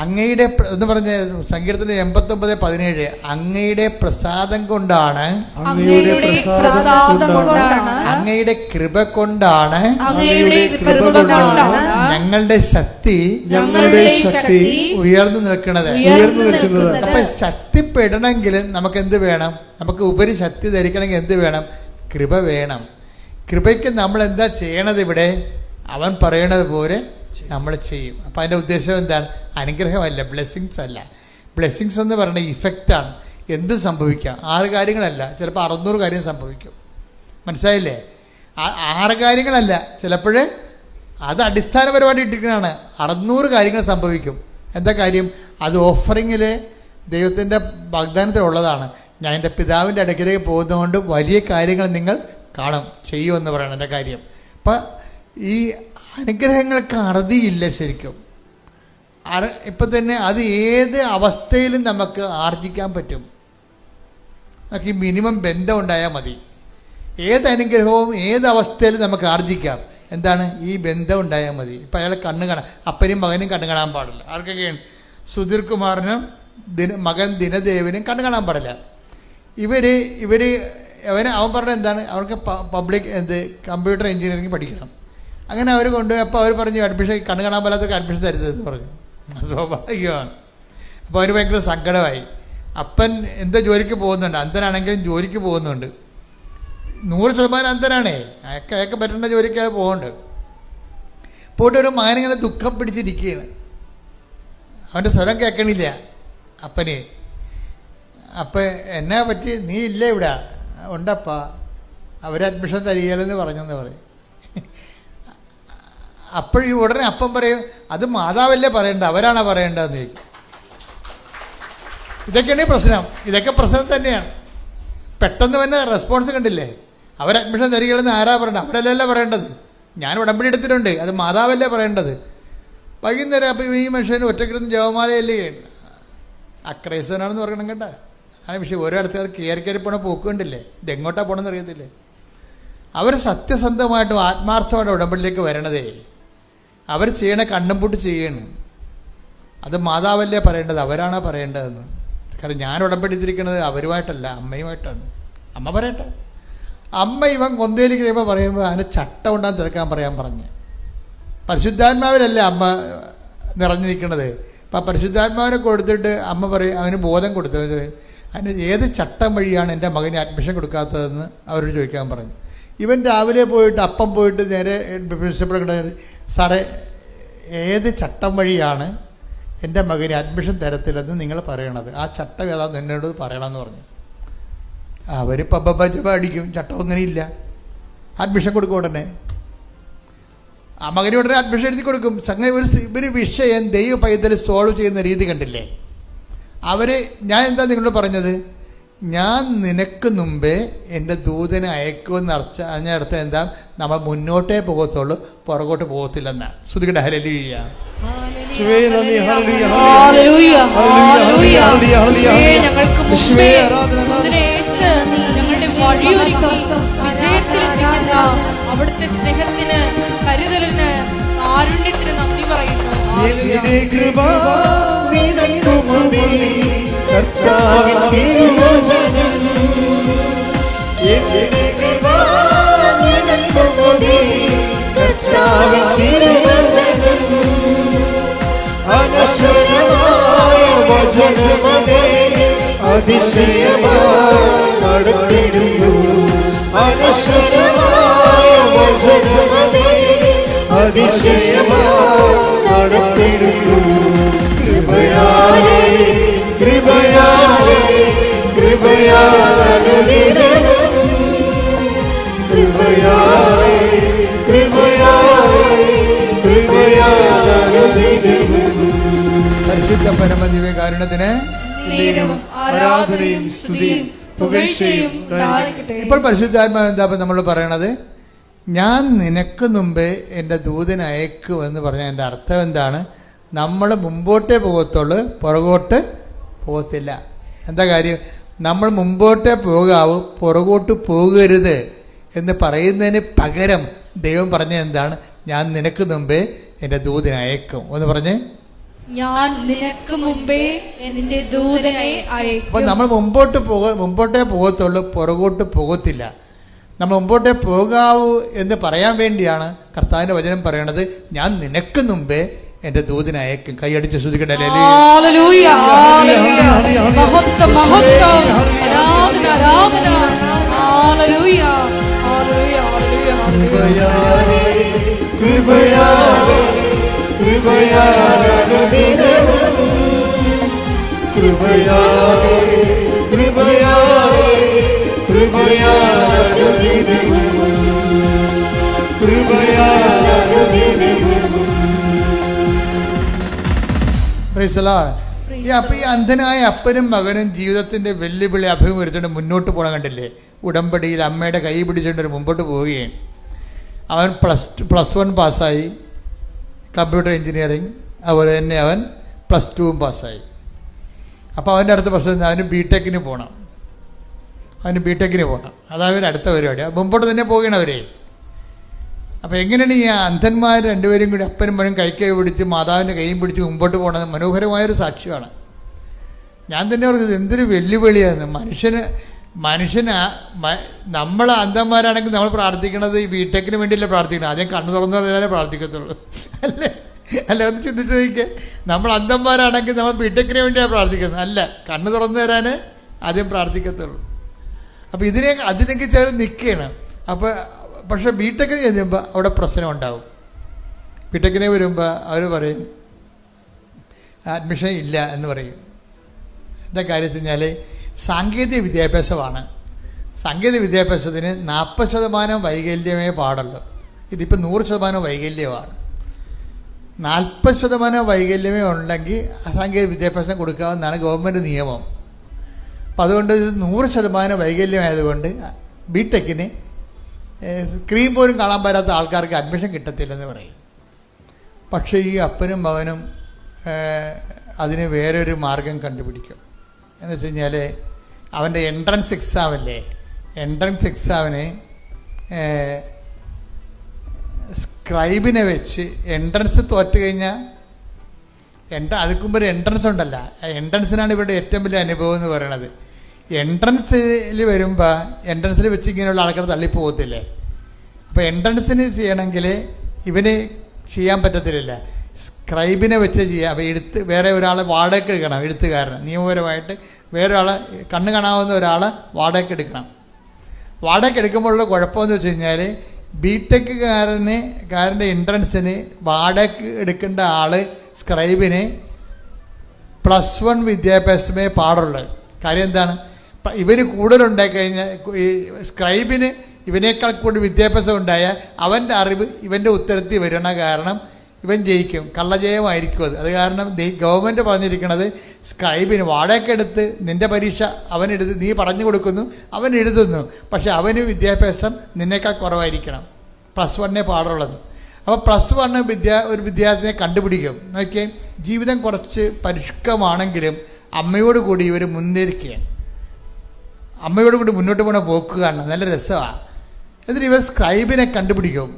അങ്ങയുടെ എന്ന് പറഞ്ഞ സങ്കീർത്തനം 89:17 അങ്ങയുടെ പ്രസാദം കൊണ്ടാണ്, അങ്ങയുടെ പ്രസാദം കൊണ്ടാണ്, അങ്ങയുടെ കൃപ കൊണ്ടാണ്, അങ്ങയുടെ കൃപ കൊണ്ടാണ് ഞങ്ങളുടെ ശക്തി ഉയർന്നു നിൽക്കുന്നത്. അപ്പൊ ശക്തിപ്പെടണമെങ്കിൽ നമുക്ക് എന്ത് വേണം? നമുക്ക് ഉപരി ശക്തി ധരിക്കണമെങ്കിൽ എന്ത് വേണം? കൃപ വേണം. കൃപയ്ക്ക് നമ്മൾ എന്താ ചെയ്യണത്? ഇവിടെ അവൻ പറയണത് പോലെ നമ്മൾ ചെയ്യും. അപ്പം അതിൻ്റെ ഉദ്ദേശം എന്താണ്? അനുഗ്രഹമല്ല, ബ്ലെസ്സിങ്സ് അല്ല. ബ്ലെസ്സിങ്സ് എന്ന് പറയുന്നത് ഇഫക്റ്റാണ്. എന്ത് സംഭവിക്കാം? 6 കാര്യങ്ങളല്ല, ചിലപ്പോൾ 600 കാര്യം സംഭവിക്കും. മനസ്സിലായില്ലേ? 6 കാര്യങ്ങളല്ല, ചിലപ്പോൾ അത് അടിസ്ഥാനപരമായിട്ട് ഇട്ടിരിക്കുന്നതാണ്. 600 കാര്യങ്ങൾ സംഭവിക്കും. എന്താ കാര്യം? അത് ഓഫറിങ്ങിൽ ദൈവത്തിൻ്റെ വാഗ്ദാനത്തിലുള്ളതാണ്. ഞാൻ എൻ്റെ പിതാവിൻ്റെ അടുക്കിലേക്ക് പോകുന്നതുകൊണ്ട് വലിയ കാര്യങ്ങൾ നിങ്ങൾ കാണും, ചെയ്യുമെന്ന് പറയണം എൻ്റെ കാര്യം. അപ്പം ഈ അനുഗ്രഹങ്ങൾക്ക് അറുതിയില്ല ശരിക്കും. ഇപ്പം തന്നെ അത് ഏത് അവസ്ഥയിലും നമുക്ക് ആർജിക്കാൻ പറ്റും. നമുക്ക് ഈ മിനിമം ബന്ധം ഉണ്ടായാൽ മതി. ഏത് അനുഗ്രഹവും ഏത് അവസ്ഥയിലും നമുക്ക് ആർജിക്കാം. എന്താണ്? ഈ ബന്ധം ഉണ്ടായാൽ മതി. ഇപ്പം അയാൾ കണ്ണ് കാണാൻ, അപ്പനും മകനും കണ്ണ് കാണാൻ പാടില്ല. ആർക്കൊക്കെയാണ്? സുധീർ കുമാറിനും മകൻ ദിനദേവിനും കണ്ണ് കാണാൻ പാടില്ല. അവൻ പറഞ്ഞത് എന്താണ്? അവർക്ക് പബ്ലിക് കമ്പ്യൂട്ടർ എഞ്ചിനീയറിംഗ് പഠിക്കണം. അങ്ങനെ അവർ കൊണ്ടുപോയി. അപ്പോൾ അവർ പറഞ്ഞു അഡ്മിഷൻ, കണ്ണ് കാണാൻ പാടാത്തവർക്ക് അഡ്മിഷൻ തരുന്നതെന്ന് പറഞ്ഞു. സ്വാഭാവികമാണ്. അപ്പോൾ അവന് ഭയങ്കര സങ്കടമായി. അപ്പൻ എന്തോ ജോലിക്ക് പോകുന്നുണ്ട്, അന്ധനാണെങ്കിലും ജോലിക്ക് പോകുന്നുണ്ട്. 100% അന്ധനാണേ, അയാൾക്ക് പറ്റേണ്ട ജോലിക്ക് പോകുന്നുണ്ട്. പോയിട്ട് ഒരു മകനിങ്ങനെ ദുഃഖം പിടിച്ചിരിക്കുകയാണ്. അവൻ്റെ സ്വരം കേൾക്കണില്ല അപ്പന്. അപ്പം എന്നാ പറ്റി? നീ ഇല്ല ഇവിടെ? ഉണ്ടപ്പാ, അവർ അഡ്മിഷൻ തരികയില്ലെന്ന് പറഞ്ഞെന്ന് പറയും. അപ്പോഴീ ഉടനെ അപ്പം പറയും, അത് മാതാവല്ലേ പറയേണ്ടത്, അവരാണോ പറയേണ്ടതെന്ന് ചോദിക്കും. ഇതൊക്കെയാണ് പ്രശ്നം. ഇതൊക്കെ പ്രശ്നം തന്നെയാണ്. പെട്ടെന്ന് തന്നെ റെസ്പോൺസ് കണ്ടില്ലേ? അവർ അഡ്മിഷൻ തരികയില്ലെന്ന് ആരാ പറയേണ്ടത്? അവരല്ലല്ലോ പറയേണ്ടത്. ഞാൻ ഉടമ്പടി എടുത്തിട്ടുണ്ട്, അത് മാതാവല്ലേ പറയേണ്ടത്. വൈകുന്നേരം അപ്പം ഈ മനുഷ്യന് ഒറ്റക്കിരുന്ന് ജവമാലയല്ലേ അക്രൈസനാണെന്ന് പറയണം കേട്ടോ. അതാണ് വിഷയം. ഓരോ ആൾക്കാർ കയറി പോണ പോക്ക് കണ്ടില്ലേ? ഇതെങ്ങോട്ടാണ് പോകണമെന്ന് അറിയത്തില്ലേ? അവർ സത്യസന്ധമായിട്ടും ആത്മാർത്ഥമായിട്ടും ഉടമ്പടിയിലേക്ക് വരണതേ. അവർ ചെയ്യണ കണ്ണും പൂട്ട് ചെയ്യണം. അത് മാതാവല്ലേ പറയേണ്ടത്, അവരാണോ പറയേണ്ടതെന്ന്. കാരണം ഞാൻ ഉടമ്പടിത്തിരിക്കുന്നത് അവരുമായിട്ടല്ല, അമ്മയുമായിട്ടാണ്. അമ്മ പറയട്ടെ. അമ്മ ഇവൻ കൊന്തയിൽ കഴിയുമ്പോൾ പറയുമ്പോൾ അതിന് ചട്ടം ഉണ്ടാകാൻ തിരക്കാൻ പറയാൻ പറഞ്ഞ്. പരിശുദ്ധാത്മാവിലല്ല അമ്മ നിറഞ്ഞു നിൽക്കണത്. അപ്പം പരിശുദ്ധാത്മാവിനെ കൊടുത്തിട്ട് അമ്മ പറയും, അവന് ബോധം കൊടുത്തു. അതിന് ഏത് ചട്ടം വഴിയാണ് എൻ്റെ മകന് അഡ്മിഷൻ കൊടുക്കാത്തതെന്ന് അവരോട് ചോദിക്കാൻ പറഞ്ഞു. ഇവൻ രാവിലെ പോയിട്ട് അപ്പം പോയിട്ട് നേരെ പ്രിൻസിപ്പൾ സാറേ ഏത് ചട്ടം വഴിയാണ് എൻ്റെ മകന് അഡ്മിഷൻ തരത്തില്ലെന്ന് നിങ്ങൾ പറയണത്? ആ ചട്ടം ഏതാണെന്ന് എന്നോട് പറയണമെന്ന് പറഞ്ഞു. അവർ പബ്ബജ അടിക്കും. ചട്ടം അങ്ങനെ ഇല്ല. അഡ്മിഷൻ കൊടുക്കും ഉടനെ. ആ മകന് ഉടനെ അഡ്മിഷൻ എഴുതി കൊടുക്കും. സംഗതി ഒരു വിഷയം ദൈവ പൈതൽ സോൾവ് ചെയ്യുന്ന രീതി കണ്ടില്ലേ? ഞാൻ എന്താ നിങ്ങളോട് പറഞ്ഞത്? ഞാൻ നിനക്ക് മുമ്പേ എൻ്റെ ദൂതനെ അയക്കുമെന്ന് അതിനർത്ഥം എന്താ? നമ്മൾ മുന്നോട്ടേ പോകത്തുള്ളൂ, പുറകോട്ട് പോകത്തില്ലെന്നാണ്. ശ്രുതികട്ടെ ഹല്ലേലൂയ. ഞങ്ങൾക്ക് മുമ്പേ ഇതിനേച്ച് ഞങ്ങളുടെ വഴിയൊരുക്കി വിജയത്തിലെത്തിക്കുന്ന അവിടുത്തെ സ്നേഹത്തിന്, കരുതലിന്, കാരുണ്യത്തിന് നന്ദി പറയുന്നു. കൃപ നിനക്കു മതി കർത്താവിൻ തിരുവചനം. എന്റെ കൃപ നിനക്കു മതി കർത്താവിൻ തിരുവചനം. അനശ്വരമായ വചനമതേ അതിശയമായി നടത്തിടുന്നു. അനശ്വരമായ വചനമതേ അതിശയമായി നടത്തിടുന്നു. കൃപയാലേ കൃപയാലേ കൃപയാലനുദിനം. കൃപയാലേ കൃപയാലേ കൃപയാലനുദിനം. പരിശുദ്ധ പരമദിവ്യകാരുണ്യത്തിന് ആരാധനയും സ്തുതിയും പുകഴ്ചയും ഉണ്ടായിരിക്കട്ടെ. ഇപ്പോൾ പരിശുദ്ധാത്മാവ് എന്താ നമ്മൾ പറയണത്? ഞാൻ നിനക്ക് മുമ്പേ എൻ്റെ ദൂതനെ അയക്കുമെന്ന് പറഞ്ഞാൽ എൻ്റെ അർത്ഥം എന്താണ്? നമ്മൾ മുമ്പോട്ടേ പോകത്തുള്ളൂ, പുറകോട്ട് പോകത്തില്ല. എന്താ കാര്യം? നമ്മൾ മുമ്പോട്ടേ പോകാവൂ, പുറകോട്ട് പോകരുത് എന്ന് പറയുന്നതിന് പകരം ദൈവം പറഞ്ഞ എന്താണ്? ഞാൻ നിനക്ക് മുമ്പേ എൻ്റെ ദൂതനെ അയക്കും എന്ന് പറഞ്ഞ് ഞാൻ നിനക്ക് മുമ്പേ നിന്റെ ദൂതനെ അയക്കും. അപ്പം നമ്മൾ മുമ്പോട്ടേ പോകത്തുള്ളൂ, പുറകോട്ട് പോകത്തില്ല. നമ്മൾ മുമ്പോട്ടേ പോകാവൂ എന്ന് പറയാൻ വേണ്ടിയാണ് കർത്താവിൻ്റെ വചനം പറയണത്, ഞാൻ നിനക്ക് മുമ്പേ എൻ്റെ ദൂതനെ അയക്കും. കൈയടിച്ച് ശ്രുതിക്കട്ടെ. ഹല്ലേലൂയ, ഹല്ലേലൂയ, മഹത്വം, മഹത്വം, ആരാധന, ആരാധന. ഹല്ലേലൂയ, ഹല്ലേലൂയ, ഹല്ലേലൂയ, ഹല്ലേലൂയ. കൃപയാലെ കൃപയാലെ അനുദിനവും കൃപയാലെ കൃപയാലെ കൃപയാലെ അനുദിനവും കൃപയാലെ അനുദിനവും. Praise the Lord. അപ്പം ഈ അന്ധനായ അപ്പനും മകനും ജീവിതത്തിൻ്റെ വെല്ലുവിളി അഭിമുഖീകരിച്ചുകൊണ്ട് മുന്നോട്ട് പോകണം. കണ്ടില്ലേ, ഉടമ്പടിയിൽ അമ്മയുടെ കൈ പിടിച്ചുകൊണ്ട് മുമ്പോട്ട് പോവുകയും അവൻ പ്ലസ് 1 പാസ്സായി, കമ്പ്യൂട്ടർ എഞ്ചിനീയറിങ്. അതുപോലെ തന്നെ അവൻ +2 പാസ്സായി. അപ്പോൾ അവൻ്റെ അടുത്ത പ്രശ്നം അവന് ബിടെക്കിന് പോകണം. അതാണ് അടുത്ത പരിപാടി. മുമ്പോട്ട് തന്നെ പോവുകയാണ് അവരെ. അപ്പോൾ എങ്ങനെയാണ് ഈ അന്ധന്മാർ രണ്ടുപേരും കൂടി അപ്പനും മകനും കൈ പിടിച്ച് മാതാവിൻ്റെ കൈയും പിടിച്ച് മുമ്പോട്ട് പോകണത്? മനോഹരമായൊരു സാക്ഷ്യമാണ്. ഞാൻ തന്നെ പറഞ്ഞത് എന്തൊരു വെല്ലുവിളിയാണ് മനുഷ്യന് നമ്മൾ അന്ധന്മാരാണെങ്കിൽ നമ്മൾ പ്രാർത്ഥിക്കണത് ഈ ബിടെക്കിന് വേണ്ടിയല്ല പ്രാർത്ഥിക്കണം, ആദ്യം കണ്ണു തുറന്നു തരാനേ പ്രാർത്ഥിക്കത്തുള്ളൂ. അല്ലേ ഒന്ന് ചിന്തിച്ച് നോക്കിയേ. നമ്മൾ അന്ധന്മാരാണെങ്കിൽ നമ്മൾ ബിടെക്കിന് വേണ്ടിയാണ് പ്രാർത്ഥിക്കുന്നത്, അല്ല കണ്ണു തുറന്നു തരാൻ ആദ്യം പ്രാർത്ഥിക്കത്തുള്ളൂ. അപ്പോൾ അതിലേക്ക് ചേർന്ന് നിൽക്കുകയാണ്. അപ്പോൾ പക്ഷേ ബിടെക്കിന് ചെല്ലുമ്പോൾ അവിടെ പ്രശ്നം ഉണ്ടാവും. ബിടെക്കിന് വരുമ്പോൾ അവർ പറയും അഡ്മിഷൻ ഇല്ല എന്ന് പറയും. എന്താ കാര്യം വെച്ച് കഴിഞ്ഞാൽ സാങ്കേതിക വിദ്യാഭ്യാസമാണ്. സാങ്കേതിക വിദ്യാഭ്യാസത്തിന് 40% വൈകല്യമേ പാടുള്ളൂ. ഇതിപ്പോൾ 100% വൈകല്യമാണ്. 40% വൈകല്യമേ ഉണ്ടെങ്കിൽ സാങ്കേതിക വിദ്യാഭ്യാസം കൊടുക്കാമെന്നാണ് ഗവൺമെൻറ് നിയമം. അപ്പം അതുകൊണ്ട് ഇത് 100% വൈകല്യമായതുകൊണ്ട് ബിടെക്കിന് സ്ക്രീൻ പോലും കാണാൻ പറ്റാത്ത ആൾക്കാർക്ക് അഡ്മിഷൻ കിട്ടത്തില്ലെന്ന് പറയും. പക്ഷേ ഈ അപ്പനും മകനും അതിന് വേറൊരു മാർഗം കണ്ടുപിടിക്കും. എന്ന് വെച്ച് കഴിഞ്ഞാൽ അവൻ്റെ എൻട്രൻസ് എക്സാമിന് സ്ക്രൈബിനെ വെച്ച് എൻട്രൻസ് തോറ്റ് കഴിഞ്ഞാൽ അതിക്കുമ്പോൾ ഒരു എൻട്രൻസ് ഉണ്ടല്ലോ, എൻട്രൻസിനാണ് ഇവരുടെ ഏറ്റവും വലിയ അനുഭവം എന്ന് പറയണത്. എൻട്രൻസിൽ വരുമ്പോൾ എൻട്രൻസിൽ വെച്ച് ഇങ്ങനെയുള്ള ആൾക്കാർ തള്ളിപ്പോകത്തില്ലേ. അപ്പോൾ എൻട്രൻസിന് ചെയ്യണമെങ്കിൽ ഇവന് ചെയ്യാൻ പറ്റത്തില്ല, സ്ക്രൈബിനെ വെച്ച് ചെയ്യാം. അപ്പോൾ വേറെ ഒരാളെ വാടകയ്ക്ക് എടുക്കണം, എഴുത്തുകാരന് നിയമപരമായിട്ട് വേറെ ആളെ കണ്ണ് കാണാവുന്ന ഒരാളെ വാടകയ്ക്ക് എടുക്കണം. വാടകയ്ക്ക് എടുക്കുമ്പോഴുള്ള കുഴപ്പമെന്ന് വെച്ച് കഴിഞ്ഞാൽ ബിടെക്കുകാരൻ്റെ എൻട്രൻസിന് വാടകയ്ക്ക് എടുക്കേണ്ട ആൾ സ്ക്രൈബിന് +1 വിദ്യാഭ്യാസമേ പാടുള്ളൂ. കാര്യം എന്താണ്? ഇവന് കൂടുതലുണ്ടായി കഴിഞ്ഞാൽ ഈ സ്ക്രൈബിന് ഇവനേക്കാൾ കൂടുതൽ വിദ്യാഭ്യാസം ഉണ്ടായാൽ അവൻ്റെ അറിവ് ഇവൻ്റെ ഉത്തരത്തിൽ വരണ കാരണം ഇവൻ ജയിക്കും, കള്ളജയമായിരിക്കും അത്. അത് കാരണം ഗവൺമെൻറ് പറഞ്ഞിരിക്കുന്നത് സ്ക്രൈബിന് വാടകയ്ക്കെടുത്ത് നിൻ്റെ പരീക്ഷ അവനെടുത്ത് നീ പറഞ്ഞു കൊടുക്കുന്നു, അവൻ എഴുതുന്നു, പക്ഷെ അവന് വിദ്യാഭ്യാസം നിന്നേക്കാൾ കുറവായിരിക്കണം, +1 പാടുള്ളത്. അപ്പോൾ +1 ഒരു വിദ്യാർത്ഥിയെ കണ്ടുപിടിക്കും. നോക്കിയേ, ജീവിതം കുറച്ച് പരിഷ്കമാണെങ്കിലും അമ്മയോട് കൂടി ഇവർ മുന്നേറിക്കുകയാണ്. അമ്മയോട് കൂടി മുന്നോട്ട് പോകണ പോക്കുകയാണ്, നല്ല രസമാണ്. എന്നിട്ട് ഇവർ സ്ക്രൈബിനെ കണ്ടുപിടിക്കും.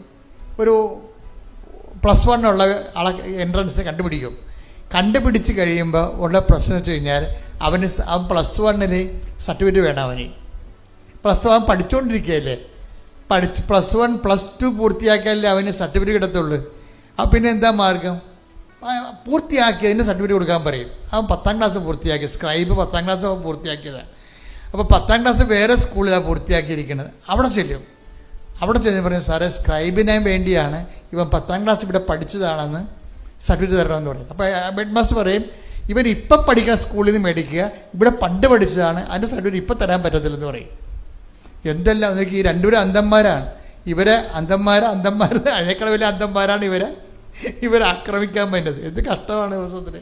ഒരു +1 ഉള്ള ആളെ എൻട്രൻസ് കണ്ടുപിടിച്ച് കഴിയുമ്പോൾ ഉള്ള പ്രശ്നം വെച്ച് കഴിഞ്ഞാൽ അവൻ +1 സർട്ടിഫിക്കറ്റ് വേണം. അവന് +1 പഠിച്ചുകൊണ്ടിരിക്കുകയല്ലേ, +1 +2 പൂർത്തിയാക്കിയാലേ അവന് സർട്ടിഫിക്കറ്റ് കിട്ടത്തുള്ളൂ. അപ്പം പിന്നെ എന്താ മാർഗം? പൂർത്തിയാക്കിയതിൻ്റെ സർട്ടിഫിക്കറ്റ് കൊടുക്കാൻ പറയും. അവൻ 10ാം ക്ലാസ് പൂർത്തിയാക്കി, സ്ക്രൈബ് 10ാം ക്ലാസ് അവൻ പൂർത്തിയാക്കിയതാണ്. അപ്പോൾ 10ാം ക്ലാസ് വേറെ സ്കൂളിലാണ് പൂർത്തിയാക്കിയിരിക്കുന്നത്. അവിടെ ചെന്ന് പറയും, സാറേ സ്ക്രൈബിന് വേണ്ടിയാണ് ഇവൻ 10ാം ക്ലാസ് ഇവിടെ പഠിച്ചതാണെന്ന് സർട്ടിഫിക്കറ്റ് തരണമെന്ന് പറയും. അപ്പോൾ ഹെഡ് മാസ്റ്റർ പറയും, ഇവൻ ഇപ്പം പഠിക്കുന്ന സ്കൂളിൽ നിന്ന് മേടിക്കുക, ഇവിടെ പണ്ട് പഠിച്ചതാണ്, അതിൻ്റെ സർട്ടിഫിക്കറ്റ് ഇപ്പം തരാൻ പറ്റത്തില്ലെന്ന് പറയും. എന്തെല്ലാം നോക്കി, ഈ രണ്ടുപേരും അന്ധന്മാരാണ്. അന്ധന്മാർ അതിനേക്കാൾ വലിയ അന്ധന്മാരാണ് ഇവരെ ആക്രമിക്കാൻ പറ്റുന്നത്. എന്ത് കഷ്ടമാണ് ദിവസത്തിന്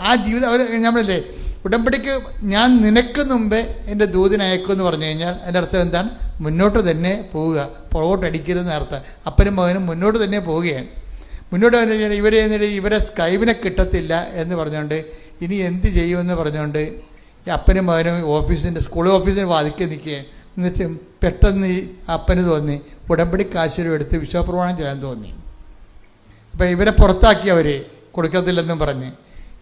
ആ ജീവിതം. നമ്മളല്ലേ ഉടമ്പടിക്ക് ഞാൻ നിനക്ക് മുമ്പേ എൻ്റെ ദൂതിനെ അയക്കുമെന്ന് പറഞ്ഞു കഴിഞ്ഞാൽ അതിൻ്റെ അർത്ഥം എന്താണ്? മുന്നോട്ട് തന്നെ പോവുക, പുറകോട്ടടിക്കരുതെന്ന് അർത്ഥം. അപ്പനും മകനും മുന്നോട്ട് തന്നെ പോവുകയാണ്. മുന്നോട്ട് വന്നു കഴിഞ്ഞാൽ ഇവരെ സ്ക്രൈബിനെ കിട്ടത്തില്ല എന്ന് പറഞ്ഞുകൊണ്ട് ഇനി എന്ത് ചെയ്യുമെന്ന് പറഞ്ഞുകൊണ്ട് ഈ അപ്പനും മകനും സ്കൂൾ ഓഫീസിന് വാദിക്കാൻ നിൽക്കുകയാണ്. എന്നുവെച്ചാൽ പെട്ടെന്ന് ഈ അപ്പന് തോന്നി ഉടമ്പടി കാശുരം എടുത്ത് വിശ്വപ്രമാണം ചെയ്യാൻ തോന്നി. അപ്പോൾ ഇവരെ പുറത്താക്കി. അവർ കൊടുക്കത്തില്ലെന്നും പറഞ്ഞ്.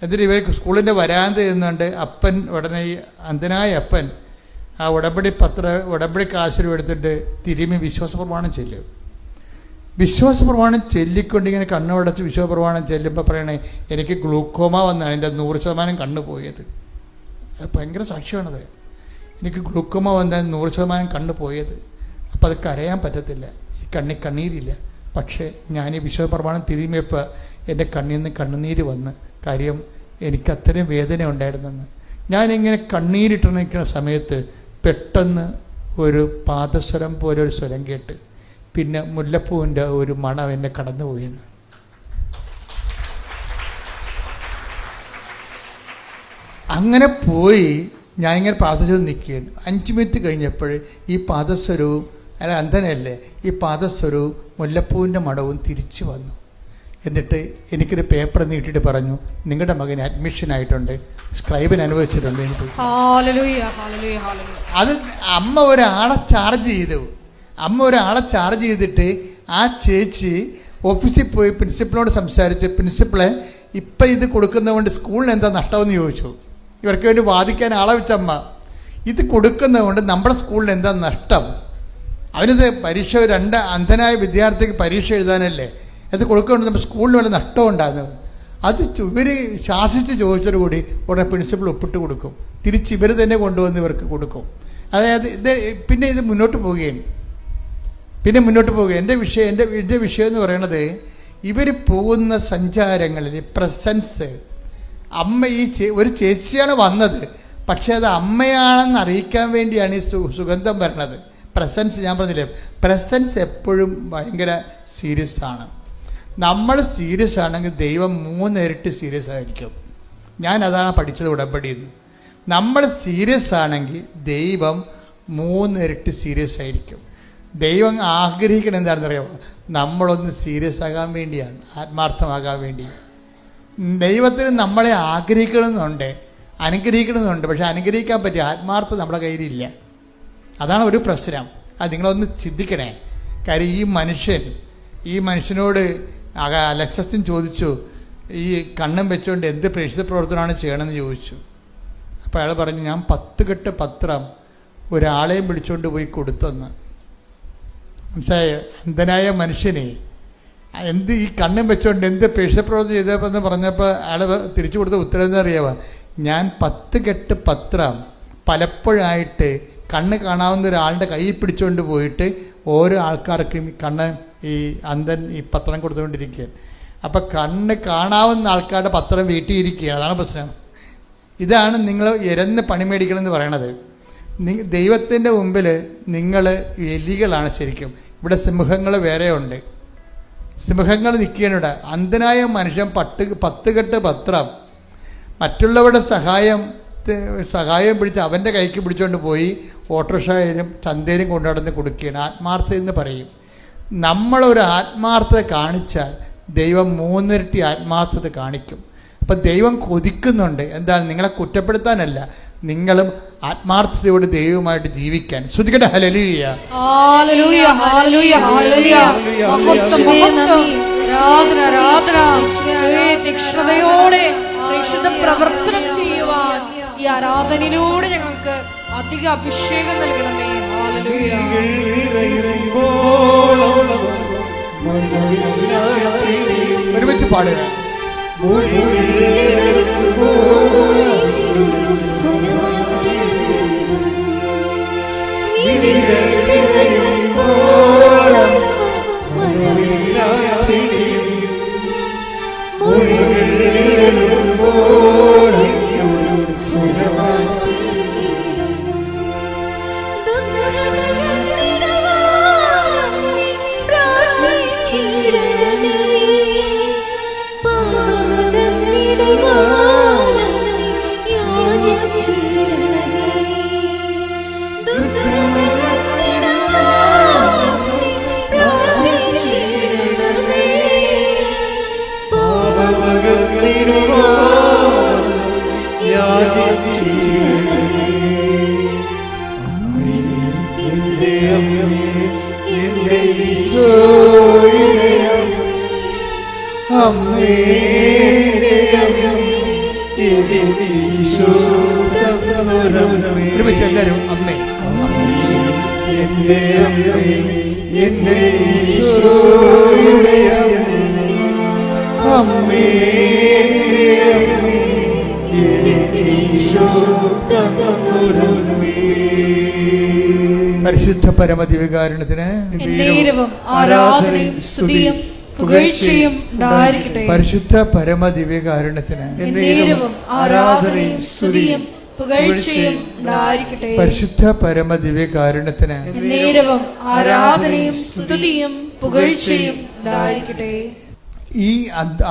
എന്നിട്ട് ഇവർ സ്കൂളിൻ്റെ വരാന്ത ഇരുന്നുകൊണ്ട് അപ്പൻ ഉടനെ ഈ അന്ധനായ അപ്പൻ ആ ഉടമ്പടി കാശും എടുത്തിട്ട് തിരുമ്മി വിശ്വാസപ്രമാണം ചെല്ലും. വിശ്വാസപ്രമാണം ചൊല്ലിക്കൊണ്ടിങ്ങനെ കണ്ണുടച്ച് വിശ്വാസപ്രമാണം ചെല്ലുമ്പോൾ പറയണേ, എനിക്ക് ഗ്ലൂക്കോമ വന്നാണ് എൻ്റെ 100% കണ്ണ് പോയത്. അത് ഭയങ്കര സാക്ഷ്യമാണത്. എനിക്ക് ഗ്ലൂക്കോമ വന്നാൽ 100% കണ്ണ് പോയത്. അപ്പോൾ അത് കരയാൻ പറ്റത്തില്ല, ഈ കണ്ണീരില്ല. പക്ഷേ ഞാൻ ഈ വിശ്വാസപ്രമാണം തിരുമ്മിയപ്പോൾ എൻ്റെ കണ്ണിൽ നിന്ന് കണ്ണുനീര് വന്ന്. കാര്യം എനിക്ക് അത്രയും വേദന ഉണ്ടായിരുന്നെന്ന്. ഞാനിങ്ങനെ കണ്ണീരിട്ട് നിൽക്കുന്ന സമയത്ത് പെട്ടെന്ന് ഒരു പാദസ്വരം പോലെ ഒരു സ്വരം കേട്ട്, പിന്നെ മുല്ലപ്പൂവിൻ്റെ ഒരു മണം എന്നെ കടന്നുപോയെന്ന്. അങ്ങനെ പോയി ഞാനിങ്ങനെ പ്രാർത്ഥിച്ചത് നിൽക്കുകയാണ്. 5 മിനിറ്റ് കഴിഞ്ഞപ്പോൾ ഈ പാദസ്വരവും അന്ധനല്ലേ, ഈ പാദസ്വരവും മുല്ലപ്പൂവിൻ്റെ മണവും തിരിച്ചു വന്നു. എന്നിട്ട് എനിക്കൊരു പേപ്പർ നീട്ടിയിട്ട് പറഞ്ഞു, നിങ്ങളുടെ മകന് അഡ്മിഷൻ ആയിട്ടുണ്ട്, സ്ക്രൈബിന് അനുവദിച്ചിട്ടുണ്ട്. അത് അമ്മ ഒരാളെ ചാർജ് ചെയ്തിട്ട് ആ ചേച്ചി ഓഫീസിൽ പോയി പ്രിൻസിപ്പളിനോട് സംസാരിച്ച്, പ്രിൻസിപ്പളെ ഇപ്പം ഇത് കൊടുക്കുന്നതുകൊണ്ട് സ്കൂളിന് എന്താ നഷ്ടമെന്ന് ചോദിച്ചു. ഇവർക്ക് വേണ്ടി വാദിക്കാൻ ആളെ വെച്ചമ്മ, ഇത് കൊടുക്കുന്നതുകൊണ്ട് നമ്മുടെ സ്കൂളിന് എന്താ നഷ്ടം? അവനിത് പരീക്ഷ 2 അന്ധനായ വിദ്യാർത്ഥിക്ക് പരീക്ഷ എഴുതാനല്ലേ, അത് കൊടുക്കുന്നുണ്ട് നമ്മുടെ സ്കൂളിന് വല്ല നഷ്ടം ഉണ്ടാകുന്നത്. അത് ഇവർ ശാസിച്ച് ചോദിച്ചതോടുകൂടി ഉടനെ പ്രിൻസിപ്പൾ ഒപ്പിട്ട് കൊടുക്കും. തിരിച്ച് ഇവർ തന്നെ കൊണ്ടുവന്ന് ഇവർക്ക് കൊടുക്കും. അതായത് പിന്നെ ഇത് മുന്നോട്ട് പോവുകയാണ്. എൻ്റെ വിഷയം എന്ന് പറയുന്നത്, ഇവർ പോകുന്ന സഞ്ചാരങ്ങളിൽ പ്രസൻസ്, അമ്മ ഒരു ചേച്ചിയാണ് വന്നത്, പക്ഷേ അത് അമ്മയാണെന്ന് അറിയിക്കാൻ വേണ്ടിയാണ് ഈ സുഗന്ധം വരണത്. പ്രസൻസ്, ഞാൻ പറഞ്ഞില്ലേ, പ്രസൻസ് എപ്പോഴും ഭയങ്കര സീരിയസ് ആണ്. നമ്മൾ സീരിയസ് ആണെങ്കിൽ ദൈവം 3 ഇരട്ടി സീരിയസ് ആയിരിക്കും. ഞാൻ അതാണ് പഠിച്ചത് ഉടമ്പടിയിൽ നിന്ന്. നമ്മൾ സീരിയസ് ആണെങ്കിൽ ദൈവം 3 ഇരട്ടി സീരിയസ് ആയിരിക്കും. ദൈവം ആഗ്രഹിക്കണം എന്താണെന്നറിയാമോ? നമ്മളൊന്ന് സീരിയസ് ആകാൻ വേണ്ടിയാണ്, ആത്മാർത്ഥമാകാൻ വേണ്ടി. ദൈവത്തിന് നമ്മളെ ആഗ്രഹിക്കണമെന്നുണ്ട്, അനുഗ്രഹിക്കണമെന്നുണ്ട്. പക്ഷെ അനുഗ്രഹിക്കാൻ പറ്റിയ ആത്മാർത്ഥത നമ്മുടെ കയ്യിലില്ല. അതാണ് ഒരു പ്രശ്നം. അത് നിങ്ങളൊന്ന് ചിന്തിക്കണേ. കാര്യം ഈ മനുഷ്യനോട് അലക്സസ്റ്റിൻ ചോദിച്ചു, ഈ കണ്ണും വെച്ചുകൊണ്ട് എന്ത് പ്രേക്ഷിത പ്രവർത്തനമാണ് ചെയ്യണമെന്ന് ചോദിച്ചു. അപ്പോൾ അയാൾ പറഞ്ഞു, ഞാൻ 10 കെട്ട് പത്രം ഒരാളെയും വിളിച്ചുകൊണ്ട് പോയി കൊടുത്തെന്ന്. മനസ്സിലായോ? അന്ധനായ മനുഷ്യനെ ഈ കണ്ണും വെച്ചുകൊണ്ട് എന്ത് പ്രേക്ഷിത പ്രവർത്തനം ചെയ്തപ്പോൾ പറഞ്ഞപ്പോൾ അയാൾ തിരിച്ചു കൊടുത്ത ഉത്തരം എന്താ അറിയാമോ? ഞാൻ 10 കെട്ട് പത്രം പലപ്പോഴായിട്ട് കണ്ണ് കാണാവുന്ന ഒരാളുടെ കൈ പിടിച്ചുകൊണ്ട് പോയിട്ട് ഓരോ ആൾക്കാർക്കും ഈ അന്ധൻ ഈ പത്രം കൊടുത്തുകൊണ്ടിരിക്കുകയാണ്. അപ്പം കണ്ണ് കാണാവുന്ന ആൾക്കാരുടെ പത്രം വീട്ടിൽ ഇരിക്കുകയാണ്. അതാണ് പ്രശ്നം. ഇതാണ് നിങ്ങൾ ഇരന്ന് പണി മേടിക്കണമെന്ന് പറയണത്. ദൈവത്തിൻ്റെ മുമ്പിൽ നിങ്ങൾ എലികളാണ് ശരിക്കും. ഇവിടെ സിംഹങ്ങൾ വേറെ ഉണ്ട്. സിംഹങ്ങൾ നിൽക്കുകയാണ്. അന്ധനായ മനുഷ്യൻ 10 കെട്ട് പത്രം മറ്റുള്ളവരുടെ സഹായം പിടിച്ച് അവൻ്റെ കൈക്ക് പിടിച്ചുകൊണ്ട് പോയി ഓട്ടോറിക്ഷയിലും ചന്തയിലും കൊണ്ടുനടന്ന് കൊടുക്കുകയാണ്. ആത്മാർത്ഥത എന്ന് പറയും. നമ്മളൊരു ആത്മാർത്ഥത കാണിച്ചാൽ ദൈവം 3 ഇരട്ടി ആത്മാർത്ഥത കാണിക്കും. അപ്പം ദൈവം കൊതിക്കുന്നുണ്ട്. എന്താണ്? നിങ്ങളെ കുറ്റപ്പെടുത്താനല്ല, നിങ്ങളും ആത്മാർത്ഥതയോട് ദൈവവുമായിട്ട് ജീവിക്കാൻ. ശ്രദ്ധിക്കട്ടെ. ഹല്ലേലൂയ, ഹല്ലേലൂയ, ഹല്ലേലൂയ, ഹല്ലേലൂയ. തീക്ഷ്ണതയോടെ പ്രേക്ഷിത പ്രവർത്തനം ചെയ്യുവാൻ ഈ ആരാധനയിലൂടെ ഞങ്ങൾക്ക് അധിക അഭിഷേകം നൽകണമേ. ഹല്ലേലൂയ. ഒരുമിച്ച് പാടുക. അമ്മേ ഈശോ തന്നൊരമ്മേ. ഒരുമിച്ച് എല്ലാവരും അമ്മേ, എന്റെ അമ്മേ, എന്റെ ഈശോയുടെ അമ്മേ, അമ്മേ, എന്റെ അമ്മേ, എനിക്ക് ഈശോ തന്നൊരമ്മേ. പരിശുദ്ധ പരമദിവ്യകാരുണ്യത്തിന് എന്നേരവും ആരാധനയും സ്തുതിയും പുകഴ്ചയും ഉണ്ടായിരിക്കട്ടെ. പരിശുദ്ധ പരമദിവ്യകാരുണ്യത്തിന് എന്നേരവും ആരാധനയും സ്തുതിയും പുകഴ്ചയും ഉണ്ടായിരിക്കട്ടെ. പരിശുദ്ധ പരമദിവ്യകാരുണ്യത്തിന് എന്നേരവും ആരാധനയും സ്തുതിയും പുകഴ്ചയും ഉണ്ടായിരിക്കട്ടെ. ഈ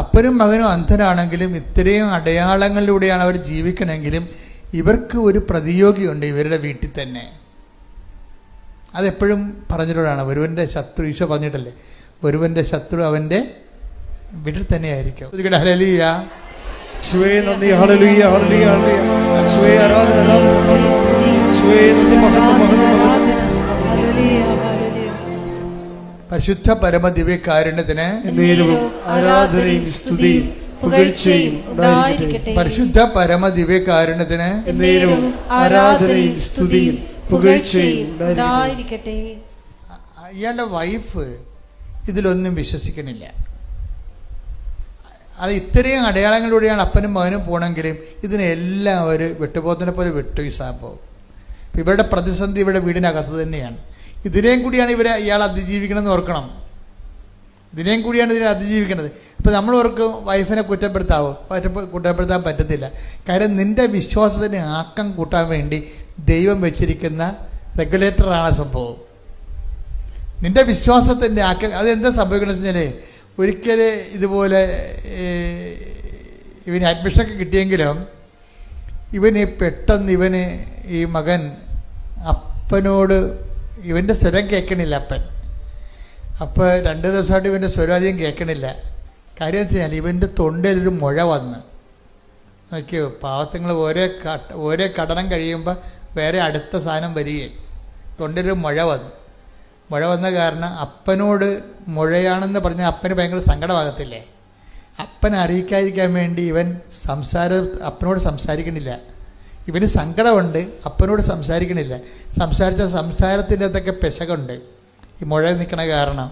അപ്പനും മകനും അന്ധരാണെങ്കിലും ഇത്രയും അടയാളങ്ങളിലൂടെയാണ് അവർ ജീവിക്കണമെങ്കിലും ഇവർക്ക് ഒരു പ്രതിയോഗിയുണ്ട് ഇവരുടെ വീട്ടിൽ തന്നെ. അതെപ്പോഴും പറഞ്ഞിട്ടുള്ളതാണ്. ഒരുവൻ്റെ ശത്രു, ഈശോ പറഞ്ഞിട്ടല്ലേ, ഒരുവൻ്റെ ശത്രു അവൻ്റെ വീട്ടിൽ തന്നെ ആയിരിക്കും. ഹല്ലേലൂയ. യേശുവേ നന്ദി, ഹല്ലേലൂയ, ഹല്ലേലൂയ, ഹല്ലേലൂയ. യേശുവേ ആരാധന, ആരാധന, യേശുവേ നന്ദി, മഹത്വം, മഹത്വം, മഹത്വം. പരിശുദ്ധ പരമദിവ്യകാരുണ്യത്തിന് എന്നേരവും ആരാധനയും സ്തുതിയും പുകഴ്ചയും ഉണ്ടായിരിക്കട്ടെ. പരിശുദ്ധ പരമദിവ്യകാരുണ്യത്തിന് എന്നേരവും ആരാധനയും സ്തുതിയും പുകഴ്ചയും ഉണ്ടായിരിക്കട്ടെ. ഇയാളുടെ വൈഫ് ഇതിലൊന്നും വിശ്വസിക്കണില്ല. അത് ഇത്രയും അടയാളങ്ങളിലൂടെയാണ് അപ്പനും മകനും പോകണമെങ്കിലും ഇതിനെല്ലാം അവർ വെട്ടുപോത്തിനെ പോലെ വെട്ടു ഈ സംഭവം. ഇവരുടെ പ്രതിസന്ധി ഇവിടെ വീടിനകത്ത് തന്നെയാണ്. ഇതിനെയും കൂടിയാണ് ഇയാൾ അതിജീവിക്കണമെന്ന് ഓർക്കണം. ഇതിനെയും കൂടിയാണ് ഇതിനെ അതിജീവിക്കുന്നത്. ഇപ്പോൾ നമ്മൾ ഓർക്കും വൈഫിനെ കുറ്റപ്പെടുത്താവോ? കുറ്റപ്പെടുത്താൻ പറ്റത്തില്ല. കാര്യം നിൻ്റെ വിശ്വാസത്തിന് ആക്കം കൂട്ടാൻ വേണ്ടി ദൈവം വെച്ചിരിക്കുന്ന റെഗുലേറ്ററാണ് സംഭവം. നിൻ്റെ വിശ്വാസത്തിൻ്റെ ആക്കം അതെന്താ സംഭവിക്കണമെന്ന് വെച്ചാൽ, ഒരിക്കൽ ഇതുപോലെ ഇവന് അഡ്മിഷനൊക്കെ കിട്ടിയെങ്കിലും പെട്ടെന്ന് ഈ മകൻ അപ്പനോട് ഇവൻ്റെ സ്വരം കേൾക്കണില്ല. അപ്പൻ അപ്പോൾ 2 ദിവസമായിട്ട് ഇവൻ്റെ സ്വരം അധികം കേൾക്കണില്ല. കാര്യം എന്ന് വെച്ചാൽ ഇവൻ്റെ തൊണ്ടയിലൊരു മുഴ വന്ന് നോക്കിയോ. പാവത്തങ്ങൾ ഓരോ കടനം കഴിയുമ്പോൾ വേറെ അടുത്ത സാധനം വരികയും തൊണ്ടയിലൊരു മുഴ വന്ന കാരണം അപ്പനോട് മുഴയാണെന്ന് പറഞ്ഞാൽ അപ്പന് ഭയങ്കര സങ്കടമാകത്തില്ലേ? അപ്പനെ അറിയിക്കാതിരിക്കാൻ വേണ്ടി ഇവൻ അപ്പനോട് സംസാരിക്കണില്ല. ഇവന് സങ്കടമുണ്ട്, അപ്പനോട് സംസാരിക്കണില്ല. സംസാരത്തിൻ്റെ അകത്തൊക്കെ പെശകുണ്ട് ഈ മുഴ നിൽക്കണ കാരണം.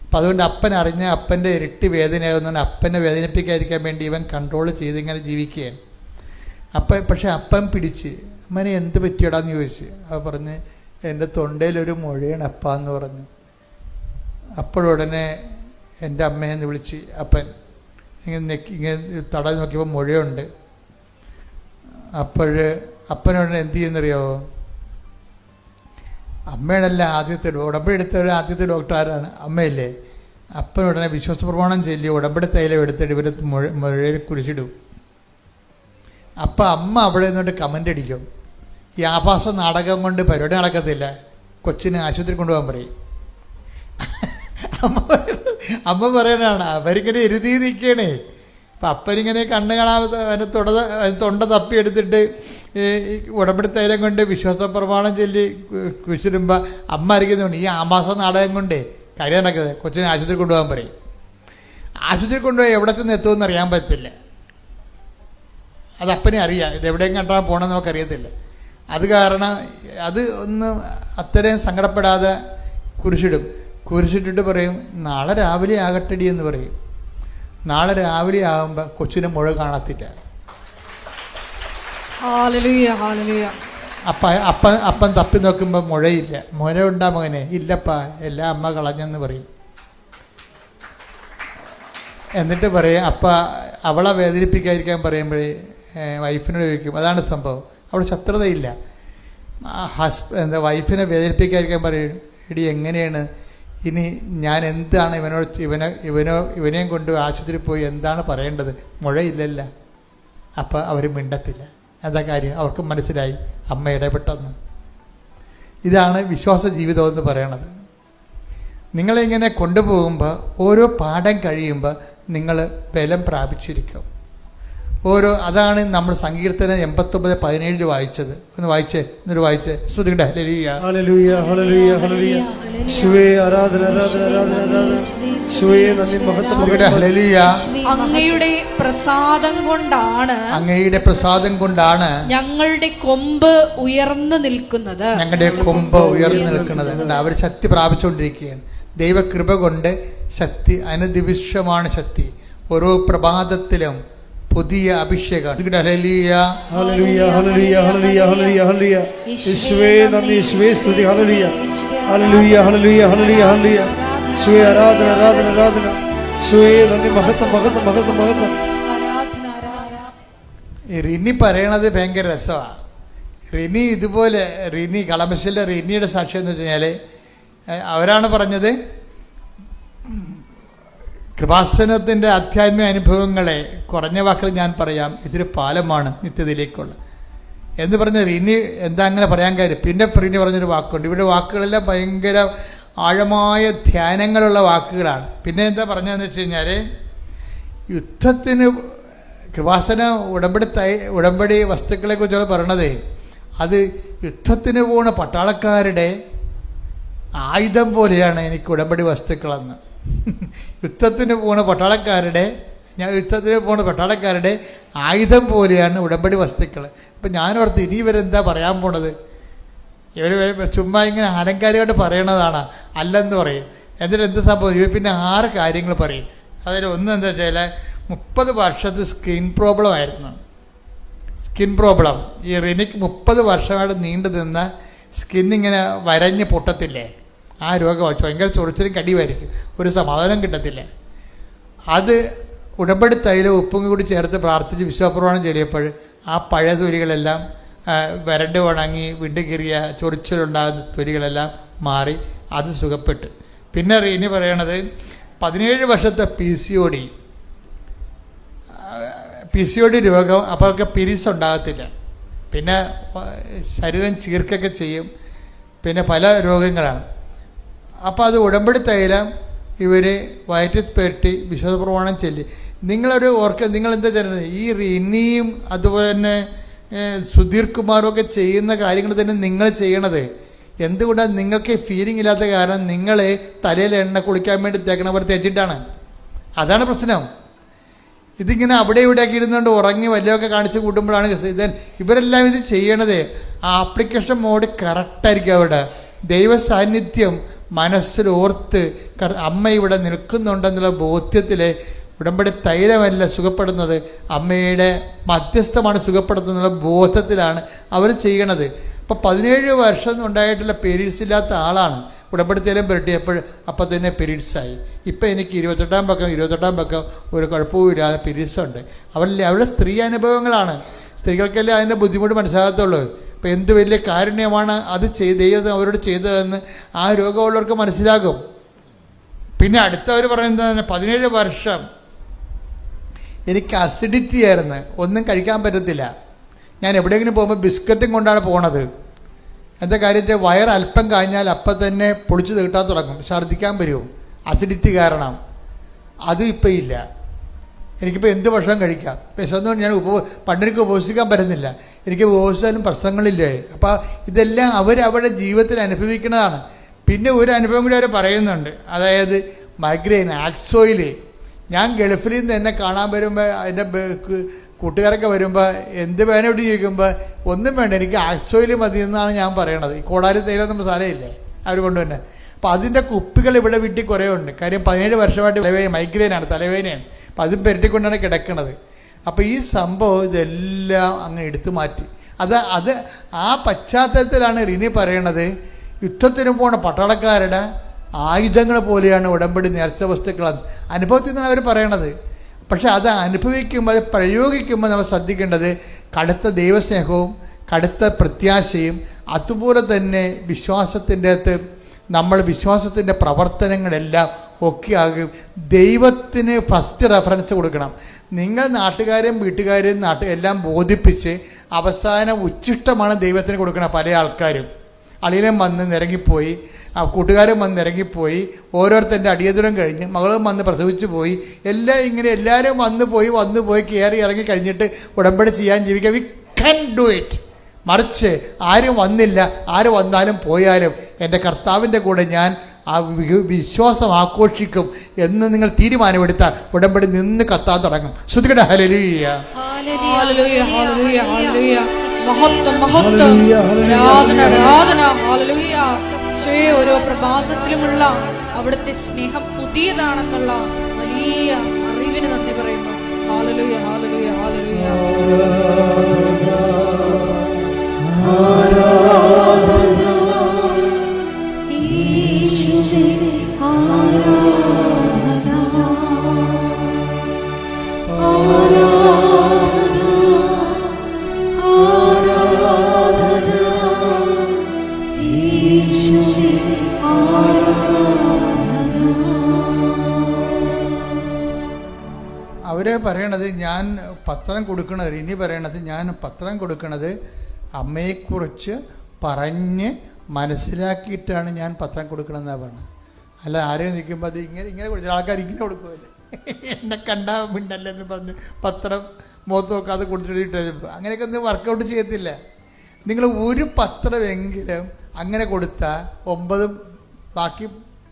അപ്പം അതുകൊണ്ട് അപ്പൻ അറിഞ്ഞ അപ്പൻ്റെ ഇരട്ടി വേദനയാകുന്നതുകൊണ്ട് അപ്പനെ വേദനിപ്പിക്കാതിരിക്കാൻ വേണ്ടി ഇവൻ കൺട്രോൾ ചെയ്ത് ഇങ്ങനെ ജീവിക്കുകയാണ്. പക്ഷെ അപ്പൻ പിടിച്ച് അമ്മനെ എന്ത് പറ്റിയടാന്ന് ചോദിച്ച്. അത് പറഞ്ഞ് എൻ്റെ തൊണ്ടയിലൊരു മുഴയാണ് അപ്പാന്ന് പറഞ്ഞു. അപ്പോഴുടനെ എൻ്റെ അമ്മയെന്ന് വിളിച്ച് അപ്പൻ ഇങ്ങനെ തടഞ്ഞ് നോക്കിയപ്പോൾ മുഴയുണ്ട്. അപ്പനോടനെ എന്ത് ചെയ്യുന്നറിയാവോ? അമ്മയോടല്ല ഉടമ്പെടുത്ത ആദ്യത്തെ ഡോക്ടർ ആരാണ്? അമ്മയല്ലേ. അപ്പനുടനെ വിശ്വാസ പ്രമാണം ചൊല്ലി ഉടമ്പടി തൈലം എടുത്തിട്ട് ഇവരെ മുഴയിൽ കുരിശിടും. അപ്പം അമ്മ അവിടെ നിന്നോട്ട് കമൻ്റ് അടിക്കും, ഈ ആഭാസ നാടകം കൊണ്ട് പരിപാടി നടക്കത്തില്ല, കൊച്ചിനെ ആശുപത്രി കൊണ്ടുപോകാൻ പറയും. അമ്മ പറയാനാണ്. അവരിങ്ങനെ എരുതി നിൽക്കണേ. അപ്പം അപ്പനിങ്ങനെ കണ്ണ് കാണാതെ അതിനെ തൊണ്ട തപ്പിയെടുത്തിട്ട് ഉടമ്പടി തൈലം കൊണ്ട് വിശ്വാസ പ്രമാണം ചൊല്ലി കുരിശിടുമ്പോൾ അമ്മ അറിയിക്കുന്നുണ്ട് ഈ ആഭാസ നാടകം കൊണ്ട് കാര്യം നടക്കുന്നത്, കൊച്ചിനെ ആശുപത്രി കൊണ്ടുപോകാൻ പറയും. ആശുപത്രി കൊണ്ടുപോയി എവിടെ ചെന്ന് എത്തുമെന്ന് അറിയാൻ പറ്റില്ല. അത് അപ്പനെ അറിയാം, ഇത് എവിടെയും കണ്ടാൽ പോകണമെന്ന് നമുക്കറിയത്തില്ല. അത് കാരണം അത് ഒന്ന് അത്രയും സങ്കടപ്പെടാതെ കുരിശിട്ടിട്ട് പറയും നാളെ രാവിലെ ആകട്ടടി എന്ന് പറയും. നാളെ രാവിലെ ആകുമ്പോൾ കൊച്ചിനെ മുഴ കാണത്തില്ല. അപ്പൻ തപ്പി നോക്കുമ്പോൾ മുഴയില്ല. മുഴ ഉണ്ടാ മകനെ? ഇല്ലപ്പാ, എല്ലാം അമ്മ കളഞ്ഞെന്ന് പറയും. എന്നിട്ട് പറയും അവളെ വേദനിപ്പിക്കാതിരിക്കാൻ പറയുമ്പോഴേ വൈഫിനോട് ചോദിക്കും. അതാണ് സംഭവം. അവിടെ ശത്രുതയില്ല. വൈഫിനെ വേദനിപ്പിക്കാതിരിക്കാൻ പറയും, എടി എങ്ങനെയാണ് ഇനി ഞാൻ എന്താണ് ഇവനെയും കൊണ്ട് ആശുപത്രിയിൽ പോയി എന്താണ് പറയേണ്ടത്? മുഴയില്ലല്ല. അപ്പോൾ അവർ മിണ്ടത്തില്ല. എന്താ കാര്യം? അവർക്ക് മനസ്സിലായി അമ്മ ഇടപെട്ടെന്ന്. ഇതാണ് വിശ്വാസ ജീവിതം എന്ന് പറയണത്. നിങ്ങളിങ്ങനെ കൊണ്ടുപോകുമ്പോൾ ഓരോ പാഠം കഴിയുമ്പോൾ നിങ്ങൾ ബലം പ്രാപിച്ചിരിക്കും. അതാണ് നമ്മൾ സങ്കീർത്തനം 89:17 വായിച്ചത്. ഒന്ന് വായിച്ചേ, എന്നൊരു വായിച്ചേ. ശ്രുതികട്ടെ. ഹല്ലേലൂയ ഹല്ലേലൂയ ഹല്ലേലൂയ ഹല്ലേലൂയ. യേശുവേ ആരാധന ആരാധന ആരാധന ആരാധന. യേശുവേ നന്ദി മഹത്വം. ഹല്ലേലൂയ. അങ്ങയുടെ പ്രസാദം കൊണ്ടാണ് ഞങ്ങളുടെ കൊമ്പ് ഉയർന്നു നിൽക്കുന്നത്. അവർ ശക്തി പ്രാപിച്ചുകൊണ്ടിരിക്കുകയാണ്. ദൈവകൃപ കൊണ്ട് ശക്തി, അനുദിവിശ്വമാണ് ശക്തി. ഓരോ പ്രഭാതത്തിലും പുതിയ അഭിഷേകം. ഹല്ലേലൂയ ഹല്ലേലൂയ ഹല്ലേലൂയ ഹല്ലേലൂയ ഹല്ലേലൂയ ഹല്ലേലൂയ. യേശുവേ നന്ദി, യേശുവേ സ്തുതി. ഹല്ലേലൂയ ഹല്ലേലൂയ ഹല്ലേലൂയ ഹല്ലേലൂയ ഹല്ലേലൂയ. യേശുവേ ആരാധന ആരാധന ആരാധന. യേശുവേ നന്ദി മഹത്വം മഹത്വം മഹത്വം മഹത്വം. ഈ റിനി പറയണത് ഭയങ്കര രസമാണ്. റിനി ഇതുപോലെ, റിനി കളമശ്ശേരിയിലെ റിനിയുടെ സാക്ഷ്യം എന്ന് വെച്ച് കഴിഞ്ഞാൽ അവരാണ് പറഞ്ഞത്, കൃപാസനത്തിൻ്റെ ആധ്യാത്മിക അനുഭവങ്ങളെ കുറഞ്ഞ വാക്കിൽ ഞാൻ പറയാം, ഇതൊരു പാലമാണ് നിത്യതയിലേക്കുള്ള എന്ന് പറഞ്ഞ റിനി എന്താ അങ്ങനെ പറയാൻ കാര്യം. പിന്നെ റിനി പറഞ്ഞൊരു വാക്കുണ്ട്. ഇവിടെ വാക്കുകളെല്ലാം ഭയങ്കര ആഴമായ ധ്യാനങ്ങളുള്ള വാക്കുകളാണ്. പിന്നെ എന്താ പറഞ്ഞതെന്ന് വെച്ച് കഴിഞ്ഞാൽ, യുദ്ധത്തിന് കൃപാസന ഉടമ്പടി വസ്തുക്കളെ കുറിച്ചുള്ള പറയണത്, അത് യുദ്ധത്തിന് പോണ പട്ടാളക്കാരുടെ ആയുധം പോലെയാണ് എനിക്ക് ഉടമ്പടി വസ്തുക്കളെന്ന്. യുദ്ധത്തിന് പോണ പട്ടാളക്കാരുടെ ആയുധം പോലെയാണ് ഉടമ്പടി വസ്തുക്കൾ. അപ്പം ഞാനോർത്ത് ഇനി ഇവരെന്താ പറയാൻ പോണത്, ഇവർ ചുമ്മാ ഇങ്ങനെ അലങ്കാരികമായിട്ട് പറയണതാണ്, അല്ലെന്ന് പറയും. എന്നിട്ട് എന്ത് സംഭവം, ഇവർ പിന്നെ 6 കാര്യങ്ങൾ പറയും. അതിൽ ഒന്ന് എന്താ വെച്ചാൽ, 30 വർഷത്തെ സ്കിൻ പ്രോബ്ലം ആയിരുന്നു. സ്കിൻ പ്രോബ്ലം ഈ റിനിക്ക് 30 വർഷമായിട്ട് നീണ്ടു നിന്ന സ്കിന്നിങ്ങനെ വരഞ്ഞ് പൊട്ടത്തില്ലേ, ആ രോഗം ഭയങ്കര ചൊറിച്ചിലും കടിയുമായിരിക്കും, ഒരു സമാധാനം കിട്ടത്തില്ല. അത് ഉടമ്പടി തൈലം ഉപ്പും കൂടി ചേർത്ത് പ്രാർത്ഥിച്ച് വിശ്വാസപ്രമാണം ചൊല്ലിയപ്പോൾ ആ പഴയ തൊലികളെല്ലാം വരണ്ട് ഉണങ്ങി വിണ്ടുകീറിയ ചൊറിച്ചിലുണ്ടാകുന്ന തൊലികളെല്ലാം മാറി, അത് സുഖപ്പെട്ടു. പിന്നെ റിനി പറയണത് 17 വർഷത്തെ പി സി ഒ ഡി രോഗം, അപ്പോൾ ഒക്കെ പിരീഡ്സ് ഉണ്ടാകത്തില്ല, പിന്നെ ശരീരം ചീർക്കൊക്കെ ചെയ്യും, പിന്നെ പല രോഗങ്ങളാണ്. അപ്പോൾ അത് ഉടമ്പടി തൈലം ഇവർ വയറ്റിൽ പെരട്ടി വിശ്വാസപ്രമാണം ചൊല്ലി. നിങ്ങളെന്താ ചെയ്യുന്നത്, ഈ റിനിയും അതുപോലെ തന്നെ സുധീർ കുമാറും ഒക്കെ ചെയ്യുന്ന കാര്യങ്ങൾ തന്നെ നിങ്ങൾ ചെയ്യണത്. എന്തുകൊണ്ടാണ് നിങ്ങൾക്ക് ഫീലിംഗ് ഇല്ലാത്ത കാരണം, നിങ്ങൾ തലയിൽ എണ്ണ കുളിക്കാൻ വേണ്ടി തേക്കണവർ തേച്ചിട്ടാണ്. അതാണ് പ്രശ്നം. ഇതിങ്ങനെ അവിടെ ഇവിടെയൊക്കെ ഇരുന്നുകൊണ്ട് ഉറങ്ങി വല്ലതൊക്കെ കാണിച്ച് കൂട്ടുമ്പോഴാണ് ഇവരെല്ലാം ഇത് ചെയ്യണത്. ആ ആപ്ലിക്കേഷൻ മോഡ് കറക്റ്റായിരിക്കും. അവിടെ ദൈവ സാന്നിധ്യം മനസ്സിൽ ഓർത്ത് അമ്മ ഇവിടെ നിൽക്കുന്നുണ്ടെന്നുള്ള ബോധ്യത്തിൽ ഉടമ്പടി തൈലമല്ല സുഖപ്പെടുന്നത്, അമ്മയുടെ മധ്യസ്ഥമാണ് സുഖപ്പെടുത്തുന്നുള്ള ബോധത്തിലാണ് അവർ ചെയ്യണത്. അപ്പോൾ 17 വർഷം ഉണ്ടായിട്ടുള്ള പീരീഡ്സ് ഇല്ലാത്ത ആളാണ് ഉടമ്പടി തൈലം പുരട്ടിയപ്പോൾ അപ്പം തന്നെ പീരീഡ്സായി. ഇപ്പം എനിക്ക് 28-ാം പക്കം ഒരു കുഴപ്പവുമില്ലാതെ പീരീഡ്സ് ഉണ്ട്. അവരുടെ സ്ത്രീ അനുഭവങ്ങളാണ്. സ്ത്രീകൾക്കല്ലേ അതിൻ്റെ ബുദ്ധിമുട്ട് മനസ്സിലാകത്തുള്ളൂ. ഇപ്പോൾ എന്ത് വലിയ കാരുണ്യമാണ് അത് ദൈവം അവരോട് ചെയ്തതെന്ന് ആ രോഗമുള്ളവർക്ക് മനസ്സിലാകും. പിന്നെ അടുത്തവർ പറയുന്നത് 17 വർഷം എനിക്ക് അസിഡിറ്റി ആയിരുന്നു, ഒന്നും കഴിക്കാൻ പറ്റത്തില്ല. ഞാൻ എവിടെയെങ്കിലും പോകുമ്പോൾ ബിസ്ക്കറ്റും കൊണ്ടാണ് പോണത്. എന്താ കാര്യത്തിൽ വയറ് അല്പം കഴിഞ്ഞാൽ അപ്പം തന്നെ പൊളിച്ച് തീട്ടാൻ തുടങ്ങും, ഛർദ്ദിക്കാൻ വരും, അസിഡിറ്റി കാരണം. അതും ഇപ്പം ഇല്ല. എനിക്കിപ്പോൾ എന്ത് ഭക്ഷണം കഴിക്കാം, വിശന്നുകൊണ്ട് ഞാൻ പണ്ടെനിക്ക് ഉപവസിക്കാൻ പറ്റുന്നില്ല, എനിക്ക് ഉപവസിച്ചാലും പ്രശ്നങ്ങളില്ലേ. അപ്പോൾ ഇതെല്ലാം അവരുടെ ജീവിതത്തിൽ അനുഭവിക്കുന്നതാണ്. പിന്നെ ഒരു അനുഭവം കൂടി അവർ പറയുന്നുണ്ട്, അതായത് മൈഗ്രെയിൻ, ആക്സോയിൽ. ഞാൻ ഗൾഫിൽ നിന്ന് എന്നെ കാണാൻ വരുമ്പോൾ അതിൻ്റെ കൂട്ടുകാരൊക്കെ വരുമ്പോൾ എന്ത് വേനോട് ചോദിക്കുമ്പോൾ ഒന്നും വേണ്ട, എനിക്ക് ആക്സോയിൽ മതി എന്നാണ് ഞാൻ പറയണത്. ഈ കോടാലി തൈലം നമ്മൾ സാധനമില്ലേ അവർ കൊണ്ടുതന്നെ. അപ്പോൾ അതിൻ്റെ കുപ്പികൾ ഇവിടെ വീട്ടിൽ കുറേ ഉണ്ട്. കാര്യം 17 വർഷമായിട്ട് മൈഗ്രെയിനാണ്, തലവേദനയാണ്. അപ്പോൾ അതും പെരട്ടിക്കൊണ്ടാണ് കിടക്കണത്. അപ്പോൾ ഈ സംഭവം ഇതെല്ലാം അങ്ങ് എടുത്തു മാറ്റി. അത് ആ പശ്ചാത്തലത്തിലാണ് റിനി പറയണത്, യുദ്ധത്തിന് പോണ പട്ടാളക്കാരുടെ ആയുധങ്ങൾ പോലെയാണ് ഉടമ്പടി നേർച്ച വസ്തുക്കൾ. അനുഭവത്തിൽ നിന്നാണ് അവർ പറയണത്. പക്ഷെ അത് അനുഭവിക്കുമ്പോൾ, അത് പ്രയോഗിക്കുമ്പോൾ നമ്മൾ ശ്രദ്ധിക്കേണ്ടത് കടുത്ത ദൈവസ്നേഹവും കടുത്ത പ്രത്യാശയും, അതുപോലെ തന്നെ വിശ്വാസത്തിൻ്റെ അകത്ത് നമ്മൾ വിശ്വാസത്തിൻ്റെ പ്രവർത്തനങ്ങളെല്ലാം ഒക്കെ ആകും. ദൈവത്തിന് ഫസ്റ്റ് റെഫറൻസ് കൊടുക്കണം. നിങ്ങൾ നാട്ടുകാരെയും വീട്ടുകാരെയും എല്ലാം ബോധിപ്പിച്ച് അവസാനം ഉച്ഛിഷ്ടമാണ് ദൈവത്തിന് കൊടുക്കണം. പല ആൾക്കാരും അളിയിലും വന്ന് നിരങ്ങിപ്പോയി ആ കൂട്ടുകാരും വന്ന് ഇറങ്ങിപ്പോയി, ഓരോരുത്തരുടെ അടിയന്തരം കഴിഞ്ഞ്, മകളും വന്ന് പ്രസവിച്ചു പോയി, എല്ലാം ഇങ്ങനെ എല്ലാവരും വന്നു പോയി കയറി ഇറങ്ങി കഴിഞ്ഞിട്ട് ഉടമ്പടി ചെയ്യാൻ ജീവിക്കാം. We can do it. മറിച്ച് ആരും വന്നില്ല, ആര് വന്നാലും പോയാലും എൻ്റെ കർത്താവിൻ്റെ കൂടെ ഞാൻ ആ വിശ്വാസം ആഘോഷിക്കും എന്ന് നിങ്ങൾ തീരുമാനമെടുത്താൽ ഉടമ്പടി നിന്ന് കത്താൻ തുടങ്ങും. ശ്രുതികട ഹല്ലേലൂയ. ഹല്ലേലൂയ ഹല്ലേലൂയ ഹല്ലേലൂയ. മഹത്വം മഹത്വം. ആരാധന ആരാധന. ഹല്ലേലൂയ. യേശുവേ, ഓരോ പ്രഭാതത്തിലുമുള്ള അവിടുത്തെ സ്നേഹം പുതിയതാണെന്നുള്ള വലിയ അറിവിന് നന്ദി പറയുന്നു. ഹല്ലേലൂയ ഹല്ലേലൂയ ഹല്ലേലൂയ. അവരെ പറയണത് ഞാൻ പത്രം കൊടുക്കണത്, ഇനി പറയണത് ഞാൻ പത്രം കൊടുക്കണത് അമ്മയെക്കുറിച്ച് പറഞ്ഞ് മനസ്സിലാക്കിയിട്ടാണ് ഞാൻ പത്രം കൊടുക്കണമെന്നാണ് പറഞ്ഞത്. അല്ല ആരെയും നിൽക്കുമ്പോൾ അത് ഇങ്ങനെ കൊടുത്ത ആൾക്കാർ ഇങ്ങനെ കൊടുക്കുമല്ലേ, എന്നെ കണ്ടാ മിണ്ടല്ലെന്ന് പറഞ്ഞ് പത്രം മുഖത്ത് നോക്കാതെ കൊടുത്തിട്ട് അങ്ങനെയൊക്കെ ഒന്നും വർക്കൗട്ട് ചെയ്യത്തില്ല. നിങ്ങൾ ഒരു പത്രമെങ്കിലും അങ്ങനെ കൊടുത്താൽ 9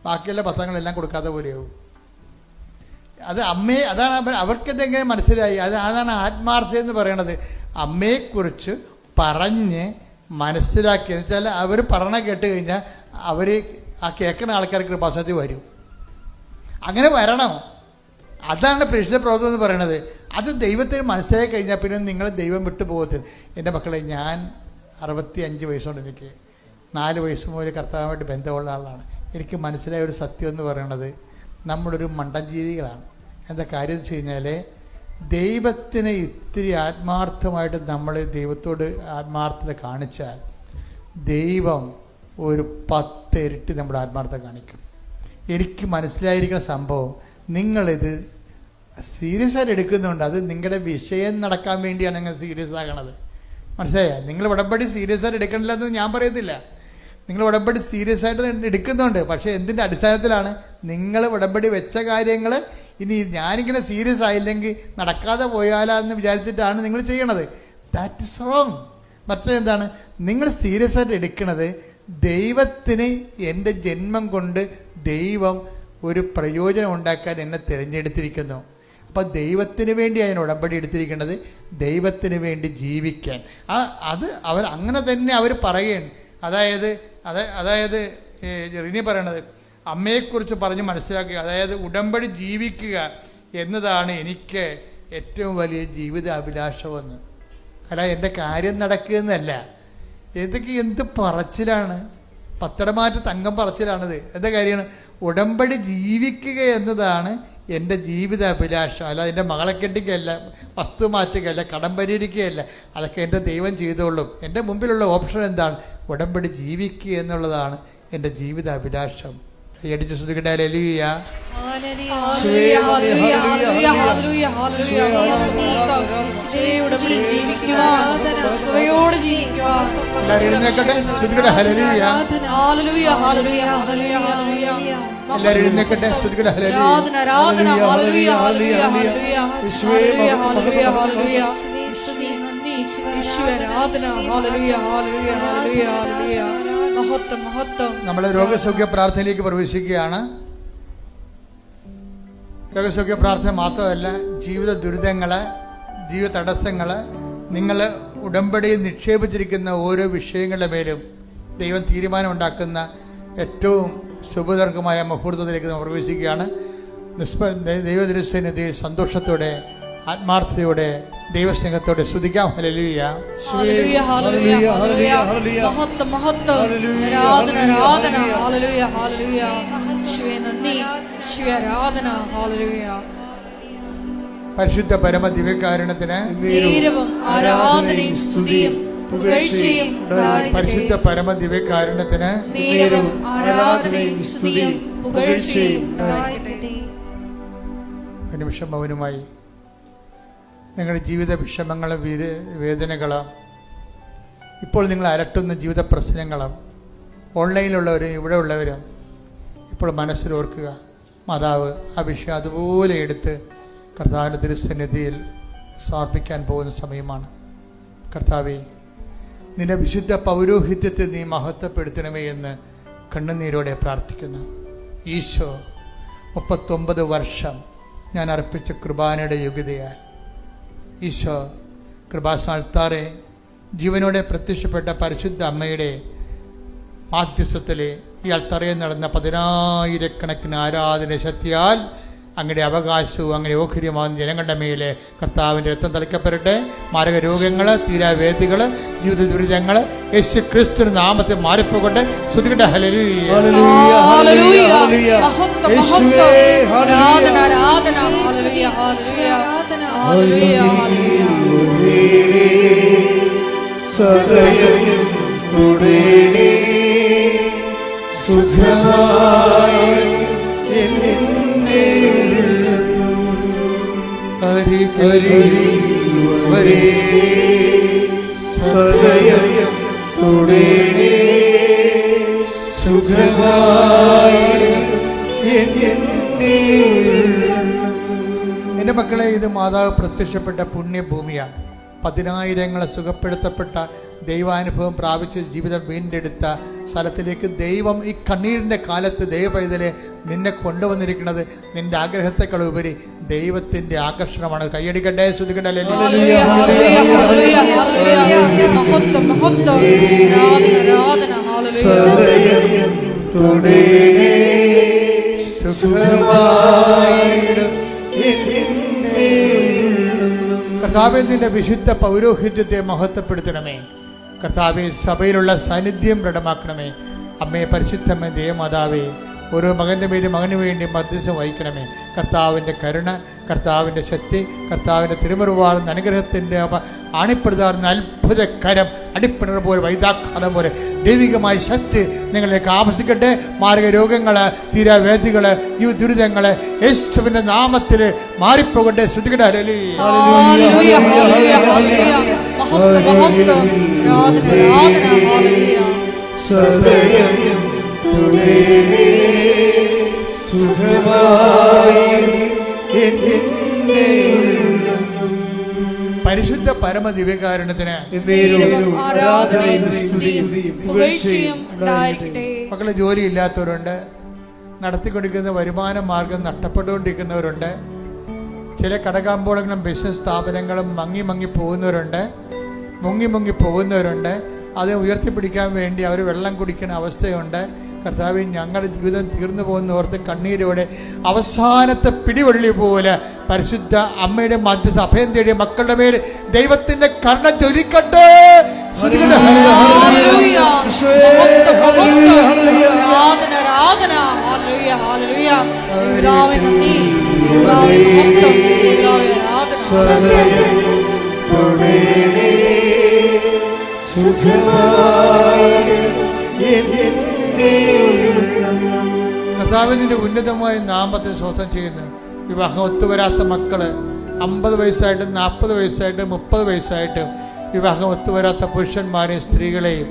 ബാക്കിയുള്ള പത്രങ്ങളെല്ലാം കൊടുക്കാത്ത പോലെയാവും. അത് അതാണ് അവർക്കെന്തെങ്ങനെ മനസ്സിലായി. അതാണ് ആത്മാർത്ഥത എന്ന് പറയണത്. അമ്മയെക്കുറിച്ച് പറഞ്ഞ് മനസ്സിലാക്കിയെന്ന് വെച്ചാൽ അവർ പറഞ്ഞ കേട്ട് കഴിഞ്ഞാൽ അവർ ആ കേൾക്കുന്ന ആൾക്കാർക്ക് കൃപാസനത്തിൽ വരും. അങ്ങനെ വരണം. അതാണ് പ്രേക്ഷിത പ്രവർത്തനം എന്ന് പറയണത്. അത് ദൈവത്തിന് മനസ്സിലാക്കി കഴിഞ്ഞാൽ പിന്നെ നിങ്ങൾ ദൈവം വിട്ടു പോകത്തില്ല. എൻ്റെ മക്കളെ, ഞാൻ 65 വയസ്സുകൊണ്ട് എനിക്ക് 4 വയസ്സ് മുതൽ കർത്താവുമായിട്ട് ബന്ധമുള്ള ആളാണ്. എനിക്ക് മനസ്സിലായ ഒരു സത്യം എന്ന് പറയണത് നമ്മളൊരു മണ്ടൻ ജീവികളാണ്. എന്താ കാര്യം എന്ന് വെച്ച് കഴിഞ്ഞാൽ, ദൈവത്തിന് ഇത്തിരി ആത്മാർത്ഥമായിട്ട് നമ്മൾ ദൈവത്തോട് ആത്മാർത്ഥത കാണിച്ചാൽ ദൈവം ഒരു 10 ഇരട്ടി നമ്മുടെ ആത്മാർത്ഥത കാണിക്കും. എനിക്ക് മനസ്സിലായിരിക്കുന്ന സംഭവം, നിങ്ങളിത് സീരിയസ് ആയിട്ട് എടുക്കുന്നുണ്ട്. അത് നിങ്ങളുടെ വിഷയം നടക്കാൻ വേണ്ടിയാണ് നിങ്ങൾ സീരിയസ് ആകണത്. മനസ്സിലായ? നിങ്ങൾ ഉടമ്പടി സീരിയസ് ആയിട്ട് എടുക്കണില്ല എന്ന് ഞാൻ പറയത്തില്ല. നിങ്ങൾ ഉടമ്പടി സീരിയസ് ആയിട്ട് എടുക്കുന്നുണ്ട്. പക്ഷേ എന്തിൻ്റെ അടിസ്ഥാനത്തിലാണ്? നിങ്ങൾ ഉടമ്പടി വെച്ച കാര്യങ്ങൾ ഇനി ഞാനിങ്ങനെ സീരിയസ് ആയില്ലെങ്കിൽ നടക്കാതെ പോയാലെന്ന് വിചാരിച്ചിട്ടാണ് നിങ്ങൾ ചെയ്യണത്. That is wrong. മറ്റെന്താണ്? നിങ്ങൾ സീരിയസ് ആയിട്ട് എടുക്കുന്നത് ദൈവത്തിന് എൻ്റെ ജന്മം കൊണ്ട് ദൈവം ഒരു പ്രയോജനം ഉണ്ടാക്കാൻ എന്നെ തിരഞ്ഞെടുത്തിരിക്കുന്നു. അപ്പോൾ ദൈവത്തിന് വേണ്ടിയാണ് ഞാൻ ഉടമ്പടി എടുത്തിരിക്കുന്നത്, ദൈവത്തിന് വേണ്ടി ജീവിക്കാൻ. അവർ അങ്ങനെ തന്നെ അവർ പറയുകയാണ്. അതായത് റിനി പറയണത് അമ്മയെക്കുറിച്ച് പറഞ്ഞ് മനസ്സിലാക്കുക, അതായത് ഉടമ്പടി ജീവിക്കുക എന്നതാണ് എനിക്ക് ഏറ്റവും വലിയ ജീവിത അഭിലാഷമെന്ന്. അല്ല എൻ്റെ കാര്യം നടക്കുകയെന്നല്ല. ഇതൊക്കെ എന്ത് പറച്ചിലാണ്, പത്തരമാറ്റ് തങ്കം പറച്ചിലാണിത്. എന്താ കാര്യമാണ്? ഉടമ്പടി ജീവിക്കുക എന്നതാണ് എൻ്റെ ജീവിത അഭിലാഷം. അല്ല എൻ്റെ മകളെ കെട്ടിക്കുകയല്ല, വസ്തു മാറ്റുകയല്ല, കടം പരിഹരിക്കുകയല്ല. അതൊക്കെ എൻ്റെ ദൈവം ചെയ്തോളും. എൻ്റെ മുമ്പിലുള്ള ഓപ്ഷൻ എന്താണ്? ഉടമ്പടി ജീവിക്കുക എന്നുള്ളതാണ് എൻ്റെ ജീവിത അഭിലാഷം. കൈയടിച്ച് ശ്രദ്ധിക്കട്ടെ. ഹല്ലേലൂയ. എല്ലാവരും എഴുന്നേക്കട്ടെ, ശ്രദ്ധിക്കട്ടെ. ഹല്ലേലൂയ. എല്ലാവരും എഴുന്നേക്കട്ടെ, ശ്രദ്ധിക്കട്ടെ. നമ്മൾ രോഗസൗഖ്യ പ്രാർത്ഥനയിലേക്ക് പ്രവേശിക്കുകയാണ്. രോഗസൗഖ്യ പ്രാർത്ഥന മാത്രമല്ല, ജീവിത ദുരിതങ്ങൾ, ജീവിത തടസ്സങ്ങൾ, നിങ്ങൾ ഉടമ്പടിയിൽ നിക്ഷേപിച്ചിരിക്കുന്ന ഓരോ വിഷയങ്ങളുടെ മേലും ദൈവം തീരുമാനം ഉണ്ടാക്കുന്ന ഏറ്റവും ശുഭതർക്കമായ മുഹൂർത്തത്തിലേക്ക് നമ്മൾ പ്രവേശിക്കുകയാണ്. ദൈവദൃശ്യനെ സന്തോഷത്തോടെ, ആത്മാർത്ഥതയോടെ, ദൈവസ്നേഹത്തോടെ സ്തുതിക്കാം. ഹല്ലേലൂയ. ഹല്ലേലൂയ ഹല്ലേലൂയ ഹല്ലേലൂയ. മഹത്വം മഹത്വം. ആരാധന ആരാധന. ഹല്ലേലൂയ ഹല്ലേലൂയ. യേശുവേ നന്ദി, യേശുവേ ആരാധന. ഹല്ലേലൂയ. പരിശുദ്ധ പരമ ദിവ്യകാരുണ്യത്തിന് നേരവും ആരാധനയും സ്തുതിയും പുകഴ്ചയും. പരിശുദ്ധ പരമ ദിവ്യകാരുണ്യത്തിന് നേരവും ആരാധനയും സ്തുതിയും പുകഴ്ചയും. ഒരു നിമിഷം മൗനമായി നിങ്ങളുടെ ജീവിത വിഷമങ്ങളും വേദനകളും, ഇപ്പോൾ നിങ്ങൾ അലട്ടുന്ന ജീവിത പ്രശ്നങ്ങളും ഓൺലൈനിലുള്ളവരും ഇവിടെ ഉള്ളവരും ഇപ്പോൾ മനസ്സിലോർക്കുക, മാതാവ് ആ വിഷയം അതുപോലെ എടുത്ത് കർത്താവിൻ്റെ തിരുസന്നിധിയിൽ സമർപ്പിക്കാൻ പോകുന്ന സമയമാണ്. കർത്താവേ, നിന്റെ വിശുദ്ധ പൗരോഹിത്യത്തെ നീ മഹത്വപ്പെടുത്തണമേ എന്ന് കണ്ണുനീരോടെ പ്രാർത്ഥിക്കുന്നു. ഈശോ 39 വർഷം ഞാൻ അർപ്പിച്ച കൃപാനയുടെ യോഗ്യതയാൽ ഈശോ കൃപാസ്ഥാനത്താറെ ജീവനോടെ പ്രത്യക്ഷപ്പെട്ട പരിശുദ്ധ അമ്മയുടെ മാധ്യസ്ഥത്തിൽ ഈ അൾത്തറയിൽ നടന്ന 10,000 ആരാധന ശക്തിയാൽ അങ്ങയുടെ അവകാശവും അങ്ങനെ ഓഹരിയുമാകുന്ന ജനങ്ങളുടെ മേലെ കർത്താവിൻ്റെ രക്തം തളിക്കപ്പെടട്ടെ. മാരക രോഗങ്ങൾ, തീരാവേദികൾ, ജീവിത ദുരിതങ്ങൾ യേശു ക്രിസ്തുവിന്റെ നാമത്തിൽ മാറിപ്പോകട്ടെ. ശ്രുതികട്ടെ ഹല്ലേലൂയ. എൻ്റെ മക്കളെ, ഇത് മാതാവ് പ്രത്യക്ഷപ്പെട്ട പുണ്യഭൂമിയാണ്. 10,000 സുഖപ്പെടുത്തപ്പെട്ട ദൈവാനുഭവം പ്രാപിച്ച് ജീവിതം വീണ്ടെടുത്ത സ്ഥലത്തിലേക്ക് ദൈവം ഈ കണ്ണീരിൻ്റെ കാലത്ത് ദൈവപൈതലെ നിന്നെ കൊണ്ടുവന്നിരിക്കുന്നത് നിന്റെ ആഗ്രഹത്തെക്കാൾ ഉപരി ദൈവത്തിൻ്റെ ആകർഷണമാണ്. കയ്യടിക്കട്ടെ, ശ്രുതിക്കട്ടെ. കർത്താവേ, നിന്റെ വിശുദ്ധ പൗരോഹിത്യത്തെ മഹത്വപ്പെടുത്തണമേ. കർത്താവെ, സഭയിലുള്ള സാന്നിധ്യം ദൃഢമാക്കണമേ. അമ്മേ, പരിശുദ്ധമേ, ദേവമാതാവേ, ഓരോ മകൻ്റെ പേരും മകന് വേണ്ടി മധ്യസ്ഥം വഹിക്കണമേ. കർത്താവിൻ്റെ കരുണ, കർത്താവിൻ്റെ ശക്തി, കർത്താവിൻ്റെ തിരുമുറിവാർന്ന അനുഗ്രഹത്തിൻ്റെ ആണിപ്പെടുത്താറുന്ന അത്ഭുത കരം, അടിപ്പിണർ പോലെ, വൈദാഘാതം പോലെ ദൈവികമായ ശക്തി നിങ്ങളിലേക്ക് ആവശ്യിക്കട്ടെ. മാരക രോഗങ്ങൾ, തീരാവേദികൾ, ഈ ദുരിതങ്ങൾ യേശുവിൻ്റെ നാമത്തിൽ മാറിപ്പോകട്ടെ. ശ്രുതികട്ടെ. പരിശുദ്ധ പരമ ദിവ്യകാരുണ്യത്തിന് മക്കളെ, ജോലി ഇല്ലാത്തവരുണ്ട്, നടത്തിക്കൊണ്ടിരിക്കുന്ന വരുമാന മാർഗം നഷ്ടപ്പെട്ടുകൊണ്ടിരിക്കുന്നവരുണ്ട്, ചില കടകാമ്പോളങ്ങളും ബിസിനസ് സ്ഥാപനങ്ങളും മങ്ങി പോകുന്നവരുണ്ട്, മുങ്ങി പോകുന്നവരുണ്ട്. അത് ഉയർത്തിപ്പിടിക്കാൻ വേണ്ടി അവർ വെള്ളം കുടിക്കുന്ന അവസ്ഥയുണ്ട്. കർത്താവേ, ഞങ്ങളുടെ ജീവിതം തീർന്നു പോകുന്നവർക്ക് കണ്ണീരോടെ അവസാനത്തെ പിടിവള്ളി പോലെ പരിശുദ്ധ അമ്മയുടെ മധ്യസ്ഥ അഭയം തേടിയ മക്കളുടെ മേൽ ദൈവത്തിന്റെ കരുണ ജ്വലിക്കട്ടെ. കർത്താവിന്റെ ഉന്നതമായ നാമത്തെ സ്വസ്ഥം ചെയ്യുന്നു. വിവാഹം ഒത്തുവരാത്ത മക്കള് 50 വയസ്സായിട്ടും 40 വയസ്സായിട്ടും 30 വയസ്സായിട്ടും വിവാഹം ഒത്തുവരാത്ത പുരുഷന്മാരെയും സ്ത്രീകളെയും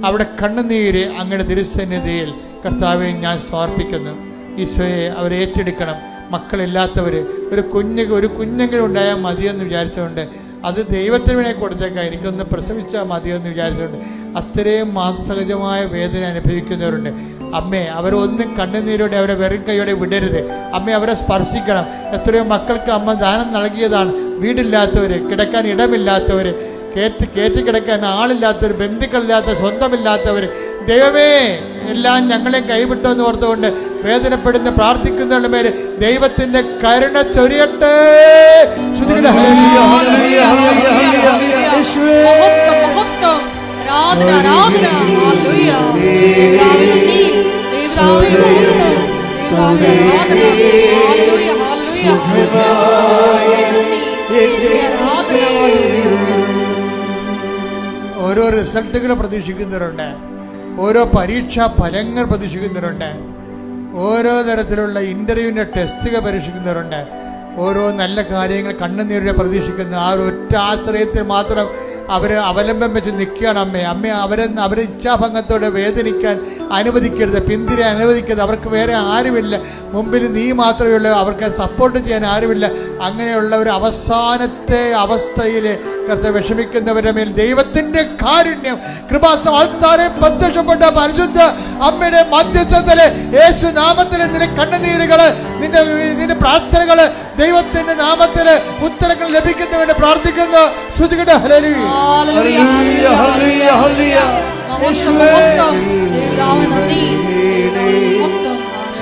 അവിടെ കണ്ണുനീര് അങ്ങയുടെ തിരുസന്നിധിയിൽ കർത്താവെ ഞാൻ സമർപ്പിക്കുന്നു. ഈശോയെ, അവരെ ഏറ്റെടുക്കണം. മക്കളില്ലാത്തവർ ഒരു കുഞ്ഞെങ്കിലും ഉണ്ടായാൽ മതിയെന്ന് വിചാരിച്ചുകൊണ്ട് അത് ദൈവത്തിന് വേണ്ടി കൊടുത്തേക്കാം, എനിക്കൊന്ന് പ്രസവിച്ചാൽ മതിയെന്ന് വിചാരിച്ചുകൊണ്ട് അത്രയും മാനസഹജമായ വേദന അനുഭവിക്കുന്നവരുണ്ട്. അമ്മേ, അവരൊന്നും കണ്ണുനീരോടെ അവരെ വെറും കൈയോടെ വിടരുത്. അമ്മേ, അവരെ സ്പർശിക്കണം. എത്രയോ മക്കൾക്ക് അമ്മ ദാനം നൽകിയതാണ്. വീടില്ലാത്തവർ, കിടക്കാൻ ഇടമില്ലാത്തവർ, കയറ്റി കിടക്കാൻ ആളില്ലാത്തവർ, ബന്ധുക്കളില്ലാത്ത, സ്വന്തമില്ലാത്തവർ, ദൈവമേ എല്ലാം ഞങ്ങളെയും കൈവിട്ടെന്ന് ഓർത്തുകൊണ്ട് വേദനപ്പെടുന്ന പ്രാർത്ഥിക്കുന്നവരുടെ മേലെ ദൈവത്തിന്റെ കരുണ ചൊരിയട്ടെ. ഓരോ റിസൾട്ടുകൾ പ്രതീക്ഷിക്കുന്നവരുണ്ട്, ഓരോ പരീക്ഷാ ഫലങ്ങൾ പ്രതീക്ഷിക്കുന്നവരുണ്ട്, ഓരോ തരത്തിലുള്ള ഇൻ്റർവ്യൂവിൻ്റെ ടെസ്റ്റുകൾ പരീക്ഷിക്കുന്നവരുണ്ട്, ഓരോ നല്ല കാര്യങ്ങൾ കണ്ണുനീരിനെ പ്രതീക്ഷിക്കുന്ന ആ ഒറ്റ ആശ്രയത്തിൽ മാത്രം അവർ അവലംബം വെച്ച് നിൽക്കുകയാണ്. അമ്മേ അവരെ ഇച്ഛാഭംഗത്തോടെ വേദനിക്കാൻ അനുവദിക്കരുത്, പിന്തിരെ അനുവദിക്കരുത്. അവർക്ക് വേറെ ആരുമില്ല, മുമ്പിൽ നീ മാത്രമേ ഉള്ളൂ, അവർക്ക് സപ്പോർട്ട് ചെയ്യാൻ ആരുമില്ല. അങ്ങനെയുള്ള ഒരു അവസാനത്തെ അവസ്ഥയിൽ വിഷമിക്കുന്നവരുടെ മേൽ ദൈവത്തിൻ്റെ കാരുണ്യം കൃപാസനം ആൾക്കാരെ പ്രത്യക്ഷപ്പെട്ട പരിശുദ്ധ അമ്മയുടെ മധ്യസ്ഥത്തില് യേശു നാമത്തില് നിന്റെ കണ്ണുനീരുകള്, നിന്റെ പ്രാർത്ഥനകള് ദൈവത്തിന്റെ നാമത്തില് ഉത്തരങ്ങൾ ലഭിക്കുന്നവരെ പ്രാർത്ഥിക്കുന്നു. ശ്രുതികട്ടെ. ഹല്ലേലൂയ, ഹല്ലേലൂയ, ഹല്ലേലൂയ, ഹല്ലേലൂയ.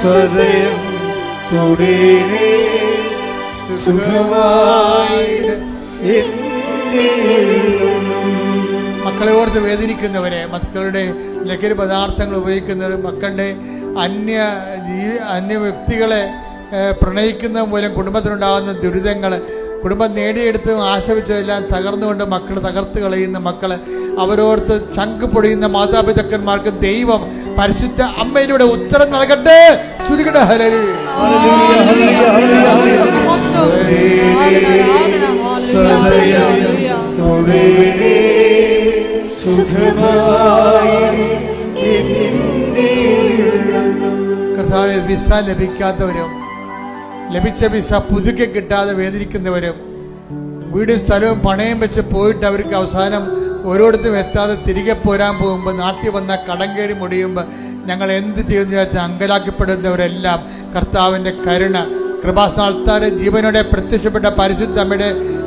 സദയം തുടരേ സുഖമായി. മക്കളെ ഓർത്ത് വേദനിക്കുന്നവരെ, മക്കളുടെ ലഹരി പദാർത്ഥങ്ങൾ ഉപയോഗിക്കുന്നത്, മക്കളുടെ അന്യ വ്യക്തികളെ പ്രണയിക്കുന്ന മൂലം കുടുംബത്തിനുണ്ടാകുന്ന ദുരിതങ്ങൾ, കുടുംബം നേടിയെടുത്ത് ആശിച്ചതെല്ലാം തകർന്നുകൊണ്ട് മക്കൾ തകർത്ത് കളയുന്ന മക്കൾ, അവരോർത്ത് ചങ്ക് പൊടിയുന്ന മാതാപിതാക്കന്മാർക്ക് ദൈവം പരിശുദ്ധ അമ്മയിലൂടെ ഉത്തരം നൽകട്ടെ. ശ്രുതികട്ടെ. ഹല്ലേലൂയ, കർത്താവേ, വിസ ലഭിക്കാത്തവരും ലഭിച്ച വിസ പുതുക്കി കിട്ടാതെ വേദനിക്കുന്നവരും, വീടും സ്ഥലവും പണയം വെച്ച് പോയിട്ട് അവർക്ക് അവസാനം ഓരോരുത്തരും എത്താതെ തിരികെ പോരാൻ പോകുമ്പോൾ, നാട്ടിൽ വന്ന കടം കയറി മുടിയുമ്പോൾ ഞങ്ങൾ എന്ത് ചെയ്യുന്നു വെച്ചാൽ അങ്കലാക്കപ്പെടുന്നവരെല്ലാം കർത്താവിൻ്റെ കരുണ കൃപാസ്ഥാനത്താരെ ജീവനോടെ പ്രത്യക്ഷപ്പെട്ട പരിശുദ്ധ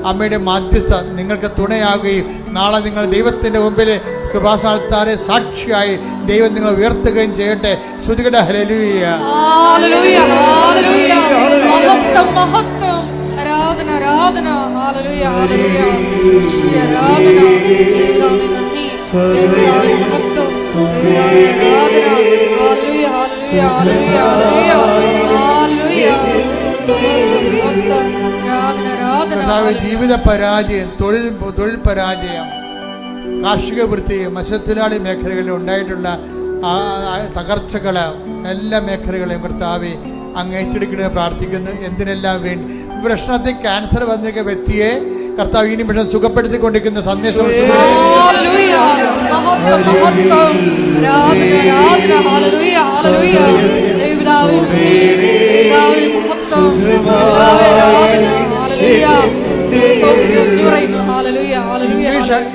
അമ്മയുടെ മാധ്യസ്ഥ നിങ്ങൾക്ക് തുണയാകുകയും നാളെ നിങ്ങൾ ദൈവത്തിൻ്റെ മുമ്പിൽ കൃപാസ്ഥാനത്താരെ സാക്ഷിയായി ദൈവം നിങ്ങൾ ഉയർത്തുകയും ചെയ്യട്ടെ. ശ്രുതികട്ടെ. ഹല്ലേലൂയ, ഹല്ലേലൂയ, ഹല്ലേലൂയ. മഹത്വം, മഹത്വം, ആരാധന, ആരാധന. ഹല്ലേലൂയ, ഹല്ലേലൂയ. ആരാധന, ദൈവമേ നന്ദി. മഹത്വം, ആരാധന. ഹല്ലേലൂയ, ഹല്ലേലൂയ, ഹല്ലേലൂയ, ഹല്ലേലൂയ. മഹത്വം, ആരാധന, ആരാധന. കർത്താവേ, ജീവിത പരാജയം, തൊഴിൽ പരാജയം, കാർഷിക വൃത്തി, മത്സ്യത്തൊഴിലാളി മേഖലകളിൽ ഉണ്ടായിട്ടുള്ള തകർച്ചകൾ, എല്ലാ മേഖലകളെയും കർത്താവേ അങ്ങ് ഏറ്റെടുക്കണമെന്ന് പ്രാർത്ഥിക്കുന്നു. എന്തിനെല്ലാം വേണ്ടി പ്രശ്നത്തിൽ ക്യാൻസർ വന്നിരിക്കുന്ന വ്യക്തിയെ കർത്താവ് ഈ നിമിഷം സുഖപ്പെടുത്തിക്കൊണ്ടിരിക്കുന്ന സന്ദേശം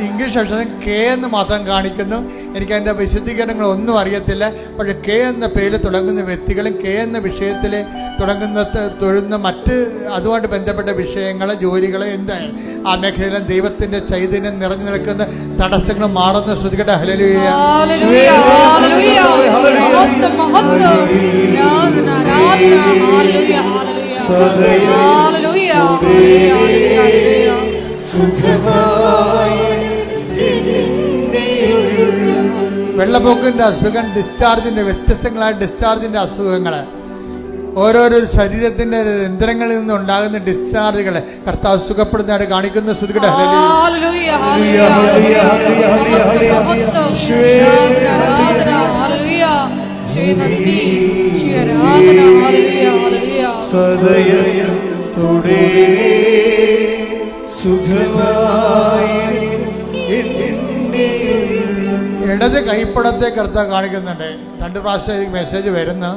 ഇംഗ്ലീഷ് അക്ഷരം കെ എന്ന് മാത്രം കാണിക്കുന്നു. എനിക്ക് അതിൻ്റെ വിശദീകരണങ്ങൾ ഒന്നും അറിയത്തില്ല. പക്ഷെ കെ എന്ന പേരിൽ തുടങ്ങുന്ന വ്യക്തികളും കെ എന്ന വിഷയത്തിൽ തൊഴുന്ന മറ്റ് അതുമായിട്ട് ബന്ധപ്പെട്ട വിഷയങ്ങൾ, ജോലികൾ, എന്തായാലും ആ മേഖലയിലും ദൈവത്തിൻ്റെ ചൈതന്യം നിറഞ്ഞു നിൽക്കുന്ന തടസ്സങ്ങൾ മാറുന്ന. ശ്രുതികട്ടെ. ഹല്ലേലൂയ, വെള്ളപ്പൊക്കിൻ്റെ അസുഖം, ഡിസ്ചാർജിൻ്റെ വ്യത്യസ്തങ്ങളായ ഡിസ്ചാർജിൻ്റെ അസുഖങ്ങൾ, ഓരോരോ ശരീരത്തിൻ്റെ യന്ത്രങ്ങളിൽ നിന്നുണ്ടാകുന്ന ഡിസ്ചാർജുകൾ കർത്താവ് സുഖപ്പെടുന്നതായിട്ട് കാണിക്കുന്ന. ശ്രുതികട്ടെ. സദയം സുഖമായി. ഇടത് കൈപ്പടത്തെ കർത്താവ് കാണിക്കുന്നുണ്ട്. 2 പ്രാവശ്യം മെസ്സേജ് വരുന്നു.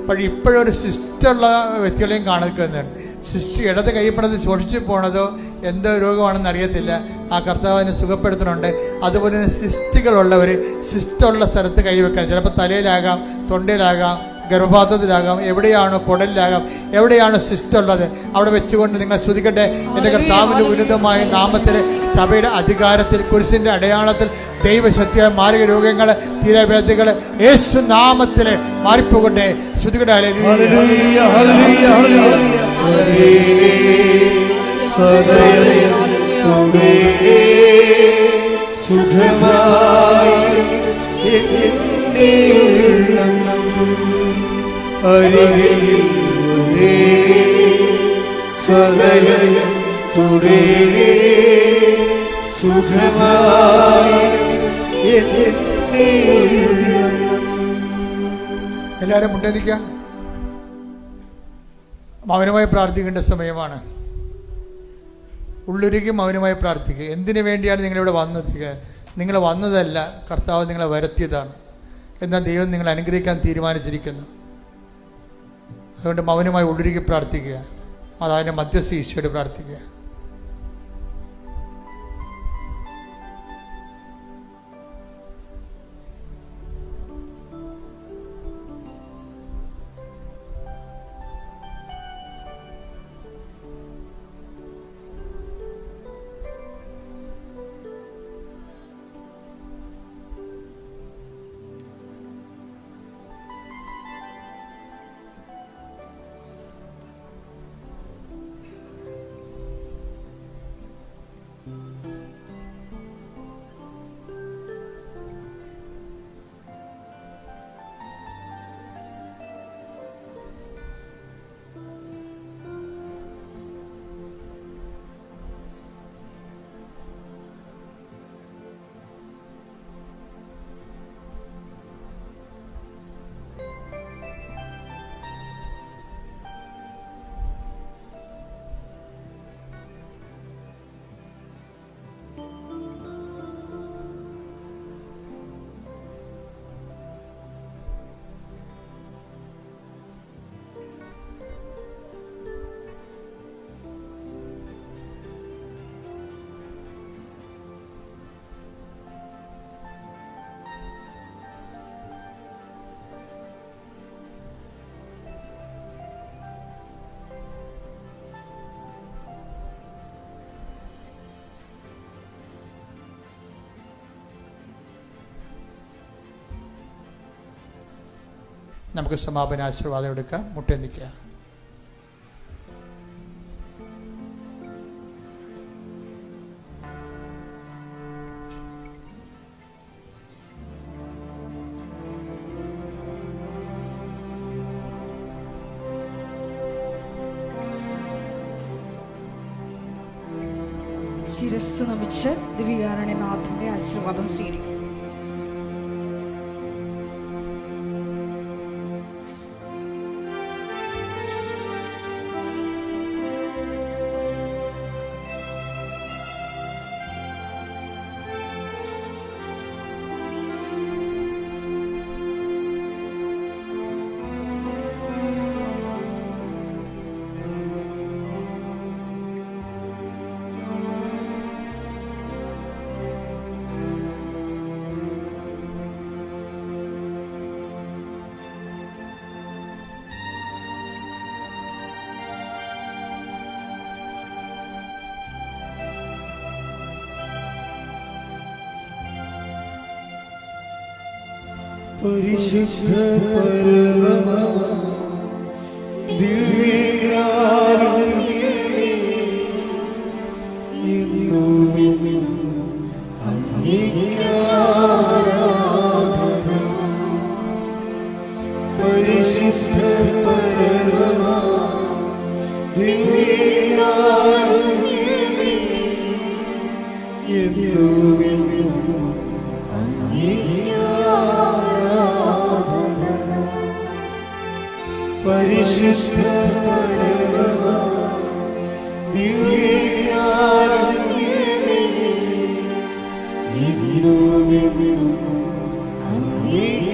പക്ഷേ ഇപ്പോഴൊരു സിസ്റ്റുള്ള വ്യക്തികളെയും കാണിക്കുന്നുണ്ട്. സിസ്റ്റ് ഇടത് കൈപ്പടത്ത് ശോഷിച്ചു പോണതോ എന്തോ രോഗമാണെന്ന് അറിയത്തില്ല. ആ കർത്താവിനെ സുഖപ്പെടുത്തുന്നുണ്ട്. അതുപോലെ തന്നെ സിസ്റ്റുകളുള്ളവർ സിസ്റ്റുള്ള സ്ഥലത്ത് കൈവെക്കണം. ചിലപ്പോൾ തലയിലാകാം, തൊണ്ടയിലാകാം, ഗർഭപാത്രത്തിലാകാം, എവിടെയാണോ കുടലിലാകാം, എവിടെയാണോ സിസ്റ്റുള്ളത് അവിടെ വെച്ചുകൊണ്ട് നിങ്ങൾ ശ്രുതിക്കട്ടെ. എൻ്റെ കർത്താവിൻ്റെ ഉന്നതമായ നാമത്തിൽ, സഭയുടെ അധികാരത്തിൽ, കുരിശിൻ്റെ അടയാളത്തിൽ ദൈവശക്തിയായ മാരക രോഗങ്ങൾ, തീരവേദികൾ യേശു നാമത്തിൽ മാറിപ്പോകട്ടെ. ശ്രുതികട്ടെ. ഹല്ലേലൂയ, ഹല്ലേലൂയ, എല്ലാവരും മുട്ടേനിക്കുക. മൗനമായി പ്രാർത്ഥിക്കേണ്ട സമയമാണ്. ഉള്ളുരുകി മൗനമായി പ്രാർത്ഥിക്കുക. എന്തിനു വേണ്ടിയാണ് നിങ്ങളിവിടെ വന്നത്? നിങ്ങൾ വന്നതല്ല, കർത്താവ് നിങ്ങളെ വരുത്തിയതാണ്. എന്നാൽ ദൈവം നിങ്ങളെ അനുഗ്രഹിക്കാൻ തീരുമാനിച്ചിരിക്കുന്നു. അതുകൊണ്ട് മൗനമായി ഉള്ളിരിക്കി പ്രാർത്ഥിക്കുക. മാതാവിൻ്റെ മധ്യസ്ഥ ഈശോയോട് പ്രാർത്ഥിക്കുക. നമുക്ക് സമാപന ആശീർവാദം എടുക്കാം. മുട്ടേ നിൽക്കുക. ശിരസ് നമിച്ച് ദിവ്യകാരുണ്യനാഥന്റെ ആശീർവാദം സ്വീകരിക്കും. പരിശുദ്ധ പരമ ദിവ്യകാരുണ്യമേ, എന്നുമെന്നും അങ്ങേക്ക് ആരാധന. പരിശുദ്ധ പരമ ദിവ്യകാരുണ്യമേ, എന്നുമെന്നും അങ്ങേക്ക് പരിശുദ്ധ പരമ ദിവ്യകാരുണ്യമേ, എന്നുമെന്നും അങ്ങേക്ക്